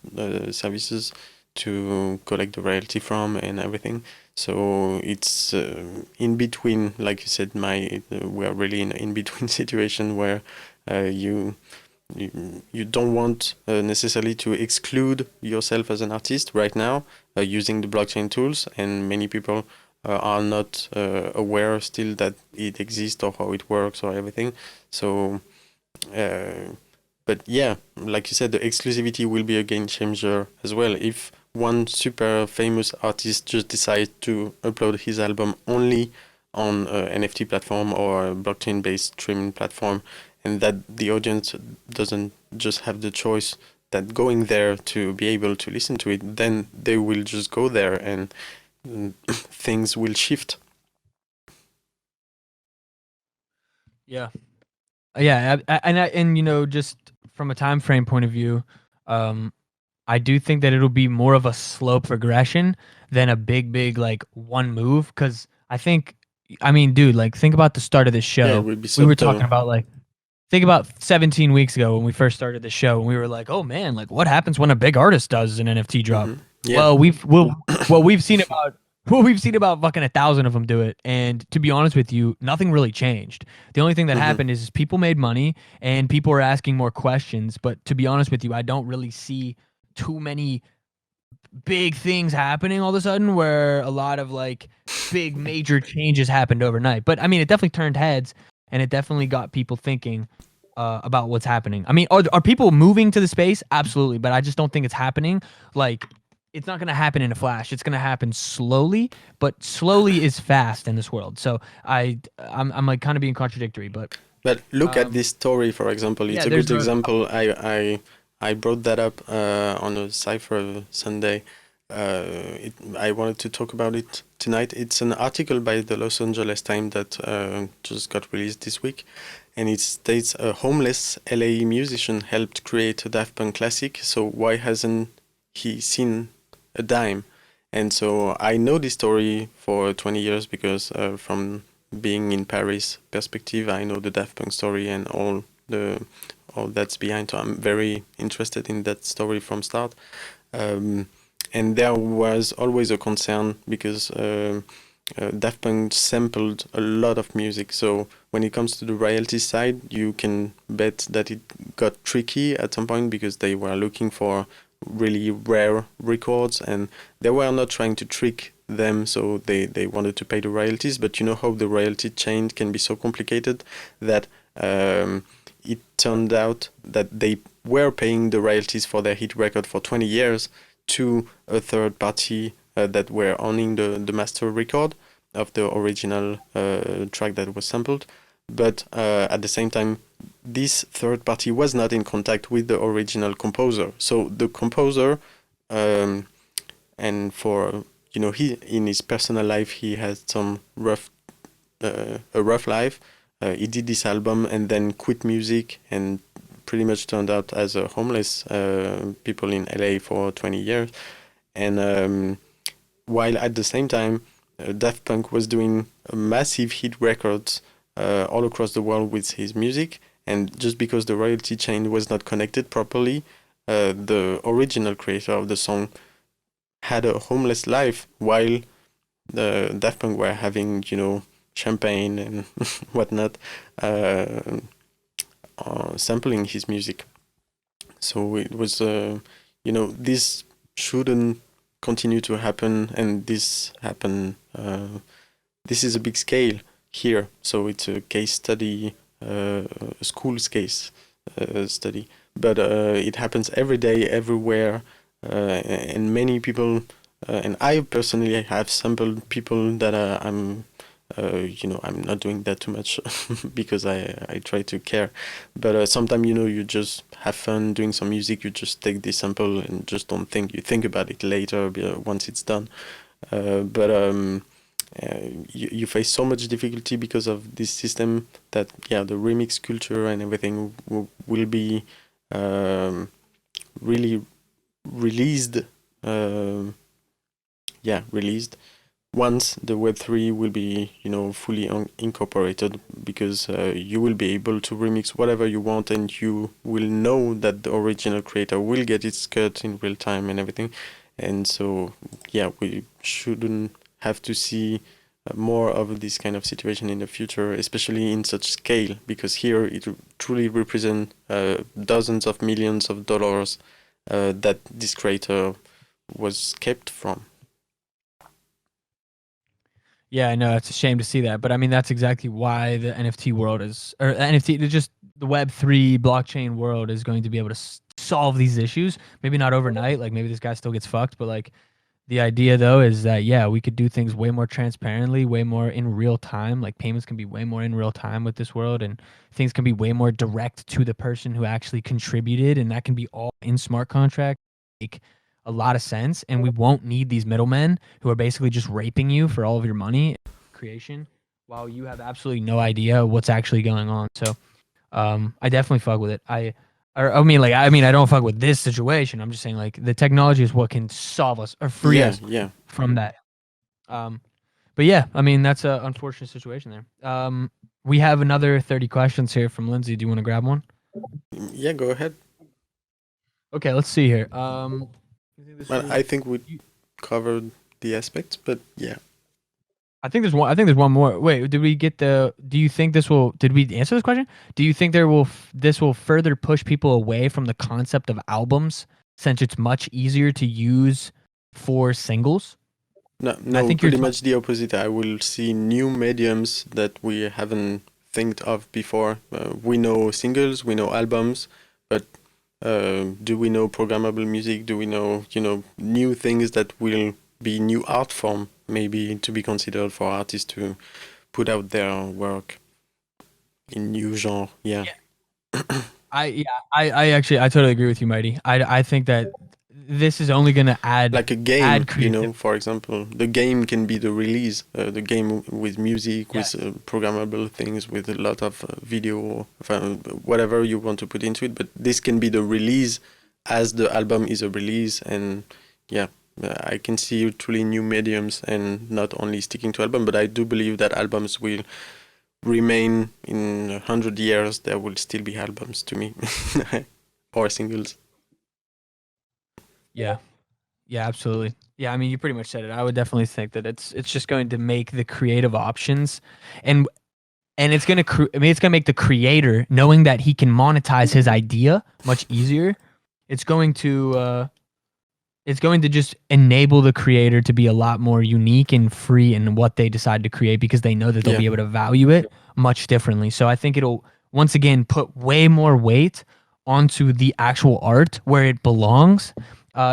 services to collect the royalty from and everything. So it's in between, like you said, we are really in an in-between situation where you don't want necessarily to exclude yourself as an artist right now using the blockchain tools, and many people are not aware still that it exists or how it works or everything. So but yeah, like you said, the exclusivity will be a game changer as well. If one super famous artist just decides to upload his album only on an NFT platform or a blockchain-based streaming platform, and that the audience doesn't just have the choice that going there to be able to listen to it, then they will just go there and things will shift. Yeah. Yeah, and just from a time frame point of view, I do think that it'll be more of a slow progression than a big like one move. Because I mean, dude, like think about the start of this Yeah, it show. will be We were subtle. talking about like think about 17 weeks ago when we first started the show, and we were like, oh man, like what happens when a big artist does an NFT drop? Mhm. Yeah. Well, we've seen about fucking 1,000 of them do it, and to be honest with you, nothing really changed. The only thing that Mhm. happened is people made money and people are asking more questions. But to be honest with you, I don't really see too many big things happening all of a sudden where a lot of like big major changes happened overnight. But I mean, it definitely turned heads, and it definitely got people thinking about what's happening. I mean, are people moving to the space? Absolutely, but I just don't think it's happening. Like, it's not going to happen in a flash. It's going to happen slowly, but slowly is fast in this world. So I'm like kind of being contradictory, but look at this story, for example. It's yeah, a there's good example. I brought that up on a Cypher Sunday. I wanted to talk about it tonight. It's an article by the Los Angeles Times that just got released this week, and it states a homeless LA musician helped create a Daft Punk classic. So why hasn't he seen a dime? And so I know this story for 20 years because from being in Paris perspective, I know the Daft Punk story and all that's behind. So I'm very interested in that story from start. And there was always a concern because Daft Punk sampled a lot of music. So when it comes to the royalty side, you can bet that it got tricky at some point because they were looking for really rare records and they were not trying to trick them, so they wanted to pay the royalties. But you know how the royalty chain can be so complicated that it turned out that they were paying the royalties for their hit record for 20 years to a third party that were owning the master record of the original track that was sampled. But at the same time, this third party was not in contact with the original composer. So the composer, and for he in his personal life he had some a rough life. He did this album and then quit music and pretty much turned out as a homeless people in LA for 20 years. And while at the same time, Daft Punk was doing a massive hit records all across the world with his music. And just because the royalty chain was not connected properly, the original creator of the song had a homeless life while the Daft Punk were having, champagne and whatnot, sampling his music. So it was, this shouldn't continue to happen, and this happened. This is a big scale here, so it's a case study, a school's case study, but it happens every day, everywhere, and many people. And I personally have sampled people that I'm I'm not doing that too much because I try to care. But sometimes, you just have fun doing some music. You just take this sample and just don't think. You think about it later once it's done. But you face so much difficulty because of this system that, the remix culture and everything will be really released. Released once the Web3 will be, fully incorporated, because you will be able to remix whatever you want, and you will know that the original creator will get its cut in real time and everything. And so, we shouldn't have to see more of this kind of situation in the future, especially in such scale, because here it truly represents dozens of millions of dollars that this creator was kept from. Yeah, I know it's a shame to see that, but I mean that's exactly why the NFT world is, or NFT, just the Web3 blockchain world is going to be able to solve these issues. Maybe not overnight, like maybe this guy still gets fucked, but like the idea though is that we could do things way more transparently, way more in real time. Like payments can be way more in real time with this world, and things can be way more direct to the person who actually contributed, and that can be all in smart contract. Like a lot of sense, and we won't need these middlemen who are basically just raping you for all of your money creation while you have absolutely no idea what's actually going on. So I definitely fuck with it. I don't fuck with this situation. I'm just saying like the technology is what can solve us or free us from that. But yeah, I mean that's an unfortunate situation there. We have another 30 questions here from Lindsay. Do you want to grab one? Yeah, go ahead. Okay, let's see here. Well, I think we covered the aspects, but yeah. I think there's one more. Wait, did we get the? Do you think this will? Did we answer this question? Do you think this will further push people away from the concept of albums, since it's much easier to use for singles? No, I think pretty much the opposite. I will see new mediums that we haven't think of before. We know singles, we know albums, but do we know programmable music? Do we know, new things that will be new art form, maybe to be considered for artists to put out their work in new genre? Yeah. I totally agree with you, Mighty. I think that this is only going to add like a game, creativity. For example, the game can be the release, the game with music, with programmable things, with a lot of video, whatever you want to put into it. But this can be the release as the album is a release. And I can see truly new mediums and not only sticking to album, but I do believe that albums will remain in 100 years. There will still be albums to me or singles. Yeah, absolutely. Yeah, I mean, you pretty much said it. I would definitely think that it's just going to make the creative options, and it's going to it's going to make the creator, knowing that he can monetize his idea much easier. It's going to just enable the creator to be a lot more unique and free in what they decide to create, because they know that they'll be able to value it much differently. So I think it'll once again put way more weight onto the actual art where it belongs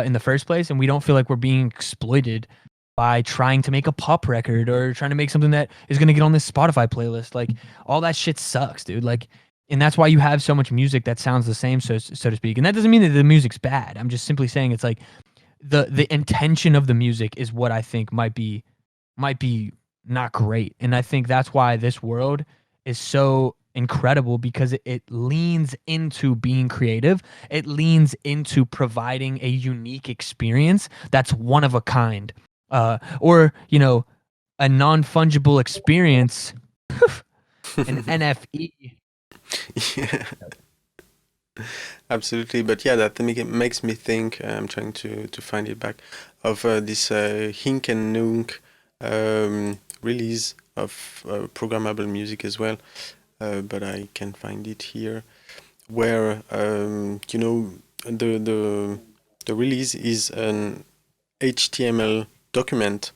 in the first place, and we don't feel like we're being exploited by trying to make a pop record or trying to make something that is going to get on this Spotify playlist. Like all that shit sucks, dude. Like, and that's why you have so much music that sounds the same, so to speak. And that doesn't mean that the music's bad. I'm just simply saying it's like the intention of the music is what I think might be not great. And I think that's why this world is so incredible, because it leans into being creative. It leans into providing a unique experience that's one of a kind, or a non-fungible experience, an NFE. Yeah. Absolutely, but that makes me think. I'm trying to find it back of this Hink and Nunk release of programmable music as well. But I can find it here, where the release is an HTML document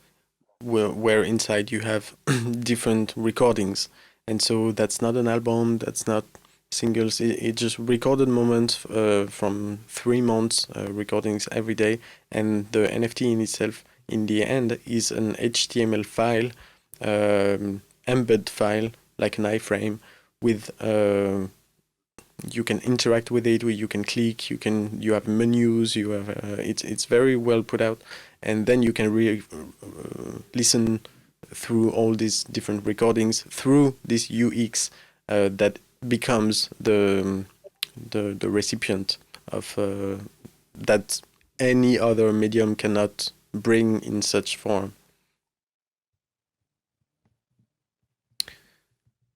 where inside you have different recordings, and so that's not an album, that's not singles. It just recorded moments from 3 months recordings every day, and the NFT in itself, in the end, is an HTML file embed file like an iframe with you can interact with it, you can click, you have menus, you have it's very well put out, and then you can listen through all these different recordings through this UX that becomes the recipient of that any other medium cannot bring in such form.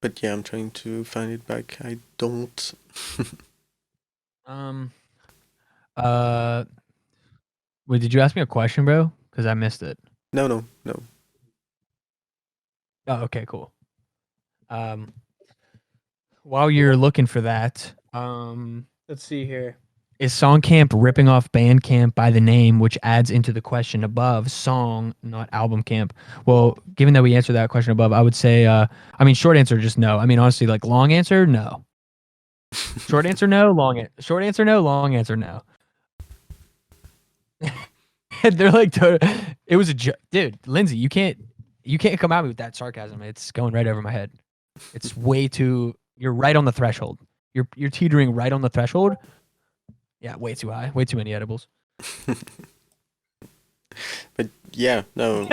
But yeah, I'm trying to find it back. I don't. Uh, wait, did you ask me a question, bro? Because I missed it. No. Oh, okay, cool. While you're looking for that, let's see here. Is SongCamp ripping off Bandcamp by the name, which adds into the question above, song, not album camp? Well, given that we answered that question above, I would say, short answer, just no. I mean, honestly, like long answer, no. Short answer, no. Short answer, no. Long answer, no. They're like, it was a dude, Lindsay. You can't come at me with that sarcasm. It's going right over my head. It's way too. You're right on the threshold. You're teetering right on the threshold. Yeah, way too high. Way too many edibles. But yeah, no.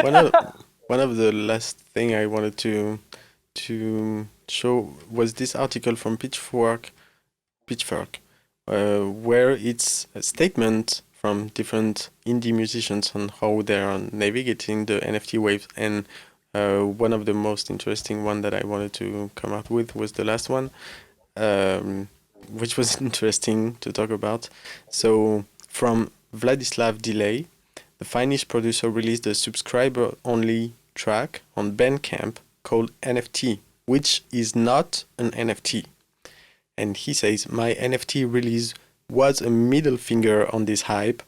One of the last thing I wanted to show was this article from Pitchfork, where it's a statement from different indie musicians on how they are navigating the NFT wave. And one of the most interesting one that I wanted to come up with was the last one, which was interesting to talk about. So from Vladislav Delay, the Finnish producer released a subscriber-only track on Bandcamp called NFT, which is not an NFT. And he says, my NFT release was a middle finger on this hype.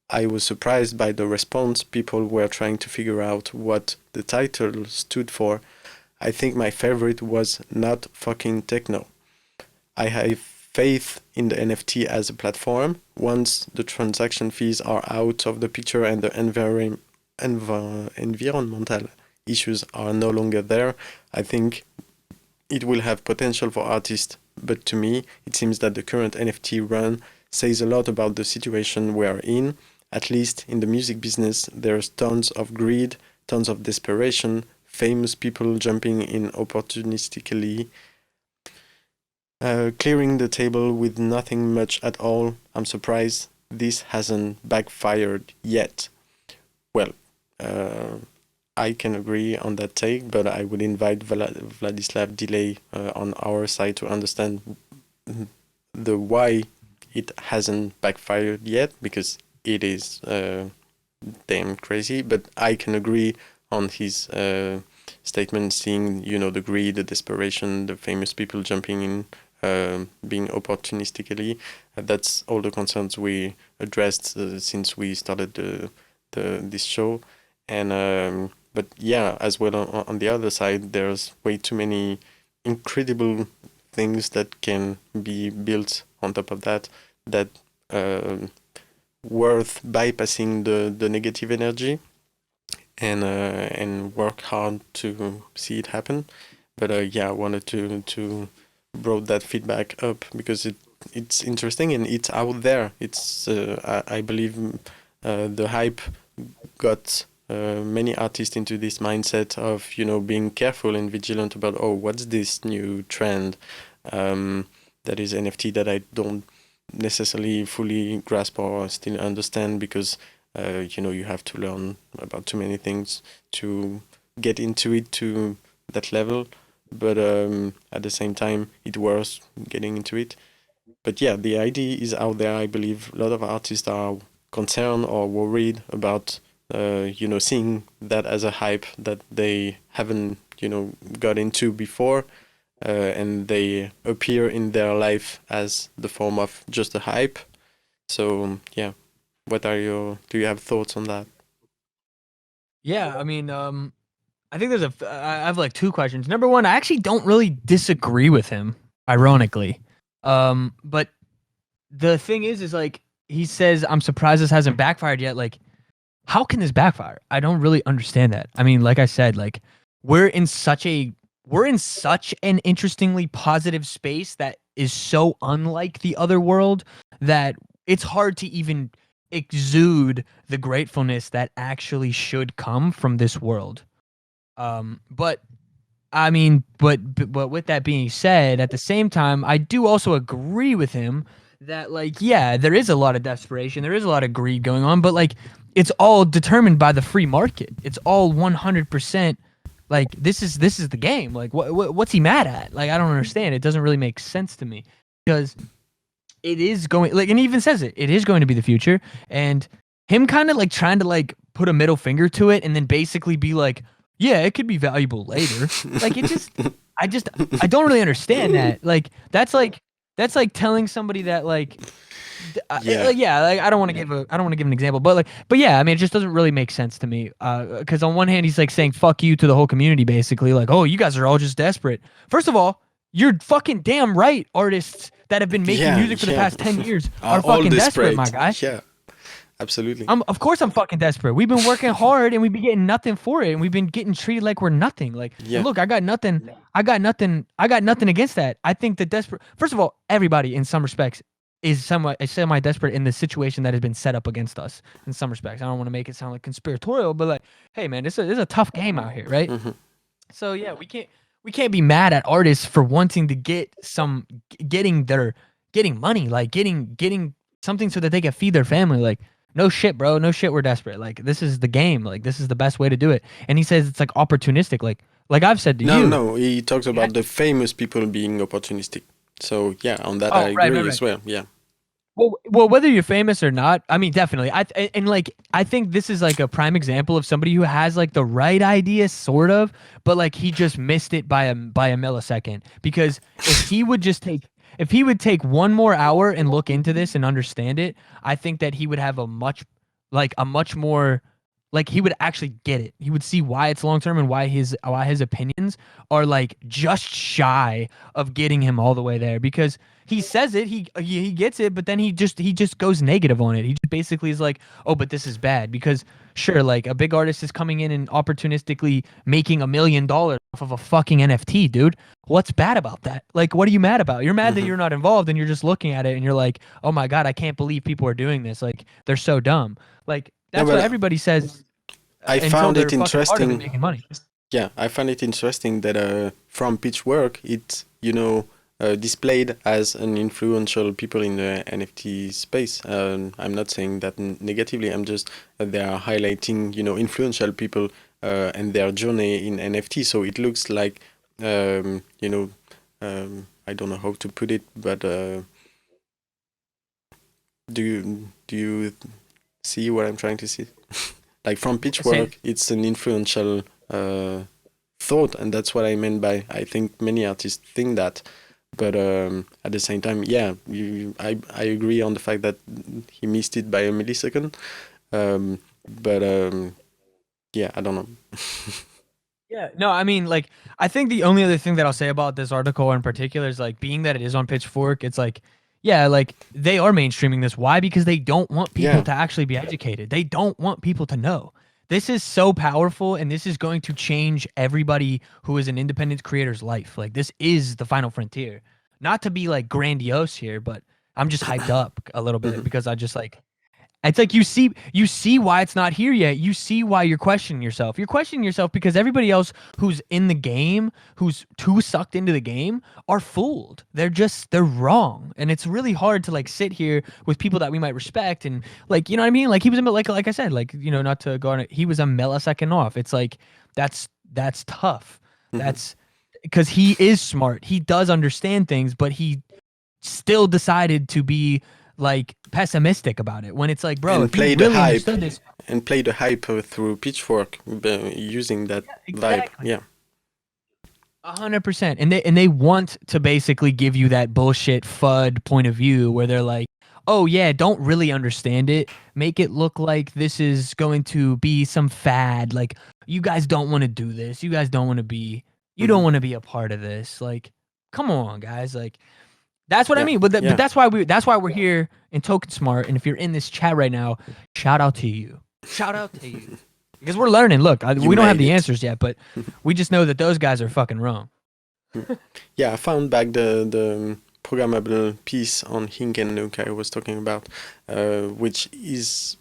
I was surprised by the response. People were trying to figure out what the title stood for. I think my favorite was Not Fucking Techno. I have faith in the NFT as a platform. Once the transaction fees are out of the picture and the environmental issues are no longer there, I think it will have potential for artists. But to me, it seems that the current NFT run says a lot about the situation we are in. At least in the music business, there's tons of greed, tons of desperation, famous people jumping in opportunistically, clearing the table with nothing much at all. I'm surprised this hasn't backfired yet. Well, I can agree on that take, but I would invite Vladislav Delay on our side to understand the why it hasn't backfired yet, because it is damn crazy. But I can agree on his statement, seeing, the greed, the desperation, the famous people jumping in, being opportunistically. That's all the concerns we addressed since we started this show. And but yeah, as well on the other side, there's way too many incredible things that can be built on top of that worth bypassing the negative energy and work hard to see it happen. But yeah, I wanted to brought that feedback up because it's interesting and it's out there. It's I believe the hype got many artists into this mindset of being careful and vigilant about what's this new trend that is NFT that I don't necessarily fully grasp or still understand, because you have to learn about too many things to get into it to that level. But at the same time, it worth getting into it. But yeah, the idea is out there. I believe a lot of artists are concerned or worried about seeing that as a hype that they haven't got into before, and they appear in their life as the form of just a hype. So yeah, do you have thoughts on that? Yeah, I mean, I think I have like two questions. Number one, I actually don't really disagree with him, ironically. But the thing is like, he says, I'm surprised this hasn't backfired yet. Like, how can this backfire? I don't really understand that. I mean, like I said, like, we're in such a we're in such an interestingly positive space that is so unlike the other world that it's hard to even exude the gratefulness that actually should come from this world. But I mean, but with that being said, at the same time, I do also agree with him that, like, yeah, there is a lot of desperation, there is a lot of greed going on, but like, it's all determined by the free market. It's all 100%. Like, this is the game. Like, what's he mad at? Like, I don't understand. It doesn't really make sense to me because it is going, like, and he even says it is going to be the future, and him kind of like trying to like put a middle finger to it and then basically be like, yeah, it could be valuable later. Like, it just, I don't really understand that. Like, that's like telling somebody that like, like I don't want to give an example, but yeah, I mean, it just doesn't really make sense to me. Because on one hand, he's like saying "fuck you" to the whole community, basically, like, oh, you guys are all just desperate. First of all, you're fucking damn right. Artists that have been making music for the past 10 years are fucking desperate, my guy. Yeah. Absolutely. Of course I'm fucking desperate. We've been working hard and we've been getting nothing for it, and we've been getting treated like we're nothing. Like, look, I got nothing against that. I think that desperate. First of all, everybody in some respects is semi desperate in the situation that has been set up against us. In some respects, I don't want to make it sound like conspiratorial, but like, hey man, this is a tough game out here, right? Mm-hmm. So yeah, we can't be mad at artists for wanting to getting money, like getting something so that they can feed their family. Like, no shit, bro. No shit, we're desperate. Like, this is the game. Like, this is the best way to do it. And he says it's like opportunistic. Like I've said to you. No, he talks about the famous people being opportunistic. So yeah, on that I agree as well. Yeah. Well, whether you're famous or not, I mean, definitely. I think this is like a prime example of somebody who has like the right idea, sort of, but like he just missed it by a millisecond. Because if he would take 1 more hour and look into this and understand it, I think that he would have a much more, like, he would actually get it. He would see why it's long term and why his opinions are like just shy of getting him all the way there. Because he says it, he gets it, but then he just goes negative on it. He just basically is like, oh, but this is bad. Because sure, like, a big artist is coming in and opportunistically making $1 million off of a fucking NFT, dude. What's bad about that? Like, what are you mad about? You're mad that you're not involved, and you're just looking at it and you're like, oh my God, I can't believe people are doing this. Like, they're so dumb. Like, that's what everybody says. I found it interesting. Making money. Yeah, I found it interesting that from Pitchwork, it's, displayed as an influential people in the NFT space. I'm not saying that negatively. I'm just they are highlighting, influential people and their journey in NFT. So it looks like, I don't know how to put it, but do you see what I'm trying to see? Like, from Pitchwork, it's an influential thought, and that's what I meant by, I think many artists think that. But at the same time, yeah, I agree on the fact that he missed it by a millisecond. Yeah, I don't know. Yeah, no, I mean, like, I think the only other thing that I'll say about this article in particular is, like, being that it is on Pitchfork, it's like, yeah, like, they are mainstreaming this. Why? Because they don't want people to actually be educated. They don't want people to know. This is so powerful, and this is going to change everybody who is an independent creator's life. Like, this is the final frontier. Not to be, like, grandiose here, but I'm just hyped up a little bit because I just, like, it's like you see why it's not here yet. You see why you're questioning yourself. You're questioning yourself because everybody else who's in the game, who's too sucked into the game, are fooled. They're wrong. And it's really hard to, like, sit here with people that we might respect and, like, you know what I mean? Like, he was like I said, like, not to go on it, he was a millisecond off. It's like, that's tough. That's because he is smart. He does understand things, but he still decided to be, like, pessimistic about it when it's like, bro, and if play you the really hype understood this, and play the hype through Pitchfork using that vibe. Yeah, 100%. And they want to basically give you that bullshit FUD point of view where they're like, oh yeah, don't really understand it, make it look like this is going to be some fad, like, you guys don't want to do this, you guys don't want to be, you don't want to be a part of this. Like, come on, guys. Like, that's what I mean. But that's why we're here in TokenSmart. And if you're in this chat right now, shout out to you. Shout out to you. Because we're learning. Look, we don't have the answers yet, but we just know that those guys are fucking wrong. Yeah, I found back the programmable piece on Hink and Nuke I was talking about, which is,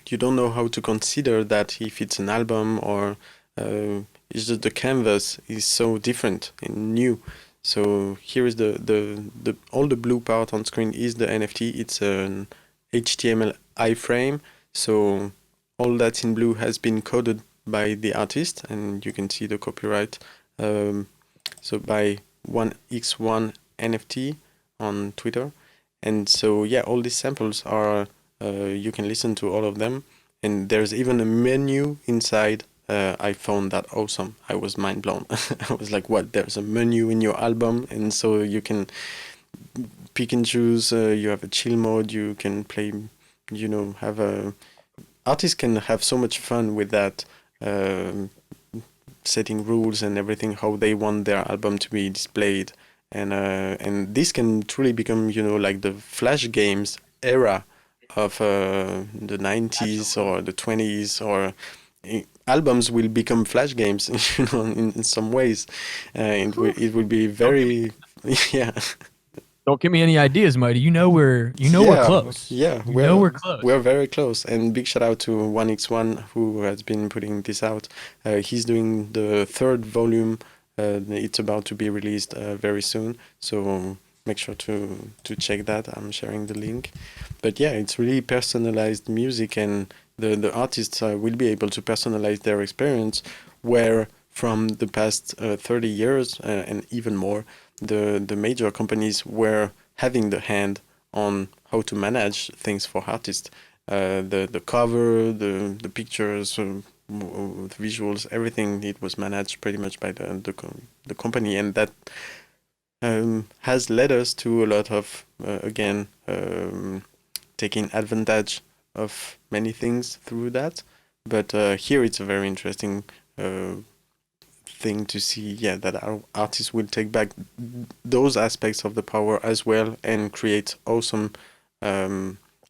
you don't know how to consider that if it's an album or it's just the canvas is so different and new. So here is the all the blue part on screen is the NFT. It's an HTML iframe. So all that's in blue has been coded by the artist, and you can see the copyright. So by 1x1 NFT on Twitter. And so yeah, all these samples are you can listen to all of them, and there's even a menu inside. I found that awesome. I was mind blown. I was like, what? There's a menu in your album, and so you can pick and choose. You have a chill mode. You can play. Have a artists can have so much fun with that. Setting rules and everything, how they want their album to be displayed, and this can truly become like the Flash games era of the 90s or the 20s, or albums will become Flash games, in some ways. It will be very yeah. Don't give me any ideas, Mighty. We're close. Yeah, we're close. We're very close. And big shout out to 1x1 who has been putting this out. He's doing the third volume. It's about to be released very soon. So make sure to check that. I'm sharing the link. But yeah, it's really personalized music, and the artists will be able to personalize their experience, where from the past 30 years and even more, the major companies were having the hand on how to manage things for artists. The cover, the pictures, the visuals, everything, it was managed pretty much by the company, and that has led us to a lot of again taking advantage of many things through that. But here it's a very interesting thing to see, that our artists will take back those aspects of the power as well and create awesome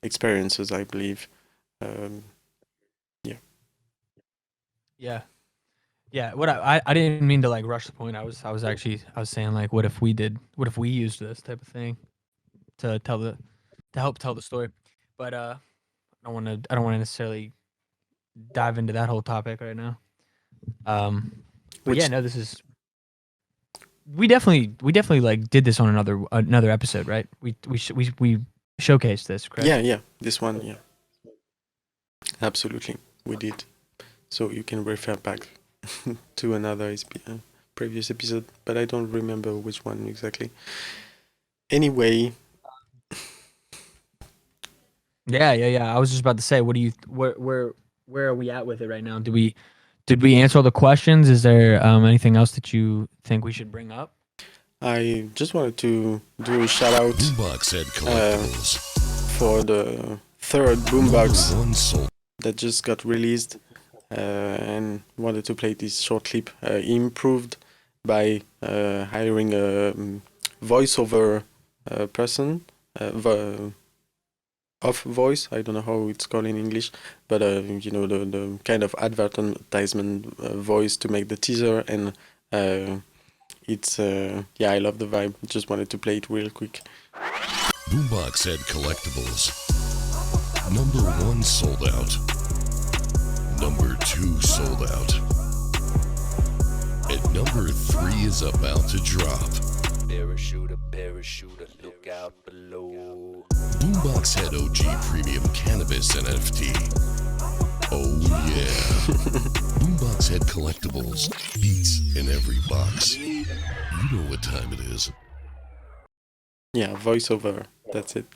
experiences, I believe. Yeah. What I didn't mean to like rush the point. I was saying like, what if we used this type of thing to help tell the story. But I don't want to necessarily dive into that whole topic right now. But yeah, no, this is we definitely like did this on another episode, right? We showcased this, correct? Yeah, this one, yeah, absolutely, we did. So you can refer back to another previous episode, but I don't remember which one exactly. Anyway. Yeah. I was just about to say, where are we at with it right now? Did we answer all the questions? Is there anything else that you think we should bring up? I just wanted to do a shout out for the third boombox that just got released, and wanted to play this short clip. Improved by hiring a voiceover person, off voice. I don't know how it's called in English, but the kind of advertisement voice to make the teaser, and it's I love the vibe. Just wanted to play it real quick. Boomboxhead Collectibles. Number 1 sold out. Number 2 sold out. And number 3 is about to drop. Parachuter, look out below. Boomboxhead OG Premium Cannabis NFT. Oh yeah. Boomboxhead Collectibles. Beats in every box. You know what time it is. Yeah, voiceover. That's it.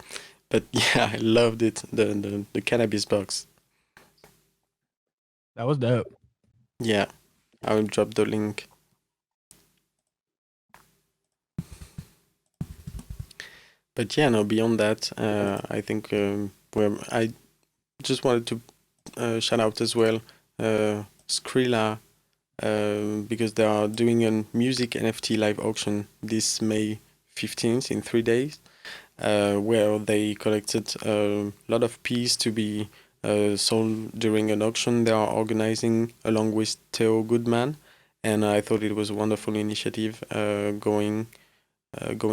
But yeah, I loved it. The cannabis box. That was dope. Yeah, I will drop the link. But yeah, no, beyond that, I think I just wanted to shout out as well Skrilla, because they are doing a music NFT live auction this May 15th in 3 days, where they collected a lot of pieces to be sold during an auction they are organizing along with Theo Goodman. and I thought it was a wonderful initiative going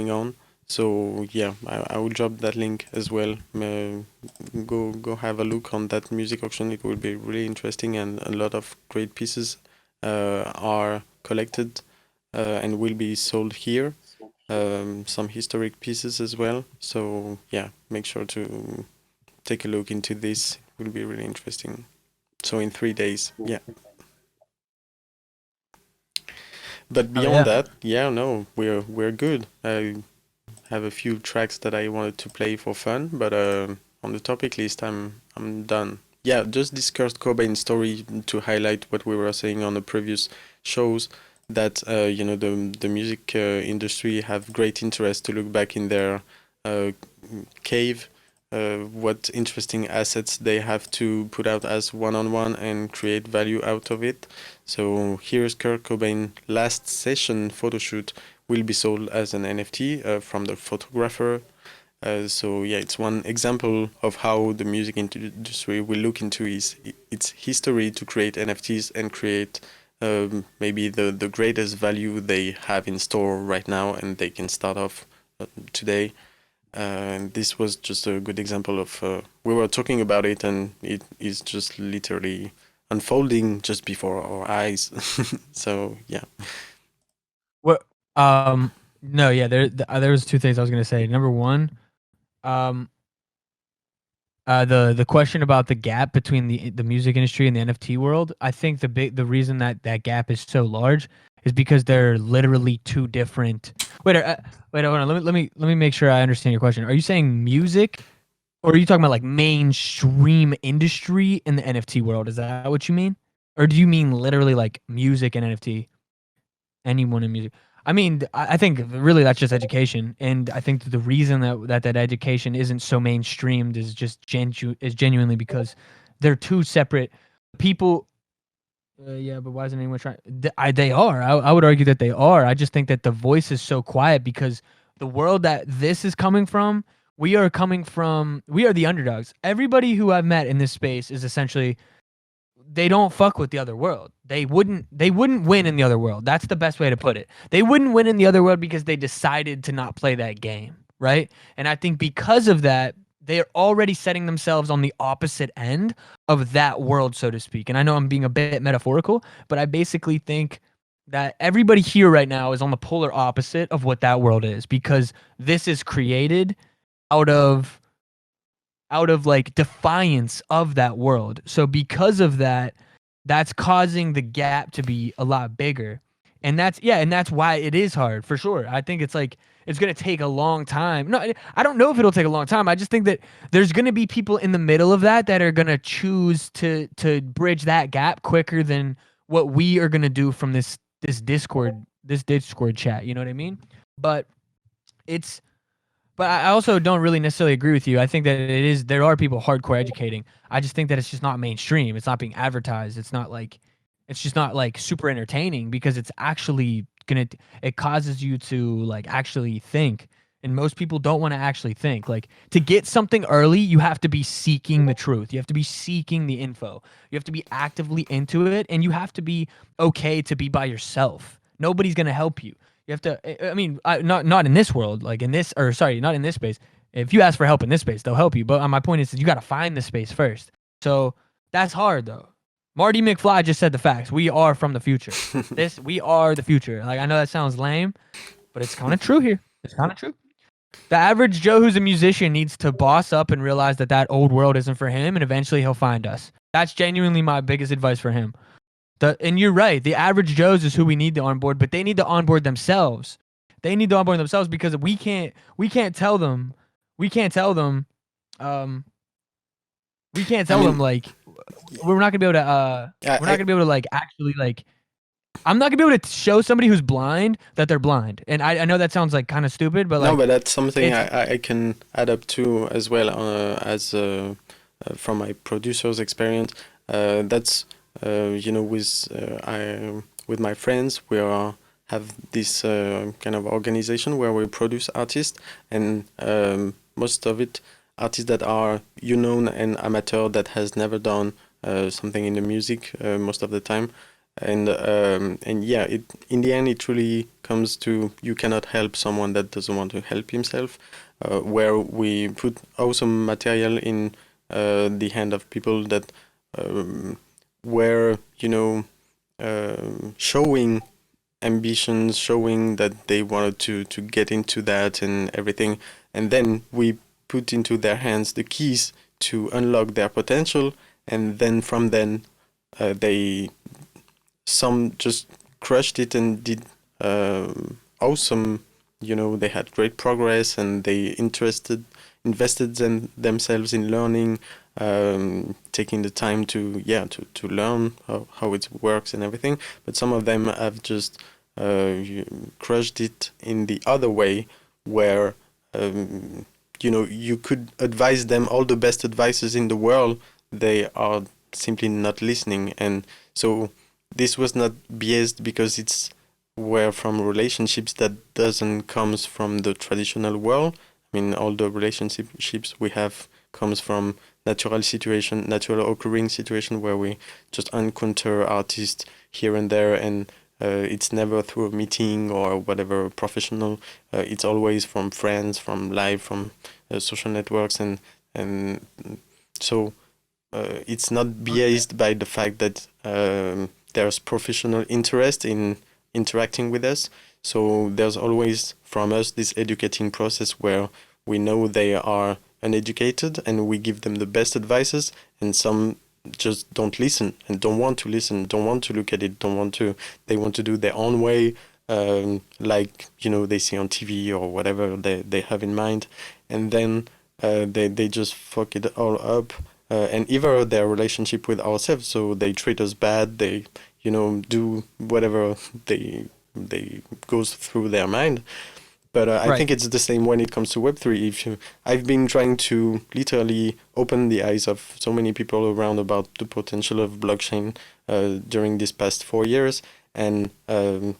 on. So yeah, I will drop that link as well. Go have a look on that music auction. It will be really interesting, and a lot of great pieces are collected and will be sold here. Some historic pieces as well. So yeah, make sure to take a look into this. It will be really interesting. So in 3 days, yeah. But beyond that, yeah, no, we're good. I have a few tracks that I wanted to play for fun, but on the topic list, I'm done. Yeah, just this Kurt Cobain story to highlight what we were saying on the previous shows, that you know, the music industry have great interest to look back in their cave, what interesting assets they have to put out as one-on-one and create value out of it. So here's Kurt Cobain last session photo shoot will be sold as an NFT from the photographer. So yeah, it's one example of how the music industry will look into its history to create NFTs and create maybe the greatest value they have in store right now, and they can start off today. And this was just a good example of we were talking about it, and it is just literally unfolding just before our eyes. So yeah. What? No, yeah. There was two things I was gonna say. Number one, the question about the gap between the music industry and the NFT world. I think the reason that gap is so large is because they're literally two different. Wait, hold on. Let me make sure I understand your question. Are you saying music, or are you talking about like mainstream industry in the NFT world? Is that what you mean, or do you mean literally like music and NFT? Anyone in music? I mean, I think really that's just education, and I think the reason that education isn't so mainstreamed is just genuinely because they're two separate people. Yeah, but why isn't anyone trying? They are. I would argue that they are. I just think that the voice is so quiet because the world that this is coming from, we are the underdogs. Everybody who I've met in this space is essentially, they don't fuck with the other world. They wouldn't win in the other world. That's the best way to put it. They wouldn't win in the other world because they decided to not play that game, right? And I think because of that, they're already setting themselves on the opposite end of that world, so to speak. And I know I'm being a bit metaphorical, but I basically think that everybody here right now is on the polar opposite of what that world is, because this is created out of like defiance of that world. So because of that, that's causing the gap to be a lot bigger. And that's why it is hard, for sure. I think it's like, it's going to take a long time. No, I don't know if it'll take a long time. I just think that there's going to be people in the middle of that are going to choose to bridge that gap quicker than what we are going to do from this Discord chat. You know what I mean? But I also don't really necessarily agree with you. I think that there are people hardcore educating. I just think that it's just not mainstream. It's not being advertised. It's just not like super entertaining, because it's actually it causes you to like actually think. And most people don't want to actually think. Like, to get something early, you have to be seeking the truth. You have to be seeking the info. You have to be actively into it, and you have to be okay to be by yourself. Nobody's going to help you. You have to, I mean, not in this world, like not in this space. If you ask for help in this space, they'll help you. But my point is that you got to find the space first. So that's hard, though. Marty McFly just said the facts. We are from the future. We are the future. Like, I know that sounds lame, but it's kind of true here. It's kind of true. The average Joe who's a musician needs to boss up and realize that old world isn't for him, and eventually he'll find us. That's genuinely my biggest advice for him. And you're right. The average Joes is who we need to onboard, but they need to onboard themselves. They need to onboard themselves, because we can't tell them. We can't tell them. Like, we're not gonna be able to. We're not gonna be able to like actually like. I'm not gonna be able to show somebody who's blind that they're blind. And I know that sounds like kind of stupid, but like, no, but that's something I can add up to as well, as from my producer's experience. That's with my friends, we have this kind of organization where we produce artists, and most of it artists that are unknown and amateur, that has never done something in the music most of the time. And yeah, it in the end it really comes to you cannot help someone that doesn't want to help himself. Where we put awesome material in the hand of people that were showing ambitions, showing that they wanted to get into that and everything, and then we put into their hands the keys to unlock their potential, and then from then they some just crushed it and did awesome. They had great progress and they invested themselves in learning, taking the time to learn how it works and everything. But some of them have just crushed it in the other way, where you could advise them all the best advices in the world. They are simply not listening, and so this was not biased because it's were from relationships that doesn't comes from the traditional world. I mean, all the relationships we have comes from natural occurring situation where we just encounter artists here and there, and it's never through a meeting or whatever professional. It's always from friends, from live, from social networks, and so it's not biased by the fact that there's professional interest in interacting with us. So there's always from us this educating process where we know they are uneducated and we give them the best advices, and some just don't listen and don't want to listen, don't want to look at it, they want to do their own way, like they see on TV or whatever they have in mind, and then they just fuck it all up, and either their relationship with ourselves, so they treat us bad, they do whatever they goes through their mind. But I think it's the same when it comes to Web3. I've been trying to literally open the eyes of so many people around about the potential of blockchain during these past 4 years, and I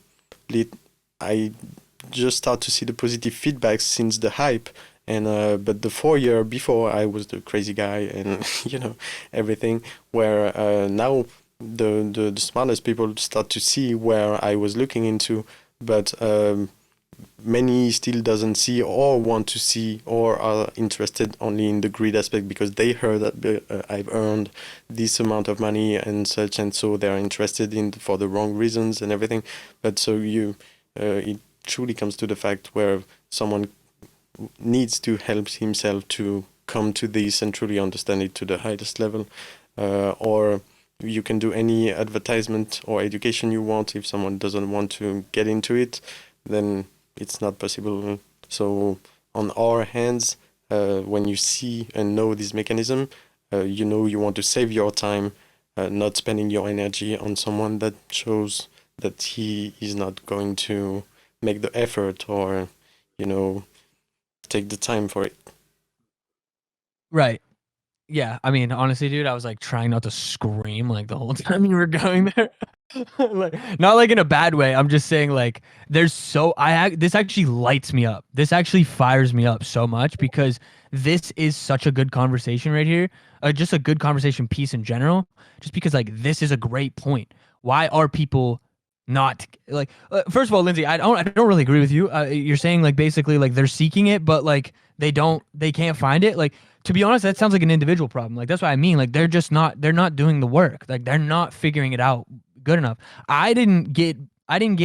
just start to see the positive feedback since the hype. And but the 4 year before, I was the crazy guy and everything. Where now the smartest people start to see where I was looking into, but many still doesn't see or want to see or are interested only in the greed aspect because they heard that I've earned this amount of money and such, and so they're interested in for the wrong reasons and everything. But so it truly comes to the fact where someone needs to help himself to come to this and truly understand it to the highest level, or you can do any advertisement or education you want. If someone doesn't want to get into it, then it's not possible. So on our hands, when you see and know this mechanism, you want to save your time, not spending your energy on someone that shows that he is not going to make the effort or take the time for it. Right. Yeah, I mean, honestly, dude, I was like trying not to scream like the whole time you were going there. Like, not like in a bad way. I'm just saying like this actually lights me up. This actually fires me up so much because this is such a good conversation right here. Just a good conversation piece in general. Just because like this is a great point. Why are people not like? First of all, Lindsay, I don't really agree with you. You're saying like basically like they're seeking it, but like they can't find it. Like, to be honest, that sounds like an individual problem. Like that's what I mean. Like they're not doing the work. Like they're not figuring it out good enough. I didn't get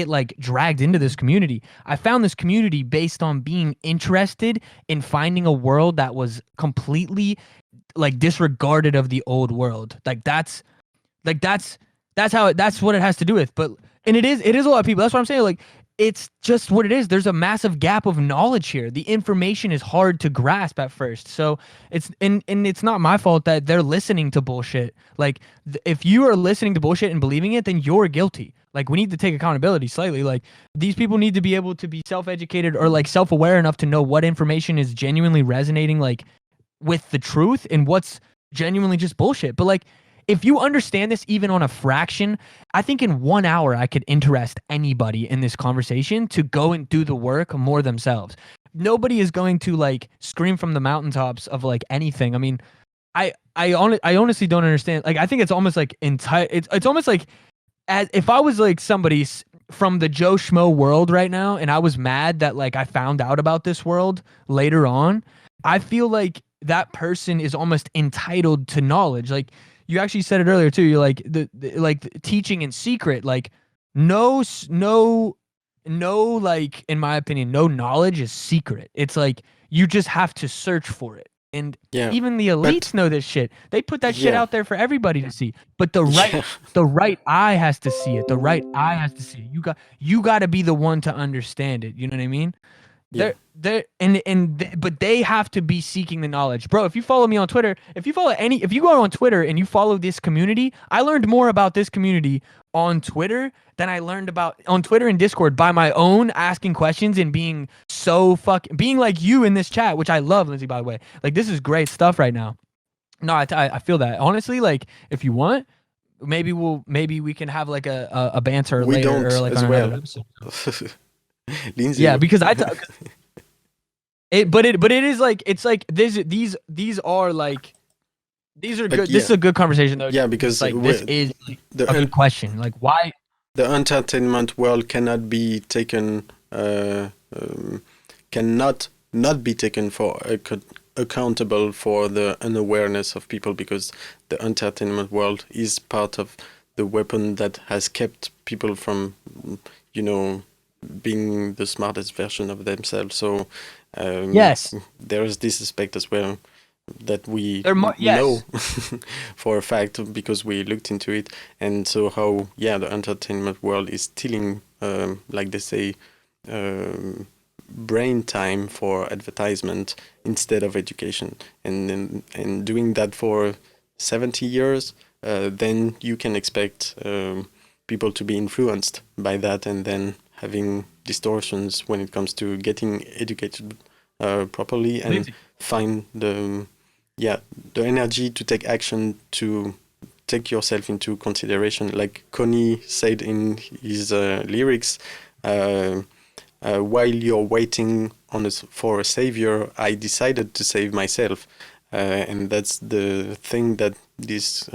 like dragged into this community. I found this community based on being interested in finding a world that was completely like disregarded of the old world. That's what it has to do with. But and it is a lot of people. That's what I'm saying. Like it's just what it is. There's a massive gap of knowledge here. The information is hard to grasp at first. So it's and it's not my fault that they're listening to bullshit. Like if you are listening to bullshit and believing it, then you're guilty. Like we need to take accountability slightly. Like these people need to be able to be self-educated or like self-aware enough to know what information is genuinely resonating like with the truth and what's genuinely just bullshit. But like if you understand this even on a fraction, I think in 1 hour I could interest anybody in this conversation to go and do the work more themselves. Nobody is going to like scream from the mountaintops of like anything. I mean, I honestly don't understand. Like I think it's almost like it's almost like as if I was like somebody from the Joe Schmo world right now, and I was mad that like I found out about this world later on, I feel like that person is almost entitled to knowledge. Like you actually said it earlier too. You're like the teaching in secret. Like no, like in my opinion, no knowledge is secret. It's like you just have to search for it. And Yeah, even the elites but know this shit. They put that shit yeah, out there for everybody to see. But yeah, the right eye has to see it. The right eye has to see it. You got to be the one to understand it. You know what I mean? yeah. But they have to be seeking the knowledge, bro. If you follow me on Twitter, if you go on Twitter and you follow this community, I learned more about this community on Twitter than I learned about on Twitter and Discord by my own asking questions and being being like you in this chat, which I love, Lindsay. By the way, like this is great stuff right now. No, I feel that honestly. Like if you want, maybe we can have like a banter We later or don't like as on another well. episode. Lindsay, Yeah, because but it is like it's like these are like these are but good. This is a good conversation though. yeah, It's because like this is the a good question. Like why? the entertainment world cannot be taken cannot not be taken for accountable for the unawareness of people, because the entertainment world is part of the weapon that has kept people from, you know, being the smartest version of themselves. So Yes, there is this aspect as well that we yes. know for a fact because we looked into it. And so how the entertainment world is stealing like they say brain time for advertisement instead of education, and doing that for 70 years, then you can expect people to be influenced by that and then having distortions when it comes to getting educated properly and Lindsay. find the energy to take action, to take yourself into consideration. Like Connie said in his lyrics, while you're waiting for a savior, I decided to save myself. And that's the thing that this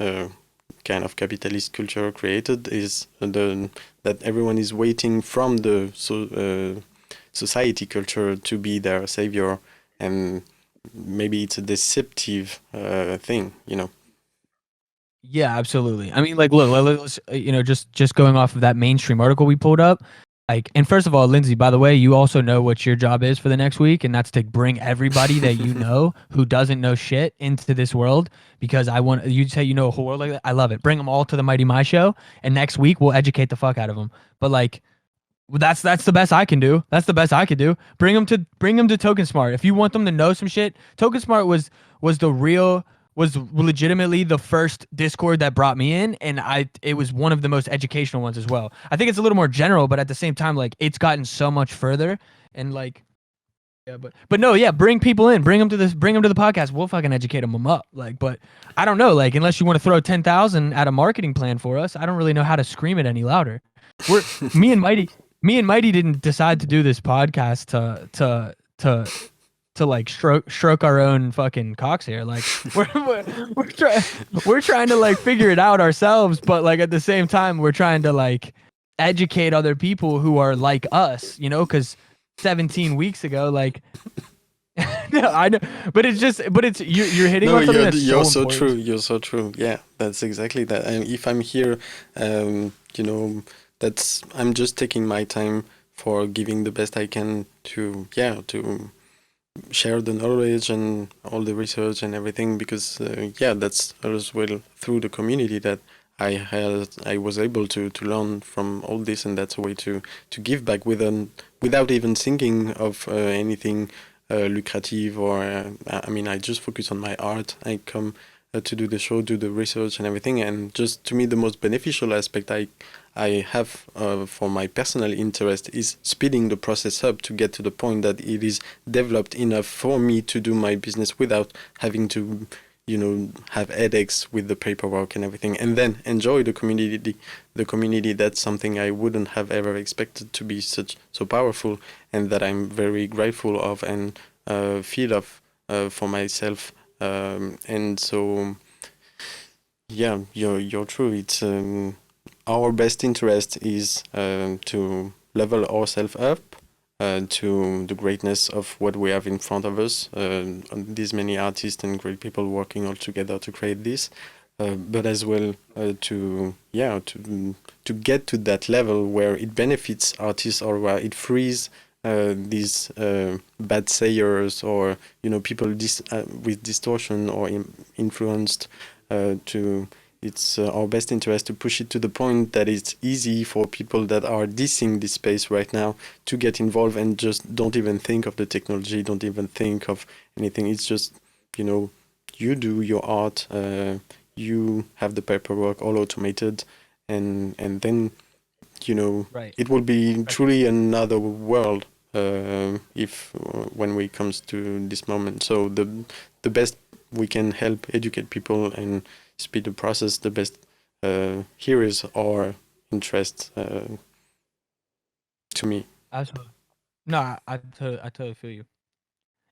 kind of capitalist culture created, is that everyone is waiting from the society culture to be their savior, and maybe it's a deceptive thing, you know. Yeah, absolutely. I mean, like, look, let's, just going off of that mainstream article we pulled up, like, and first of all, Lindsay, by the way, you also know what your job is for the next week, and that's to bring everybody that you know who doesn't know shit into this world, because I want you to say you know a whole world like that. I love it. Bring them all to the MightyMai show, and next week we'll educate the fuck out of them. But like, that's the best I can do. That's the best I could do. Bring them to TokenSmart. If you want them to know some shit, TokenSmart was legitimately the first Discord that brought me in, and it was one of the most educational ones as well. I think it's a little more general, but at the same time, like it's gotten so much further, and like but no, yeah, bring people in, bring them to the podcast. We'll fucking educate them up. Like, but I don't know, like unless you want to throw 10,000 at a marketing plan for us, I don't really know how to scream it any louder. Me and Mighty didn't decide to do this podcast to like stroke our own fucking cocks here. Like we're trying to like figure it out ourselves, but like at the same time we're trying to like educate other people who are like us, you know, because 17 weeks ago, like no, I know, but it's you're hitting on something that's you're so important. true. You're so true. Yeah, that's exactly that. And if I'm here, you know, I'm just taking my time for giving the best I can to share the knowledge and all the research and everything, because that's as well through the community that I was able to learn from all this, and that's a way to give back without even thinking of anything lucrative or I mean, I just focus on my art. I come to do the show, do the research and everything, and just to me the most beneficial aspect I have for my personal interest is speeding the process up to get to the point that it is developed enough for me to do my business without having to, you know, have headaches with the paperwork and everything, and then enjoy the community. That's something I wouldn't have ever expected to be so powerful, and that I'm very grateful of and feel of for myself. And so, yeah, you're true. It's our best interest is to level ourselves up to the greatness of what we have in front of us. These many artists and great people working all together to create this, but as well to get to that level where it benefits artists or where it frees these bad sayers or people with distortion or influenced to. It's our best interest to push it to the point that it's easy for people that are dissing this space right now to get involved and just don't even think of the technology, don't even think of anything. It's just, you do your art, you have the paperwork all automated, and then, Right. it will be truly another world if when we comes to this moment. So the best we can help educate people and speed the process, the best here is our interest to me. Absolutely. No, I totally feel you.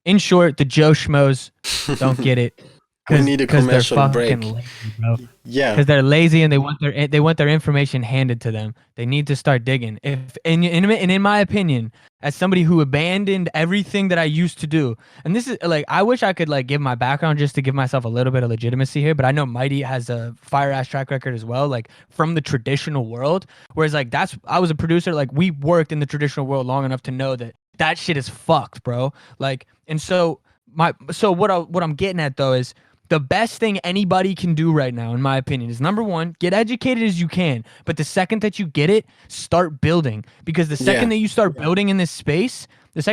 In short, the Joe Schmoes don't get it We need a because they're commercial fucking break. lazy, bro. Yeah. Because they're lazy and they want their information handed to them. They need to start digging. If in my opinion, as somebody who abandoned everything that I used to do, and this is like I wish I could like give my background just to give myself a little bit of legitimacy here, but I know Mighty has a fire ass track record as well, like from the traditional world. Whereas like I was a producer, like we worked in the traditional world long enough to know that shit is fucked, bro. Like, and so what I'm getting at though is the best thing anybody can do right now, in my opinion, is number one, get educated as you can. But the second that you get it, start building. Because the second that you start building in this space, with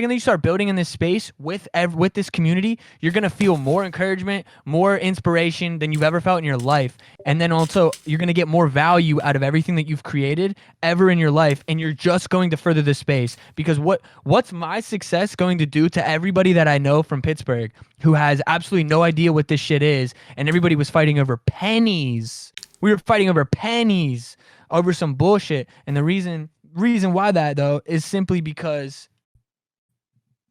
this community, you're gonna feel more encouragement, more inspiration than you've ever felt in your life. And then also you're gonna get more value out of everything that you've created ever in your life. And you're just going to further the space. Because what's my success going to do to everybody that I know from Pittsburgh who has absolutely no idea what this shit is, and everybody was fighting over pennies. We were fighting over pennies over some bullshit. And the reason why that though is simply because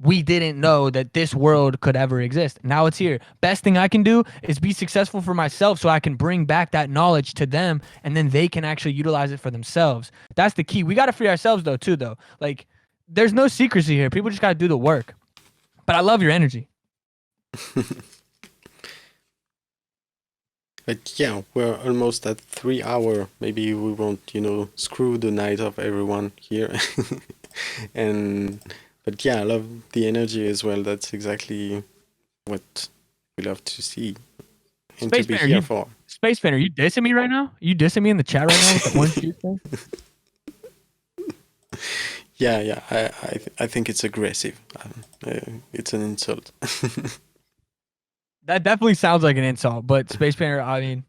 we didn't know that this world could ever exist. Now it's here. Best thing I can do is be successful for myself so I can bring back that knowledge to them and then they can actually utilize it for themselves. That's the key. We got to free ourselves though, too, though. Like, there's no secrecy here. People just got to do the work. But I love your energy. But yeah, we're almost at 3 hours. Maybe we won't, screw the night of everyone here. But yeah, I love the energy as well. That's exactly what we love to see and Space to be Banner, here for. Space Banner, you dissing me right now? You dissing me in the chat right now with the orange juice thing? Yeah. I think it's aggressive. It's an insult. That definitely sounds like an insult, but Space Banner, I mean,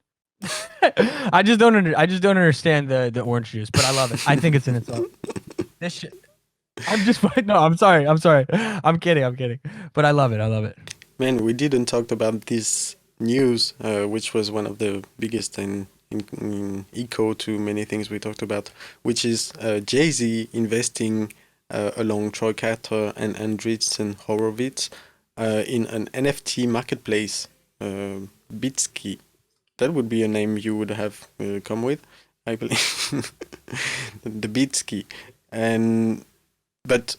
I just don't understand the orange juice, but I love it. I think it's an insult. This shit. I'm sorry. I'm kidding. But I love it. Man, we didn't talk about this news, which was one of the biggest in echo to many things we talked about, which is Jay-Z investing along Troy Carter and ANDREESSEN HOROWITZ in an NFT marketplace, BITSKI. That would be a name you would have come with, I believe. The BITSKI. But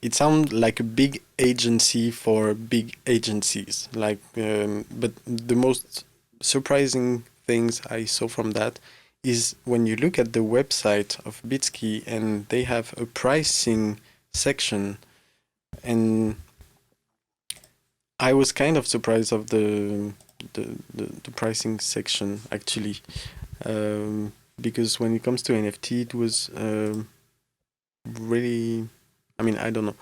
it sounds like a big agency for big agencies. But the most surprising things I saw from that is when you look at the website of BITSKI and they have a pricing section, and I was kind of surprised of the pricing section actually, because when it comes to NFT, it was really, I mean, I don't know.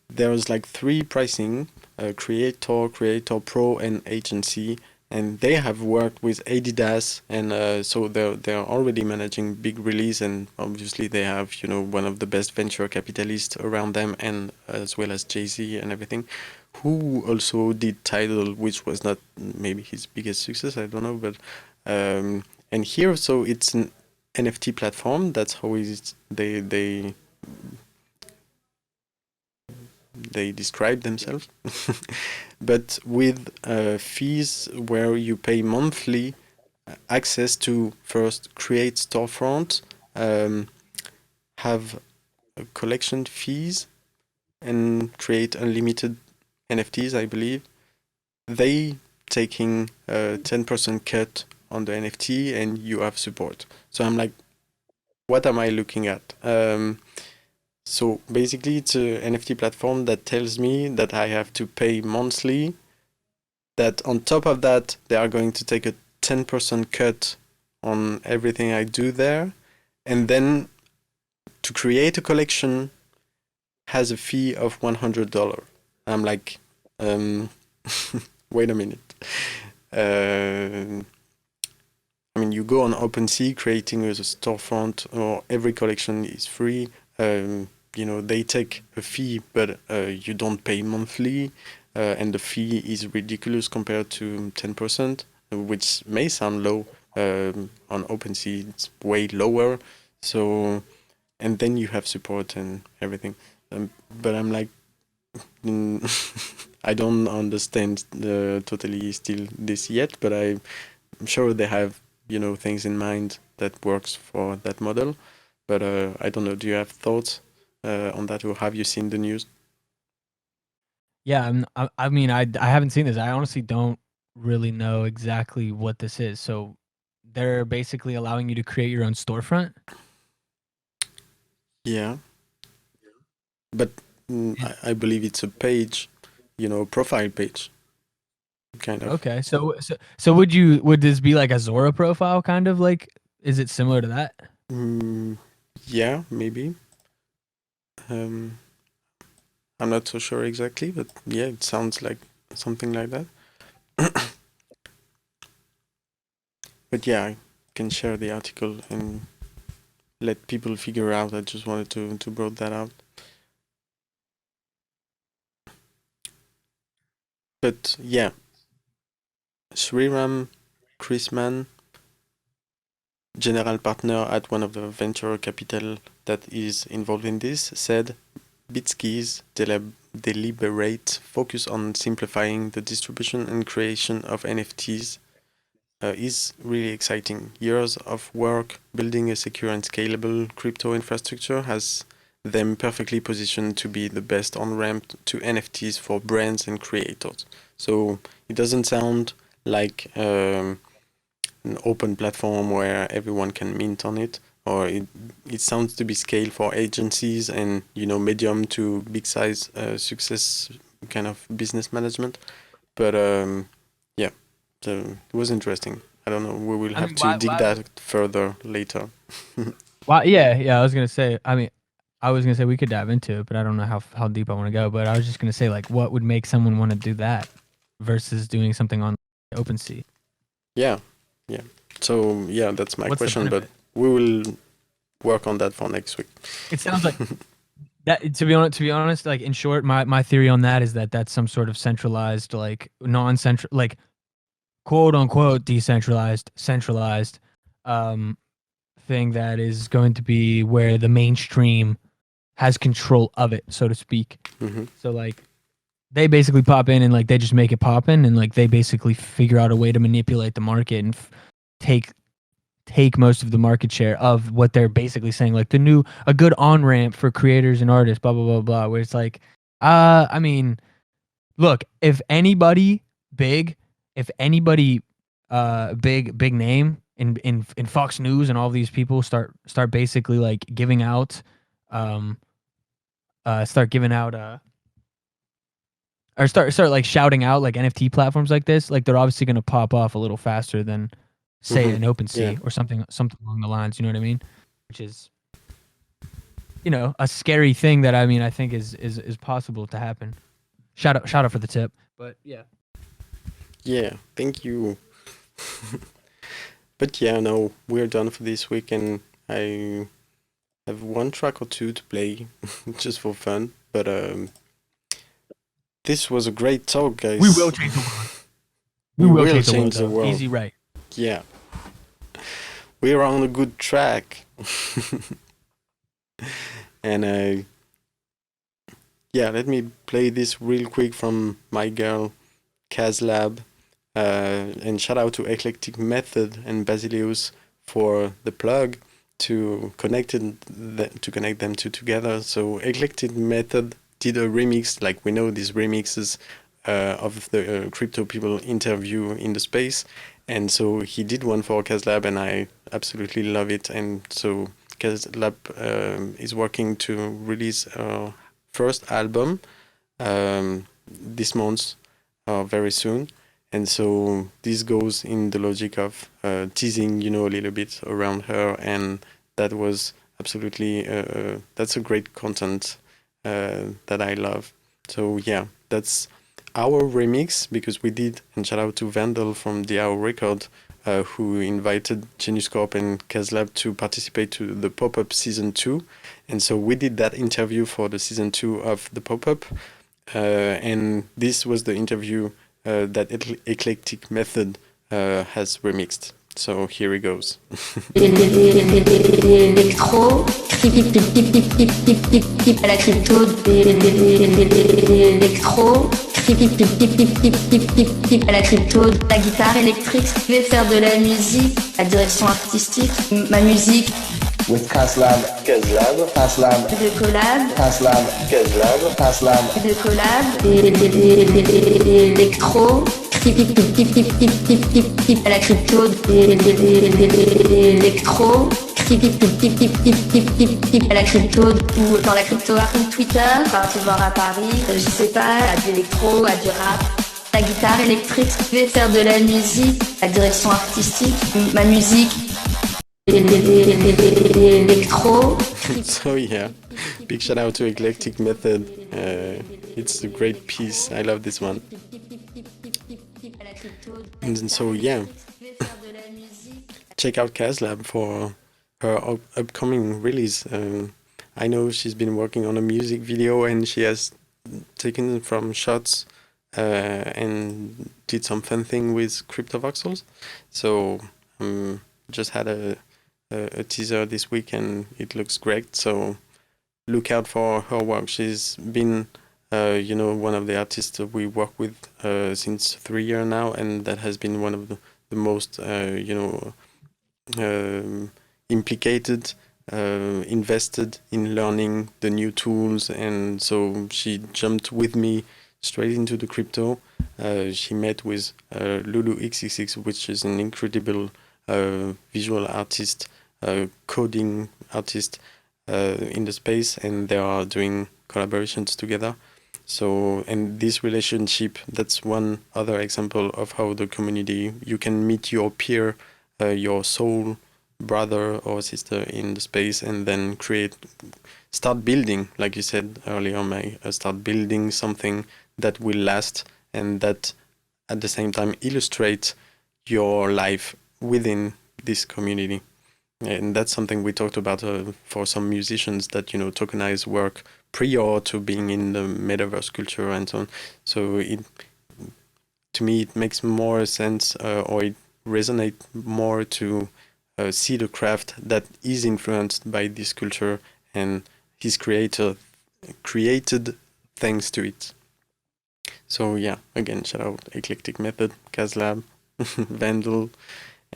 There was like 3 pricing: creator pro, and agency, and they have worked with Adidas, and so they're already managing big release, and obviously they have one of the best venture capitalists around them, and as well as Jay-Z and everything, who also did Tidal, which was not maybe his biggest success, I don't know, but and here, so it's an NFT platform. That's how they describe themselves, but with fees where you pay monthly access to first create storefront, have collection fees, and create unlimited NFTs, I believe. They taking a 10% cut on the NFT, and you have support. So I'm like, what am I looking at? So basically, it's a NFT platform that tells me that I have to pay monthly, that on top of that, they are going to take a 10% cut on everything I do there. And then to create a collection has a fee of $100. I'm like, wait a minute. I mean, you go on OpenSea, creating a storefront, or every collection is free. They take a fee, but you don't pay monthly, and the fee is ridiculous compared to 10%, which may sound low. On OpenSea, it's way lower. So, and then you have support and everything. But I'm like, I don't understand totally still this yet, but I'm sure they have things in mind that works for that model. But I don't know. Do you have thoughts on that, or have you seen the news? Yeah, I mean, I haven't seen this. I honestly don't really know exactly what this is. So they're basically allowing you to create your own storefront. Yeah, but I believe it's a page, profile page, kind of. Okay, so would this be like a Zora profile kind of like? Is it similar to that? Yeah, maybe. Um, I'm not so sure exactly, but yeah, it sounds like something like that. But yeah, I can share the article and let people figure out. I just wanted to bring that out. But yeah, Sriram Krisman, general partner at one of the venture capital that is involved in this, said BITSKI's deliberate focus on simplifying the distribution and creation of NFTs is really exciting. Years of work building a secure and scalable crypto infrastructure has them perfectly positioned to be the best on-ramp to NFTs for brands and creators. So it doesn't sound like an open platform where everyone can mint on it, or it sounds to be scaled for agencies and medium to big size success kind of business management. But yeah, so it was interesting. I don't know. We will I have mean, to dig that further later. why? Yeah. I was gonna say. I was gonna say we could dive into it, but I don't know how deep I want to go. But I was just gonna say, like, what would make someone want to do that versus doing something on OpenSea? Yeah, yeah. So yeah, that's my What's the question. But benefit? we will work on that for next week. It sounds like that. To be honest, like in short, my theory on that is that that's some sort of centralized, like non-central, like quote unquote decentralized, centralized, um, thing that is going to be where the mainstream has control of it, so to speak. Hmm. So like they basically pop in and like they just make it poppin', and like they basically figure out a way to manipulate the market and take most of the market share of what they're basically saying, like a good on ramp for creators and artists, blah blah blah blah. Where it's like, I mean, look, if anybody big, if anybody big name in Fox News and all these people start basically like giving out start giving out or start like shouting out like NFT platforms like this, like they're obviously going to pop off a little faster than say Hmm. an Yeah. OpenSea or something along the lines, you know what I mean? Which is a scary thing that I mean I think is possible to happen. Shout out for the tip. But yeah. Yeah. Thank you. But yeah, no, we're done for this week, and I have one track or two to play just for fun. But this was a great talk, guys. We will change the world. We will will change the change the world. world. Easy right. Yeah. We're on a good track. And yeah, let me play this real quick from my girl Kazlab. And shout out to Eclectic Method and Basileus for the plug to connect them two together. So Eclectic Method did a remix, like we know these remixes of the crypto people interview in the space, and so he did one for KazLab, and I absolutely love it. And so KazLab is working to release our first album this month, very soon. And so this goes in the logic of teasing, a little bit around her, and that was absolutely that's a great content that I love. So yeah, that's our remix, because we did, and shout out to Vandal from the Our Record, who invited geniuscorp and KazLab to participate to the pop-up season 2, and so we did that interview for the season 2 of the pop-up, and this was the interview that Eclectic Method has remixed. So here it goes. Électro, à la crypto, électro, à la crypto, la guitare électrique, je vais faire de la musique, la direction artistique, ma musique. With KazLab, De collab, KazLab, de collab, électro, à la crypto, électro, à la crypto, ou dans la cryptoart ou Twitter, quand tu vas à Paris, je sais pas, à de l'électro, à du rap, la guitare électrique, je vais faire de la musique, la direction artistique, ma musique. Électro. So yeah, big shout out to Eclectic Method. It's a great piece. I love this one. And so yeah, check out KazLab for her upcoming release. I know she's been working on a music video, and she has taken from shots and did some fun thing with crypto voxels. So just had a teaser this week, and it looks great. So look out for her work. She's been one of the artists that we work with since 3 years now, and that has been one of the most implicated, invested in learning the new tools. And so she jumped with me straight into the crypto. She met with Lulu XXX, which is an incredible visual artist, coding artist in the space, and they are doing collaborations together. So, and this relationship, that's one other example of how the community, you can meet your peer, your soul brother or sister in the space, and then start building, like you said earlier, Mai, start building something that will last, and that at the same time illustrate your life within this community. And that's something we talked about for some musicians, that tokenize work prior to being in the metaverse culture and so on. So to me it makes more sense, or it resonates more to see the craft that is influenced by this culture, and his creator created thanks to it. So yeah, again, shout out Eclectic Method, KazLab, Vandal,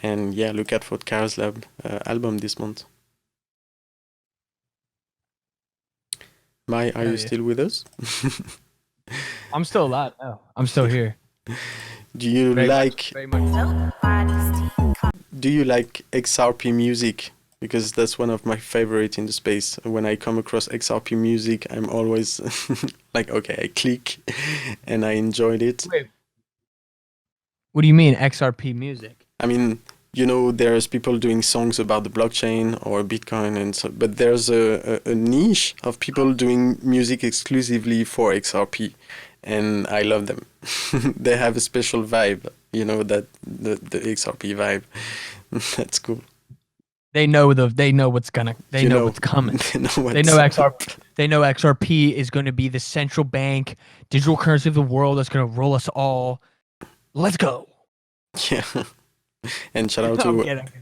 and yeah, look out for KazLab album this month. Mai, are you still with us? I'm still alive. No, I'm still here. Do you Very like XRP music? Because that's one of my favorite in the space. When I come across XRP music, I'm always like, okay, I click and I enjoyed it. Wait. What do you mean XRP music? I mean, there's people doing songs about the blockchain or Bitcoin, and so, but there's a niche of people doing music exclusively for XRP, and I love them. They have a special vibe, that the XRP vibe. That's cool. They know what's coming. They know XRP is going to be the central bank digital currency of the world that's going to roll us all. Let's go. Yeah. And shout out to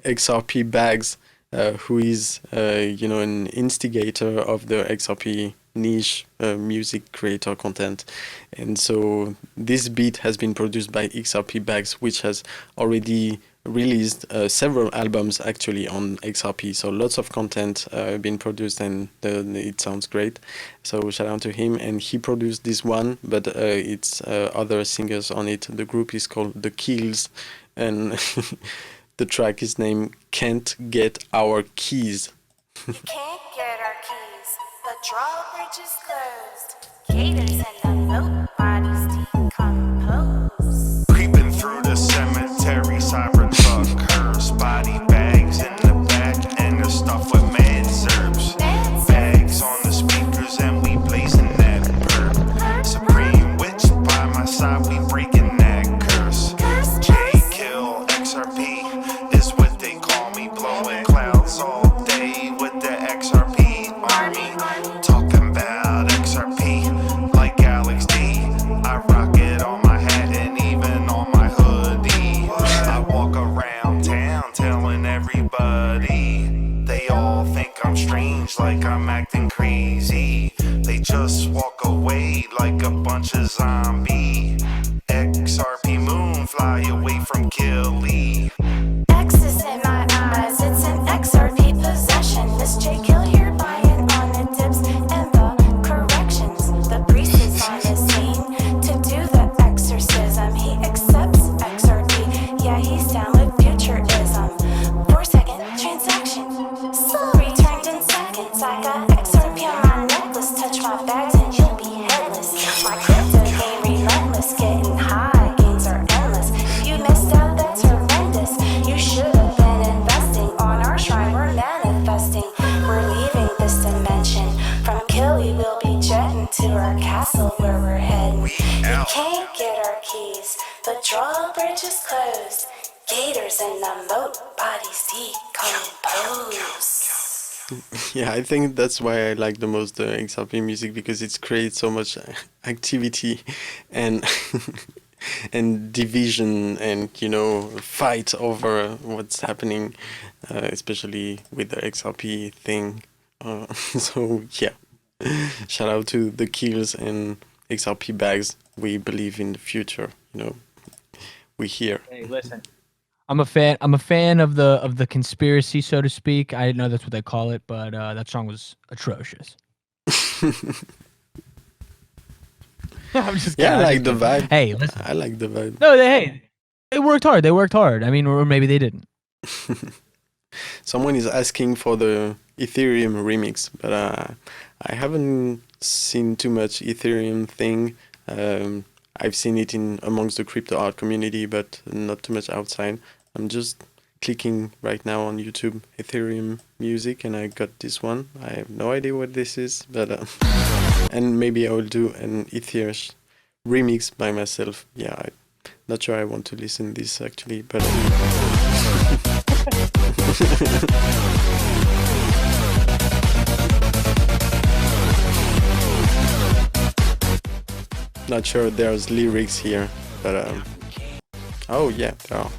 XRP Bags, who is an instigator of the XRP niche music creator content. And so this beat has been produced by XRP Bags, which has already released several albums actually on XRP. So lots of content been produced, and it sounds great. So shout out to him. And he produced this one, but it's other singers on it. The group is called The Kills, and the track is named Can't Get Our Keys. You can't get our keys. The drawbridge is closed. Gators and the boat bodies decompose. Creeping through the cemetery, Cybertruck, hearse, body bags in the back, and the stuff with mad serbs. Bags on the speakers, and we blazing that bird. Supreme witch by my side, we breaking that curse. J kill XRP is what they call me, blowing clouds all day with the XRP army. Talking about XRP like Alex D. I rock it on my hat and even on my hoodie. I walk around town telling everybody. They all think I'm strange, like I'm acting crazy. They just walk away like a bunch of zombie. XRP moon, fly away from Killy. X is in my eyes, it's an XRP possession. Miss J Kill here buying on the dips and the corrections. The priest is on the scene to do the exorcism. He accepts XRP, yeah, he's down with futurism. 4-second transaction, soul returned in seconds. I got XRP on my necklace, touch my bags and you'll be headless. My crypto game relentless, getting high, gains are endless. If you missed out, that's horrendous. You should have been investing on our shrine, we're manifesting. We're leaving this dimension. From Killy, we'll be jetting to our castle where we're heading. You can't get our keys, the drawbridge is closed. Gators in the moat, bodies decompose. Yeah, I think that's why I like the most the XRP music, because it creates so much activity and and division and fight over what's happening, especially with the XRP thing. So yeah, shout out to the Kills and XRP Bags. We believe in the future. We here. Hey, listen. I'm a fan of the conspiracy, so to speak. I didn't know that's what they call it, but that song was atrocious. I'm just kidding. Yeah, I like the vibe. Hey, listen. I like the vibe. No, they worked hard. They worked hard. I mean, or maybe they didn't. Someone is asking for the Ethereum remix, but I haven't seen too much Ethereum thing. I've seen it in amongst the crypto art community, but not too much outside. I'm just clicking right now on YouTube Ethereum music, and I got this one. I have no idea what this is, but and maybe I will do an Ethereum remix by myself. Yeah, I'm not sure I want to listen this actually, but not sure there's lyrics here, but oh yeah, there are.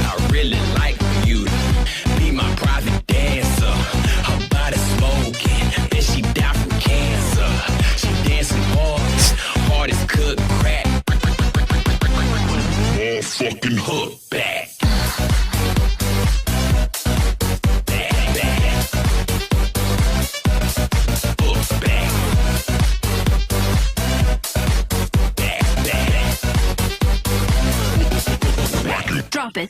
I really like you to be my private dancer. Her body smoking, then she died from cancer. She dancing hard as cook crack. All fucking hook back. Drop it.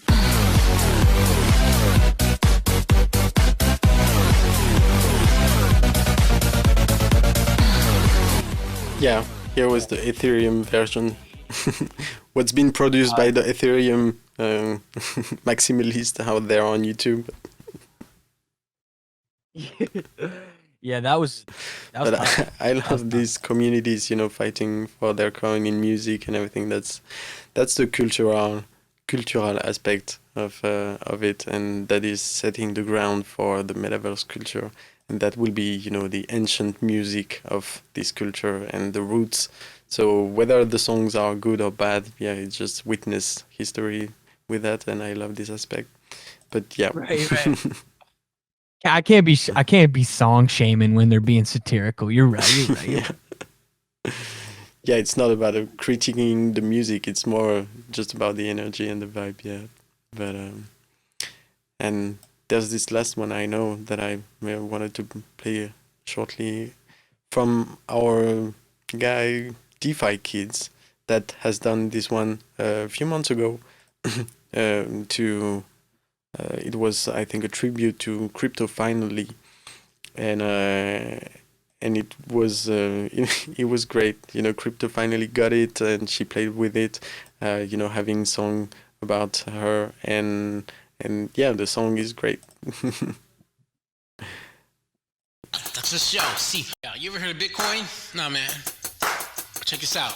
Yeah, here was the Ethereum version. What's been produced by the Ethereum maximalists out there on YouTube. Yeah, that was But tough. I love these communities, fighting for their coin in music and everything. That's the cultural aspect of it, and that is setting the ground for the metaverse culture, and that will be, you know, the ancient music of this culture and the roots. So whether the songs are good or bad, yeah, it's just witness history with that, and I love this aspect. But yeah, Right, right. I can't be song shaming when they're being satirical. You're right. You're right. You're yeah. right. Yeah, it's not about critiquing the music. It's more just about the energy and the vibe. Yeah, but and there's this last one I know that I wanted to play shortly from our guy DeFi Kids that has done this one a few months ago. To it was, I think, a tribute to Crypto Finally, and it was it was great. You know, Crypto finally got it, and she played with it. You know, having song about her, and yeah, the song is great. That's a show. See, you ever heard of Bitcoin? Nah, man. Check this out.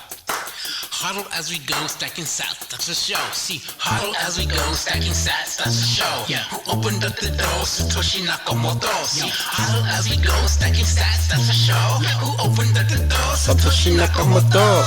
Huddle as we go, stacking sats, that's a show. See, huddle as we go, stacking sats, that's a show. Yeah, who opened up the door? Satoshi Nakamoto. See, huddle as we go, stacking sats, that's a show. Who opened up the door? Satoshi Nakamoto.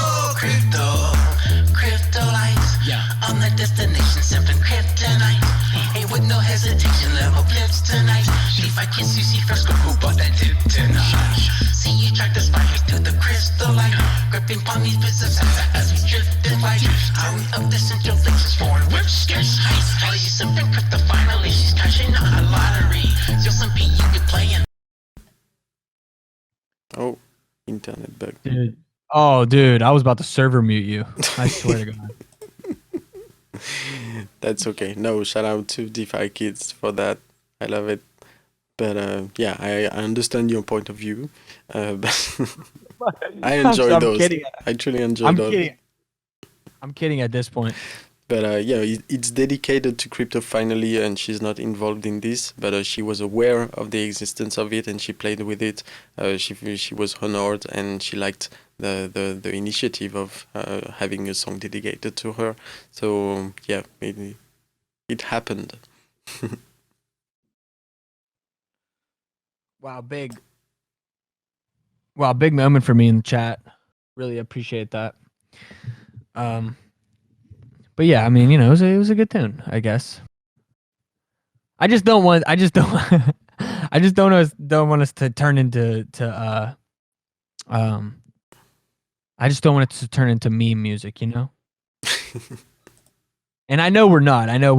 Crypto lights, on the destination, sipping kryptonite. Hey, with no hesitation, level pips tonight. DeFi kids, you see first, who bought that tip tonight? See, you track the spiders through the crystal light, gripping palm these bits of sats as we drift and light. How we up the central places, foreign whip scarce heights. How you sipping crypto finally, she's cashing out a lottery. Still some P you be playing. Oh, internet bug. Dude. Oh, dude, I was about to server mute you. I swear to God. That's okay. No, shout out to DeFi Kids for that. I love it. But yeah, I understand your point of view. But I enjoy I'm those. kidding. I truly enjoy I'm those. kidding. I'm kidding at this point. But yeah, it's dedicated to Crypto Finally, and she's not involved in this, but she was aware of the existence of it, and she played with it. She was honored, and she liked the initiative of having a song dedicated to her. So yeah, it happened. Wow, big moment for me in the chat. Really appreciate that. But yeah, I mean, you know, it was a good tune, I guess. I just don't want us to turn into I just don't want it to turn into meme music, you know? And I know we're not. I know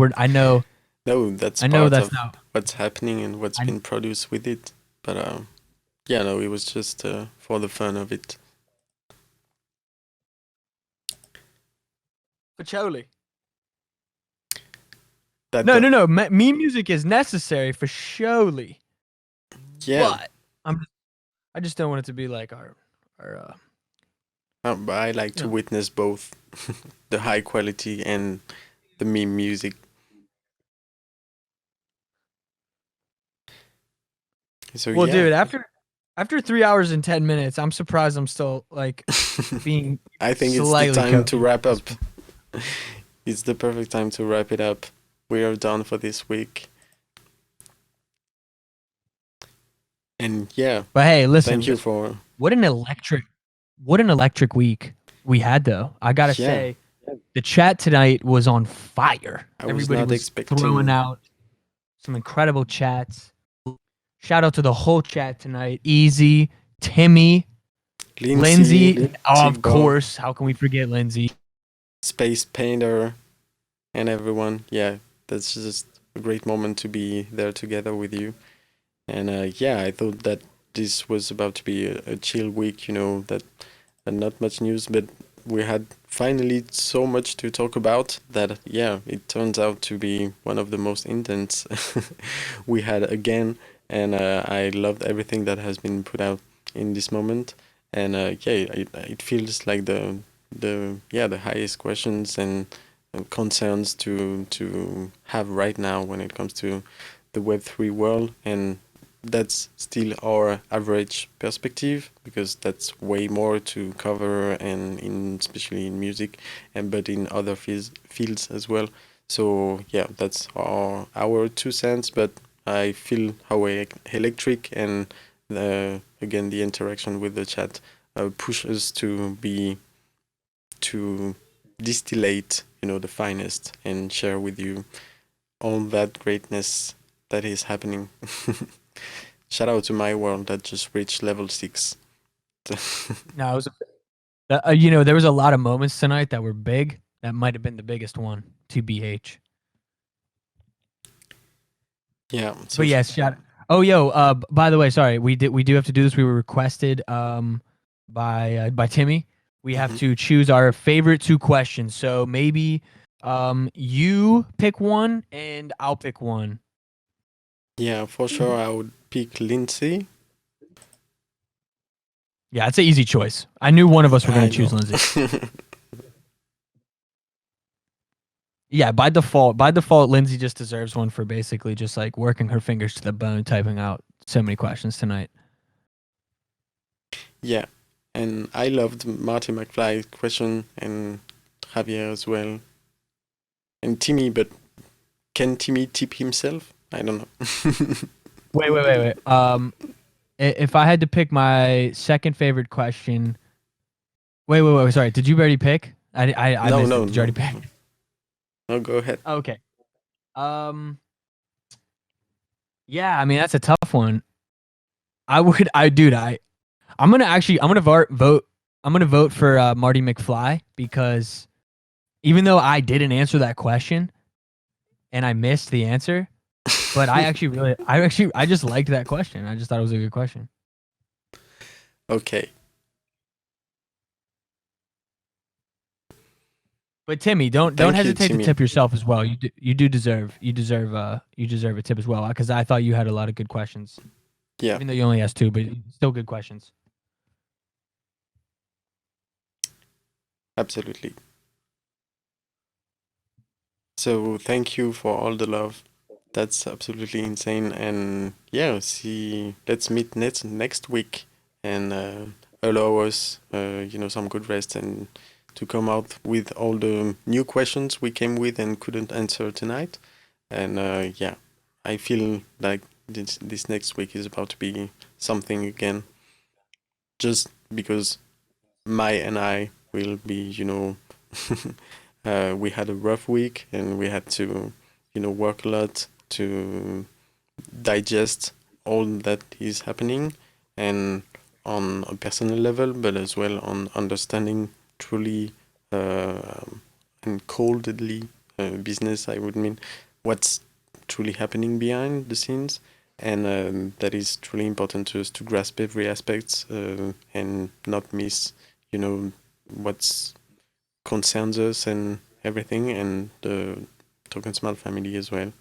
No, that's I know part that's of not. what's happening and what's been produced with it. But yeah, no, it was just for the fun of it. Pacholi. That No. Meme music is necessary for surely. Yeah. But I just don't want it to be like our But I like to Yeah. witness both the high quality and the meme music. So Well, yeah. dude, after 3 hours and 10 minutes, I'm surprised I'm still like being I think it's the slightly time to coherent. wrap up. It's the perfect time to wrap it up. We are done for this week. And yeah, But hey, listen. thank you for What an electric week we had though. I gotta Yeah. say, the chat tonight was on fire. I was Everybody not was expecting throwing out some incredible chats. Shout out to the whole chat tonight. Easy, Timmy, Lindsay, of Tigbo, course. How can we forget Lindsay? Space Painter, and everyone. Yeah, that's just a great moment to be there together with you. And yeah, I thought that this was about to be a chill week, you know, that not much news, but we had finally so much to talk about that, yeah, it turns out to be one of the most intense we had again. And I loved everything that has been put out in this moment. And yeah, it feels like the highest questions and concerns to have right now when it comes to the Web3 world. And that's still our average perspective, because that's way more to cover, and especially in music, but in other fields as well. So yeah, that's our 2 cents. But I feel how electric, and again the interaction with the chat pushes to distillate, the finest and share with you all that greatness that is happening. Shout out to my world that just reached level 6. No, it was there was a lot of moments tonight that were big. That might have been the biggest one, TBH. Yeah. So But yes, shout. Oh, yo. By the way, sorry, we do have to do this. We were requested by Timmy. We have to choose our favorite 2 questions. So maybe you pick one and I'll pick one. yeah, for sure, I would pick Lindsay. Yeah, it's an easy choice. I knew one of us were I gonna choose know. Lindsay. Yeah, by default, Lindsay just deserves one for basically just like working her fingers to the bone, typing out so many questions tonight. Yeah, and I loved Marty McFly's question, and Javier as well, and Timmy. But can Timmy tip himself? I don't know. Wait. If I had to pick my second favorite question, wait. Sorry, did you already pick? I No, missed no, it. Did you already no. pick? No, go ahead. Okay. Yeah. I mean, that's a tough one. I'm gonna vote. I'm gonna vote for Marty McFly because even though I didn't answer that question and I missed the answer, but I just liked that question. I just thought it was a good question. Okay. But Timmy, don't Thank you, hesitate to Timmy. tip yourself as well. You deserve a tip as well because I thought you had a lot of good questions. Yeah, Even though you only asked 2, but still good questions. absolutely. So thank you for all the love. That's absolutely insane. And yeah, let's meet next week, and allow us, some good rest, and to come out with all the new questions we came with and couldn't answer tonight. And yeah, I feel like this next week is about to be something again, just because Mai and I will be, we had a rough week, and we had to, work a lot to digest all that is happening, and on a personal level, but as well on understanding truly and coldly business, I would mean, what's truly happening behind the scenes. And that is truly important to us to grasp every aspect, and not miss, what's concerns us and everything, and the TokenSmart family as well.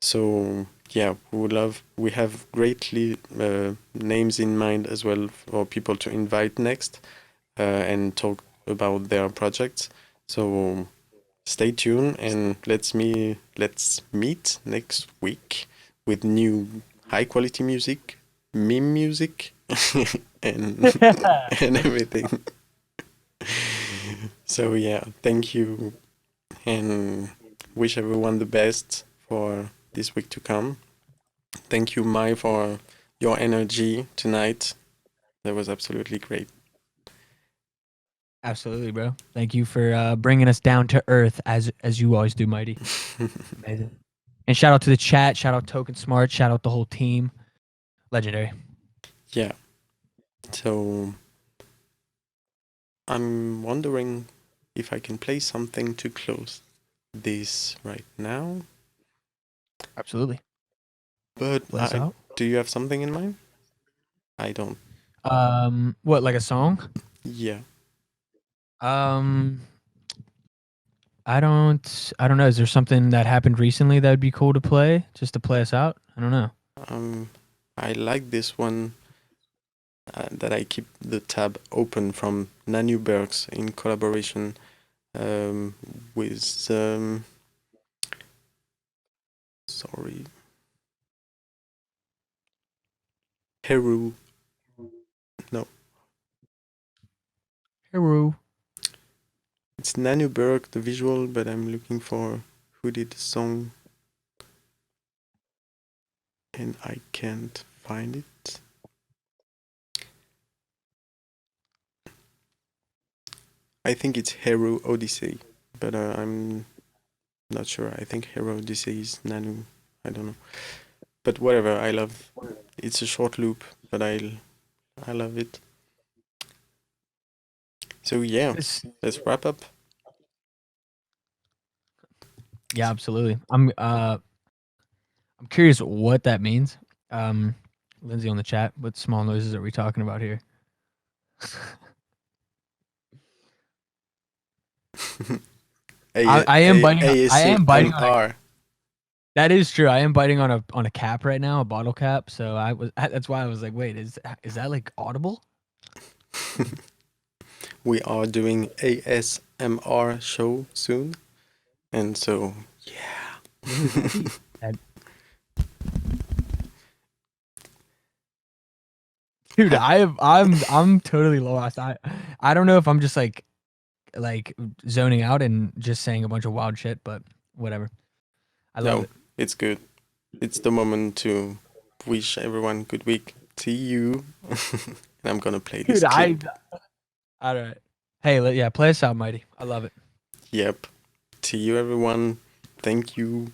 So yeah, we have greatly names in mind as well for people to invite next, and talk about their projects. So stay tuned, and let's meet next week with new high quality music, meme music, and and everything. So yeah, thank you, and wish everyone the best for this week to come. Thank you, Mai, for your energy tonight. That was absolutely great. Absolutely, bro. Thank you for bringing us down to earth as you always do, Mighty. Amazing. And shout out to the chat. Shout out TokenSmart. Shout out the whole team. Legendary. Yeah. So I'm wondering if I can play something to close this right now. Absolutely. But do you have something in mind? I don't. What, like a song? Yeah. Um, I don't know. Is there something that happened recently that would be cool to play, just to play us out? I don't know. I like this one, that I keep the tab open, from Nanu Bergs in collaboration with sorry, Heru. No, Hero. it's Nanu Berg, the visual, but I'm looking for who did the song, and I can't find it. I think it's Hero Odyssey, but I'm not sure. I think Hero Odyssey is Nanu. I don't know. But whatever, I love. It's a short loop, but I love it. So yeah, let's wrap up. Yeah, absolutely. I'm curious what that means. Lindsay on the chat, what small noises are we talking about here? I am biting. I am biting on ASMR. that is true. I am biting on a cap right now, a bottle cap. So that's why I was like, wait, is that like audible? We are doing ASMR show soon, and so yeah. Dude, I'm totally lost. I don't know if I'm just like zoning out and just saying a bunch of wild shit, but whatever. I love it. It's good. It's the moment to wish everyone good week. See you. And I'm gonna play this clip. All right. Hey, yeah, play us out, Mighty. I love it. Yep. See you, everyone. Thank you.